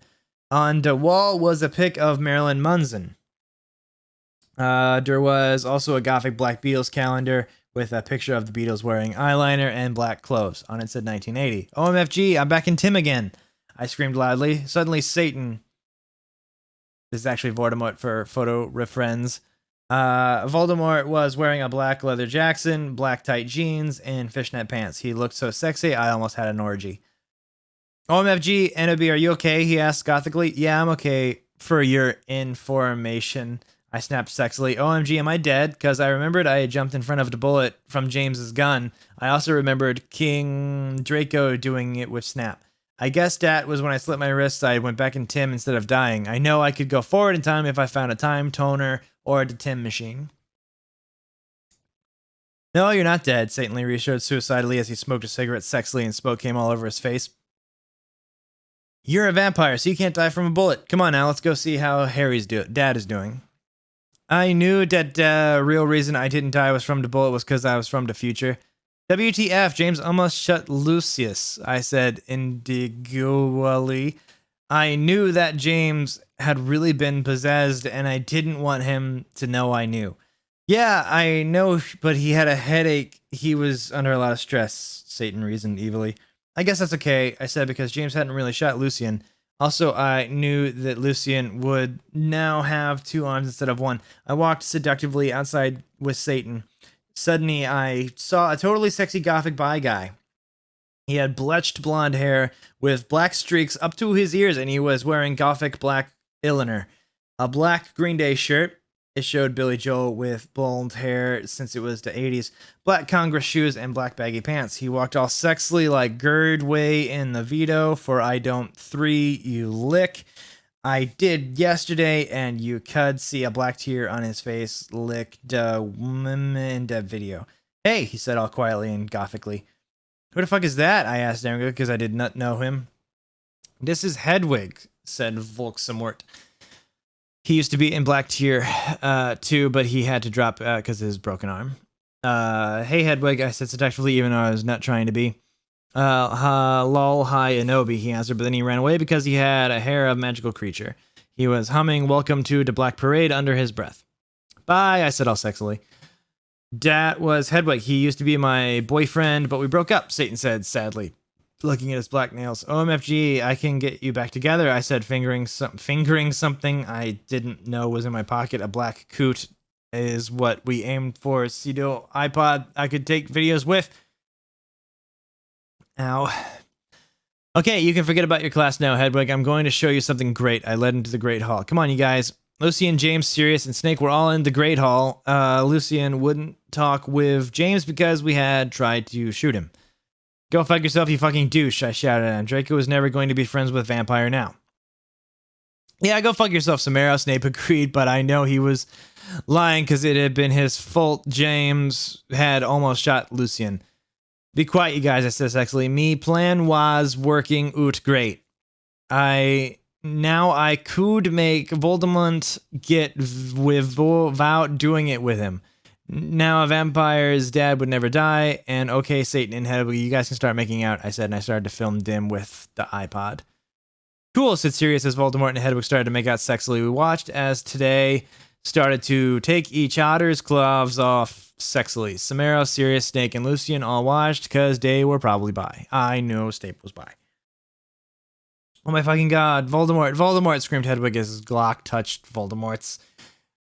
On the wall was a pic of Marilyn Manson. There was also a gothic Black Beatles calendar with a picture of the Beatles wearing eyeliner and black clothes. On it said 1980. OMFG, I'm back in Tim again, I screamed loudly. Suddenly, Satan... This is actually Voldemort for photo reference. Voldemort was wearing a black leather Jackson, black tight jeans, and fishnet pants. He looked so sexy, I almost had an orgy. OMFG, NOB, are you okay? He asked gothically. Yeah, I'm okay, for your information. I snapped sexily. OMG, am I dead? Because I remembered I had jumped in front of the bullet from James's gun. I also remembered King Draco doing it with Snap. I guess that was when I slit my wrists. I went back in Tim instead of dying. I know I could go forward in time if I found a time toner or the Tim machine. No, you're not dead, Satan Lee reassured suicidally as he smoked a cigarette sexily and smoke came all over his face. You're a vampire, so you can't die from a bullet. Come on now, let's go see how Harry's dad is doing. I knew that the real reason I didn't die was from the bullet was because I was from the future. WTF, James almost shut Lucius, I said indignantly. I knew that James had really been possessed, and I didn't want him to know I knew. Yeah, I know, but he had a headache. He was under a lot of stress, Satan reasoned evilly. I guess that's okay, I said, because James hadn't really shot Lucian. Also, I knew that Lucian would now have 2 arms instead of 1. I walked seductively outside with Satan. Suddenly, I saw a totally sexy gothic bi guy. He had bleached blonde hair with black streaks up to his ears, and he was wearing gothic black Illiner. A black Green Day shirt. It showed Billy Joel with blonde hair since it was the 80s. Black Congress shoes and black baggy pants. He walked all sexily like Girdway in the Vito for I Don't 3 You Lick. I did yesterday, and you could see a black tear on his face lick the woman in that video. Hey, he said all quietly and gothically. Who the fuck is that? I asked Aaron because I did not know him. This is Hedwig, said Volksamort. He used to be in Black Tier too, but he had to drop because of his broken arm. Hey Hedwig, I said seductively, even though I was not trying to be. Lol, hi Anobi, he answered, but then he ran away because he had a hair of magical creature. He was humming Welcome to the Black Parade under his breath. Bye, I said all sexily. That was Hedwig. He used to be my boyfriend, but we broke up, Satan said sadly, looking at his black nails. OMFG, I can get you back together, I said, fingering something I didn't know was in my pocket. A black coot is what we aimed for. Cedo iPod I could take videos with. Ow. Okay, you can forget about your class now, Hedwig. I'm going to show you something great. I led into the Great Hall. Come on, you guys. Lucian, James, Sirius, and Snake were all in the Great Hall. Lucian wouldn't talk with James because we had tried to shoot him. Go fuck yourself, you fucking douche, I shouted at him. Draco was never going to be friends with Vampire now. Yeah, go fuck yourself, Samara, Snape agreed, but I know he was lying because it had been his fault. James had almost shot Lucian. Be quiet, you guys, I said sexily. Me plan was working out great. Now I could make Voldemort get without doing it with him. Now a vampire's dad would never die, and okay, Satan and Hedwig, you guys can start making out, I said, and I started to film dim with the iPod. Cool, said Sirius as Voldemort and Hedwig started to make out sexily. We watched as today started to take each other's gloves off sexily. Samara, Sirius, Snake, and Lucian all watched because they were probably bi. I knew Snape was bi. Oh my fucking god, Voldemort, Voldemort, screamed Hedwig as his Glock touched Voldemort's.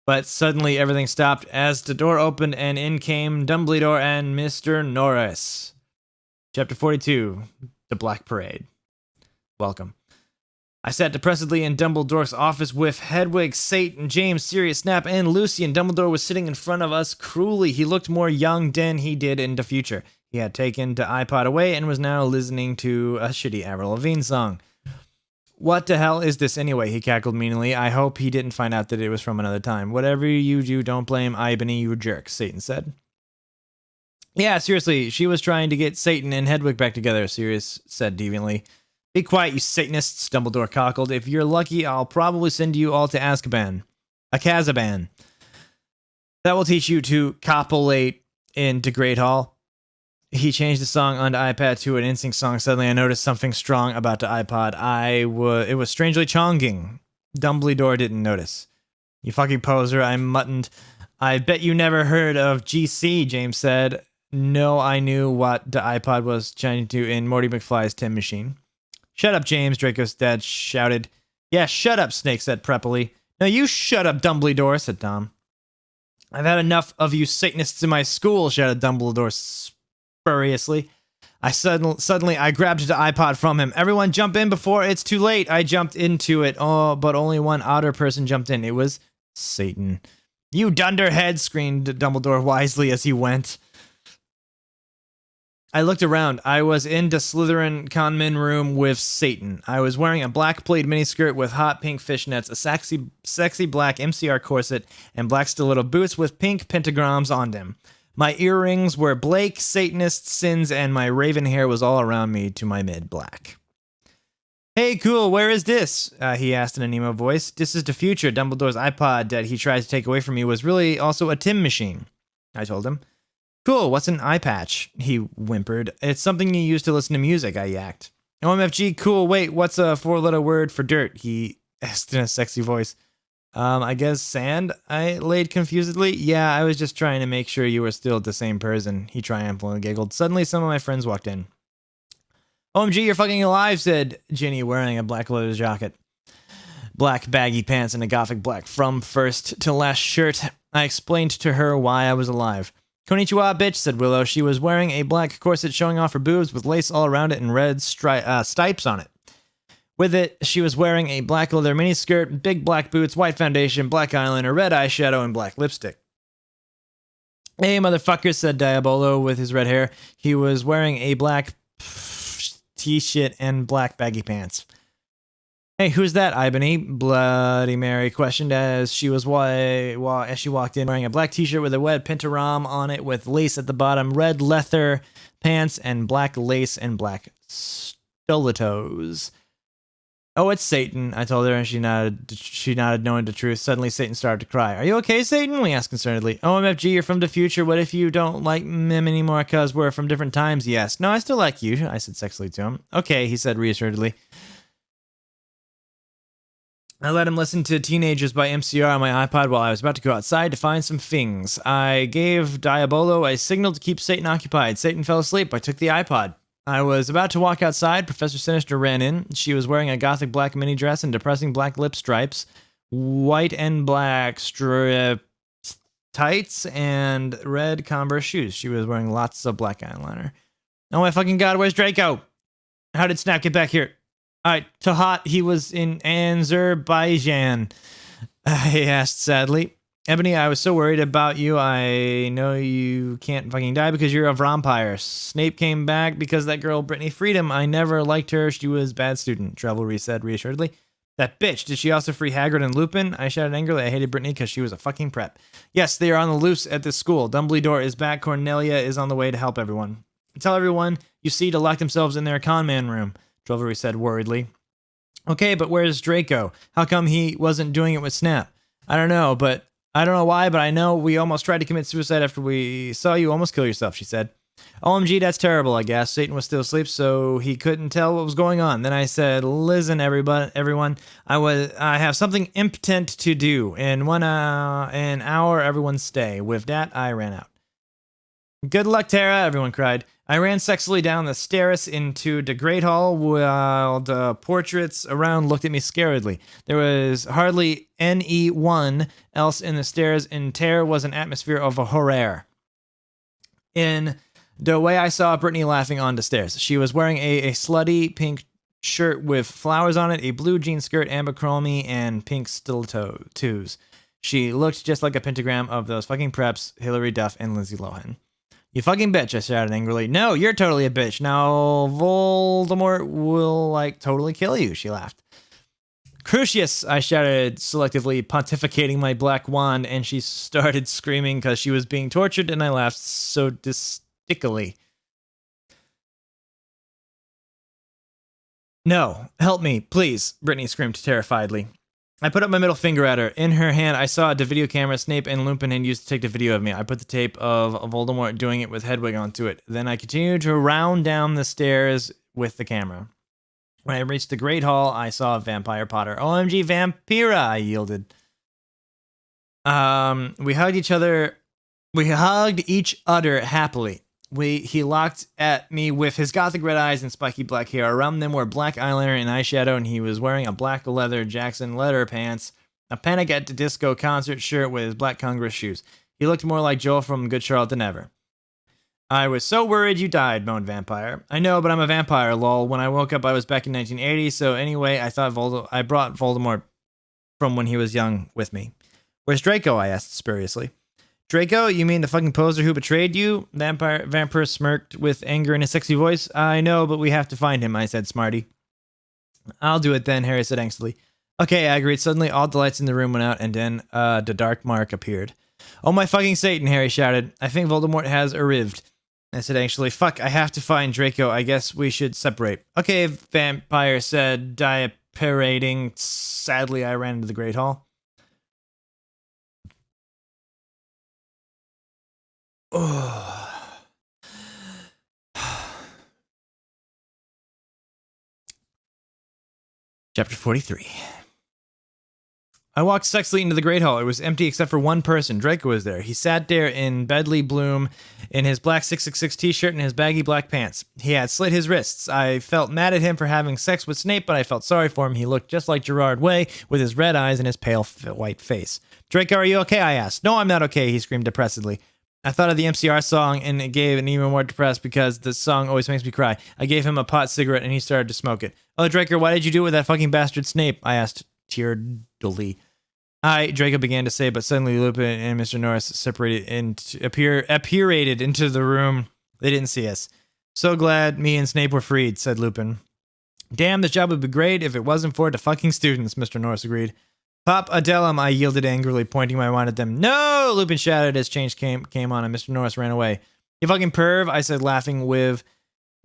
But suddenly everything stopped as the door opened and in came Dumbledore and Mr. Norris. Chapter 42, The Black Parade. Welcome. I sat depressedly in Dumbledore's office with Hedwig, Satan, James, Sirius, Snap, and Lucian. Dumbledore was sitting in front of us cruelly. He looked more young than he did in the future. He had taken the iPod away and was now listening to a shitty Avril Lavigne song. What the hell is this anyway? He cackled meaningly. I hope he didn't find out that it was from another time. Whatever you do, don't blame Ibany, you jerk, Satan said. Yeah, seriously, she was trying to get Satan and Hedwig back together, Sirius said deviantly. Be quiet, you Satanists, Dumbledore cackled. If you're lucky, I'll probably send you all to Azkaban. Akazaban. That will teach you to copulate into Great Hall. He changed the song on the iPad to an NSYNC song. Suddenly, I noticed something strong about the iPod. It was strangely chonging. Dumbledore didn't notice. You fucking poser, I muttoned. I bet you never heard of GC, James said. No, I knew what the iPod was changing to in Morty McFly's Tim Machine. Shut up, James, Draco's dad shouted. Yeah, shut up, Snake said preppily. No, you shut up, Dumbledore, said Tom. I've had enough of you Satanists in my school, shouted Dumbledore spuriously. Suddenly I grabbed the iPod from him. Everyone jump in before it's too late. I jumped into it. Oh, but only one outer person jumped in. It was Satan. You dunderhead, screamed Dumbledore wisely as he went. I looked around. I was in the Slytherin conman room with Satan. I was wearing a black plaid miniskirt with hot pink fishnets, a sexy black MCR corset, and black stiletto boots with pink pentagrams on them. My earrings were Blake, Satanist sins, and my raven hair was all around me to my mid-black. Hey, cool, where is this? He asked in a Nemo voice. This is the future. Dumbledore's iPod that he tried to take away from me was really also a Tim machine, I told him. Cool, what's an eye patch? He whimpered. It's something you use to listen to music, I yacked. OMFG, cool, wait, what's a 4-letter word for dirt? He asked in a sexy voice. I guess sand? I laid confusedly. Yeah, I was just trying to make sure you were still the same person. He triumphantly giggled. Suddenly, some of my friends walked in. OMG, you're fucking alive, said Ginny, wearing a black leather jacket. Black baggy pants and a gothic black from first to last shirt. I explained to her why I was alive. Konnichiwa, bitch, said Willow. She was wearing a black corset showing off her boobs with lace all around it and red stripes on it. With it, she was wearing a black leather miniskirt, big black boots, white foundation, black eyeliner, red eyeshadow, and black lipstick. Hey, motherfucker, said Diabolo with his red hair. He was wearing a black t-shirt and black baggy pants. Hey, who's that, Ibony? Bloody Mary questioned as she was as she walked in, wearing a black t-shirt with a red pentagram on it with lace at the bottom, red leather pants, and black lace and black stilettos. Oh, it's Satan, I told her, and she nodded knowing the truth. Suddenly, Satan started to cry. Are you okay, Satan? We asked concernedly. OMFG, you're from the future. What if you don't like Mim anymore because we're from different times? He asked. No, I still like you, I said sexily to him. Okay, he said reassuredly. I let him listen to Teenagers by MCR on my iPod while I was about to go outside to find some things. I gave Diabolo a signal to keep Satan occupied. Satan fell asleep. I took the iPod. I was about to walk outside. Professor Sinister ran in. She was wearing a gothic black mini dress and depressing black lip stripes, white and black strip tights, and red Converse shoes. She was wearing lots of black eyeliner. Oh my fucking god, where's Draco? How did Snap get back here? Alright, Tahat, he was in Azerbaijan. I asked sadly. Ebony, I was so worried about you. I know you can't fucking die because you're a vampire. Snape came back because that girl, Brittany Freedom. I never liked her. She was a bad student, Travelry said reassuredly. That bitch, did she also free Hagrid and Lupin? I shouted angrily. I hated Brittany because she was a fucking prep. Yes, they are on the loose at this school. Dumbledore is back. Cornelia is on the way to help everyone. Tell everyone you see to lock themselves in their con man room, Travelry said worriedly. Okay, but where's Draco? How come he wasn't doing it with Snap? I don't know why, but I know we almost tried to commit suicide after we saw you almost kill yourself, she said. OMG, that's terrible, I guess. Satan was still asleep, so he couldn't tell what was going on. Then I said, listen, everyone, I have something impotent to do. In an hour, everyone stay. With that, I ran out. Good luck, Tara, everyone cried. I ran sexily down the stairs into the Great Hall while the portraits around looked at me scaredly. There was hardly anyone else in the stairs, and there was an atmosphere of horror. In the way I saw Brittany laughing on the stairs, she was wearing a slutty pink shirt with flowers on it, a blue jean skirt, Abercrombie, and pink stilettos. She looked just like a pentagram of those fucking preps, Hilary Duff and Lindsay Lohan. You fucking bitch, I shouted angrily. No, you're totally a bitch. Now Voldemort will, totally kill you, she laughed. Crucius, I shouted, selectively pontificating my black wand, and she started screaming because she was being tortured, and I laughed so distickily. No, help me, please, Brittany screamed terrifiedly. I put up my middle finger at her. In her hand, I saw the video camera Snape and Lupin had used to take the video of me. I put the tape of Voldemort doing it with Hedwig onto it. Then I continued to round down the stairs with the camera. When I reached the Great Hall, I saw a Vampire Potter. OMG Vampira, I yielded. We hugged each other happily. He looked at me with his gothic red eyes and spiky black hair. Around them were black eyeliner and eyeshadow, and he was wearing a black leather Jackson leather pants, a Panic at the Disco concert shirt with his black Converse shoes. He looked more like Joel from Good Charlotte than ever. I was so worried you died, moaned Vampire. I know, but I'm a vampire, lol. When I woke up, I was back in 1980, so anyway, I thought I brought Voldemort from when he was young with me. Where's Draco? I asked spuriously. Draco, you mean the fucking poser who betrayed you? Vampire smirked with anger in his sexy voice. I know, but we have to find him, I said, smarty. I'll do it then, Harry said angstily. Okay, I agreed. Suddenly, all the lights in the room went out, and then the dark mark appeared. Oh my fucking Satan, Harry shouted. I think Voldemort has arrived. I said anxiously, fuck, I have to find Draco. I guess we should separate. Okay, Vampire said, diaparading. Sadly, I ran into the Great Hall. Oh. Chapter 43. I walked sexily into the Great Hall. It was empty except for one person. Draco was there. He sat there in Bedley Bloom in his black 666 t-shirt and his baggy black pants. He had slit his wrists. I felt mad at him for having sex with Snape, but I felt sorry for him. He looked just like Gerard Way with his red eyes and his pale white face. Draco, are you okay? I asked. No, I'm not okay, he screamed depressedly. I thought of the MCR song and it gave an even more depressed because the song always makes me cry. I gave him a pot cigarette and he started to smoke it. Oh, Draco, why did you do it with that fucking bastard Snape? I asked tearfully. Draco began to say, but suddenly Lupin and Mr. Norris separated and appeared into the room. They didn't see us. So glad me and Snape were freed, said Lupin. Damn, this job would be great if it wasn't for the fucking students, Mr. Norris agreed. Pop Adelum, I yielded angrily, pointing my wand at them. No! Lupin shouted as change came on and Mr. Norris ran away. You fucking perv, I said, laughing with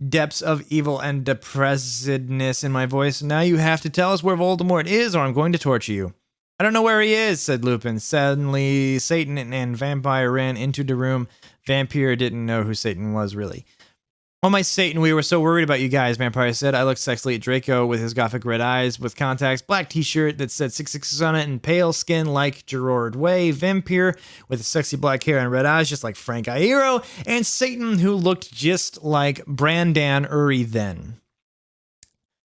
depths of evil and depressedness in my voice. Now you have to tell us where Voldemort is or I'm going to torture you. I don't know where he is, said Lupin. Suddenly, Satan and Vampire ran into the room. Vampire didn't know who Satan was, really. Oh my Satan, we were so worried about you guys, Vampire said. I looked sexily at Draco with his gothic red eyes, with contacts, black t-shirt that said 666 on it, and pale skin like Gerard Way. Vampire with his sexy black hair and red eyes, just like Frank Iero. And Satan, who looked just like Brandan Uri then.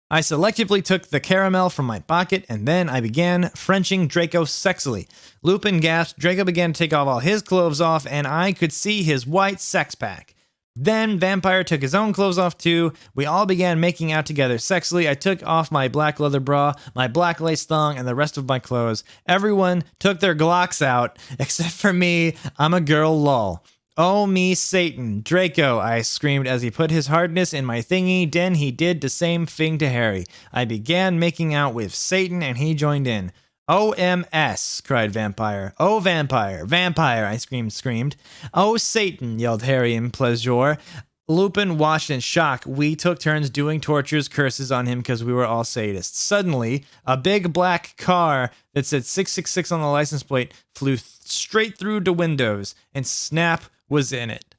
I selectively took the caramel from my pocket, and then I began Frenching Draco sexily. Lupin gasped, Draco began to take all his clothes off, and I could see his white sex pack. Then Vampire took his own clothes off too. We all began making out together sexily. I took off my black leather bra, my black lace thong, and the rest of my clothes. Everyone took their Glocks out, except for me. I'm a girl, lol. Oh, me Satan. Draco, I screamed as he put his hardness in my thingy. Then he did the same thing to Harry. I began making out with Satan and he joined in. OMS, cried Vampire. Oh, Vampire, Vampire, I screamed. Oh, Satan, yelled Harry in pleasure. Lupin watched in shock. We took turns doing tortures, curses on him because we were all sadists. Suddenly, a big black car that said 666 on the license plate flew straight through the windows, and Snap was in it.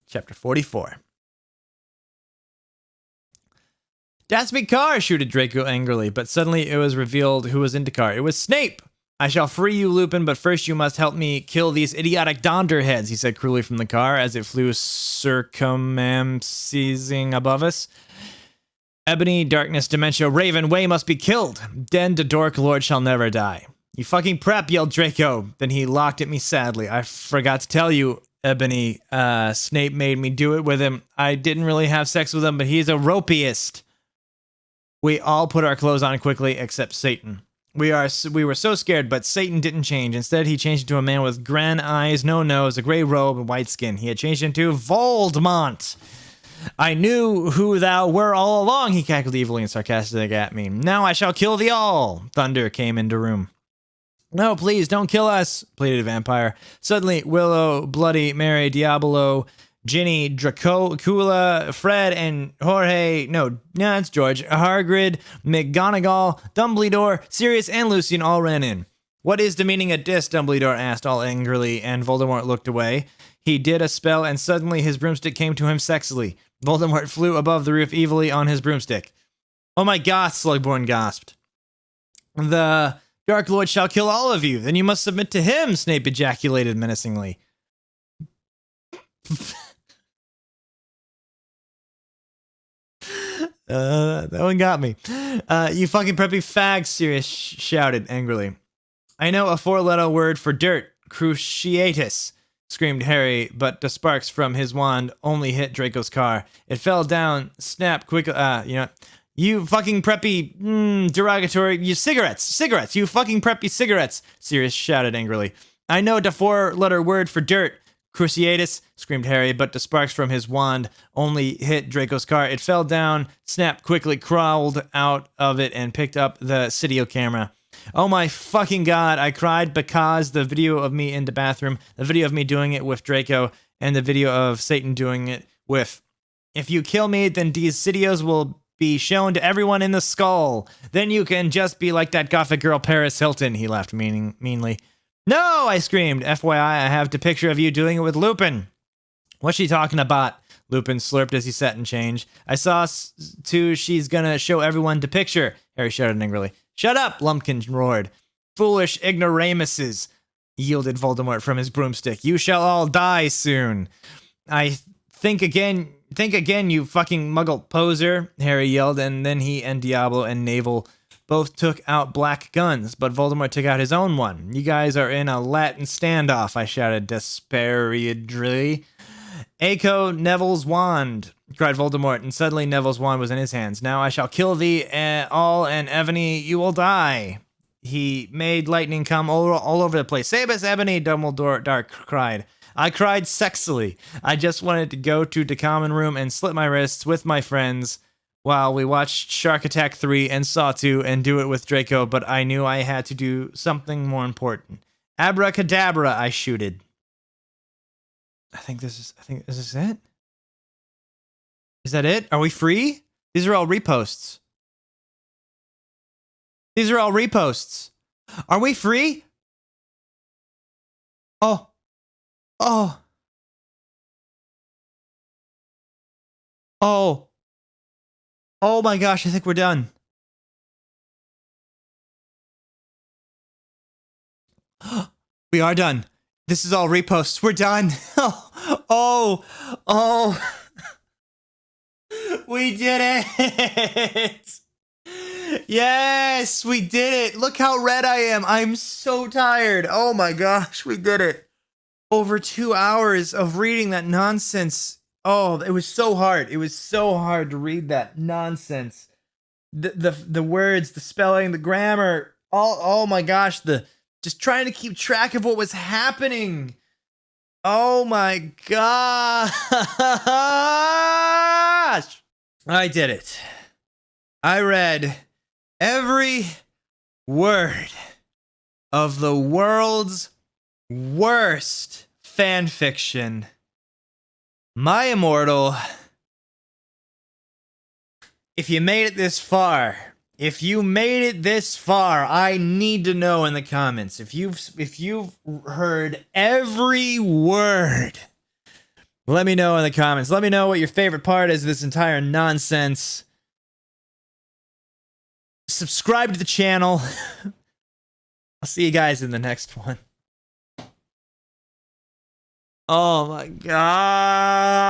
Chapter 44. That's me car, shooted Draco angrily, but suddenly it was revealed who was in the car. It was Snape! I shall free you, Lupin, but first you must help me kill these idiotic Donderheads, he said cruelly from the car as it flew circumambulating above us. Ebony, Darkness, Dementia, Raven, Way must be killed. Then the Dork Lord shall never die. You fucking prep, yelled Draco. Then he looked at me sadly. I forgot to tell you, Ebony, Snape made me do it with him. I didn't really have sex with him, but he's a ropiest. We all put our clothes on quickly, except Satan. We were so scared, but Satan didn't change. Instead, he changed into a man with grand eyes, no nose, a gray robe, and white skin. He had changed into Voldemort. I knew who thou were all along, he cackled evilly and sarcastic at me. Now I shall kill thee all. Thunder came into room. No, please, don't kill us, pleaded Vampire. Suddenly, Willow, Bloody Mary, Diablo, Ginny, Dracula, Fred, and Jorge, no, it's George, Hagrid, McGonagall, Dumbledore, Sirius, and Lucian all ran in. What is the meaning of this? Dumbledore asked all angrily, and Voldemort looked away. He did a spell, and suddenly his broomstick came to him sexily. Voldemort flew above the roof evilly on his broomstick. Oh my god, Slughorn gasped. The Dark Lord shall kill all of you, then you must submit to him, Snape ejaculated menacingly. That one got me. You fucking preppy fag, Sirius shouted angrily. I know a 4-letter word for dirt. Cruciatus, screamed Harry, but the sparks from his wand only hit Draco's car. It fell down, snapped quickly. You fucking preppy, derogatory, you cigarettes, you fucking preppy cigarettes, Sirius shouted angrily. I know the 4-letter word for dirt. Cruciatus, screamed Harry, but the sparks from his wand only hit Draco's car. It fell down, snapped quickly, crawled out of it, and picked up the Cydio camera. Oh my fucking god, I cried because the video of me in the bathroom, the video of me doing it with Draco, and the video of Satan doing it with. If you kill me, then these Cydios will be shown to everyone in the skull. Then you can just be like that gothic girl Paris Hilton, he laughed meanly. No, I screamed. FYI, I have the picture of you doing it with Lupin. What's she talking about? Lupin slurped as he sat and changed. I saw too she's gonna show everyone the picture, Harry shouted angrily. Shut up, Lumpkin roared. Foolish ignoramuses, yielded Voldemort from his broomstick. You shall all die soon. I think again, you fucking muggle poser, Harry yelled, and then he and Diablo and Navel both took out black guns, but Voldemort took out his own one. You guys are in a Latin standoff, I shouted despairedly. Echo Neville's wand, cried Voldemort, and suddenly Neville's wand was in his hands. Now I shall kill thee all, and Ebony, you will die. He made lightning come all over the place. Save us, Ebony, Dumbledore Dark cried. I cried sexily. I just wanted to go to the common room and slit my wrists with my friends while we watched Shark Attack 3 and Saw 2 and do it with Draco, but I knew I had to do something more important. Abracadabra, I shooted. I think this is it. Is that it? Are we free? These are all reposts. These are all reposts. Are we free? Oh. Oh. Oh. Oh my gosh, I think we're done. We are done. This is all reposts. We're done. Oh. We did it. Yes, we did it. Look how red I am. I'm so tired. Oh my gosh, we did it. Over 2 hours of reading that nonsense. Oh, it was so hard. It was so hard to read that nonsense. The words, the spelling, the grammar. Oh my gosh, just trying to keep track of what was happening. Oh my gosh. I did it. I read every word of the world's worst fan fiction, My Immortal. If you made it this far, I need to know in the comments. If you've heard every word, let me know in the comments. Let me know what your favorite part is of this entire nonsense. Subscribe to the channel. I'll see you guys in the next one. Oh my god.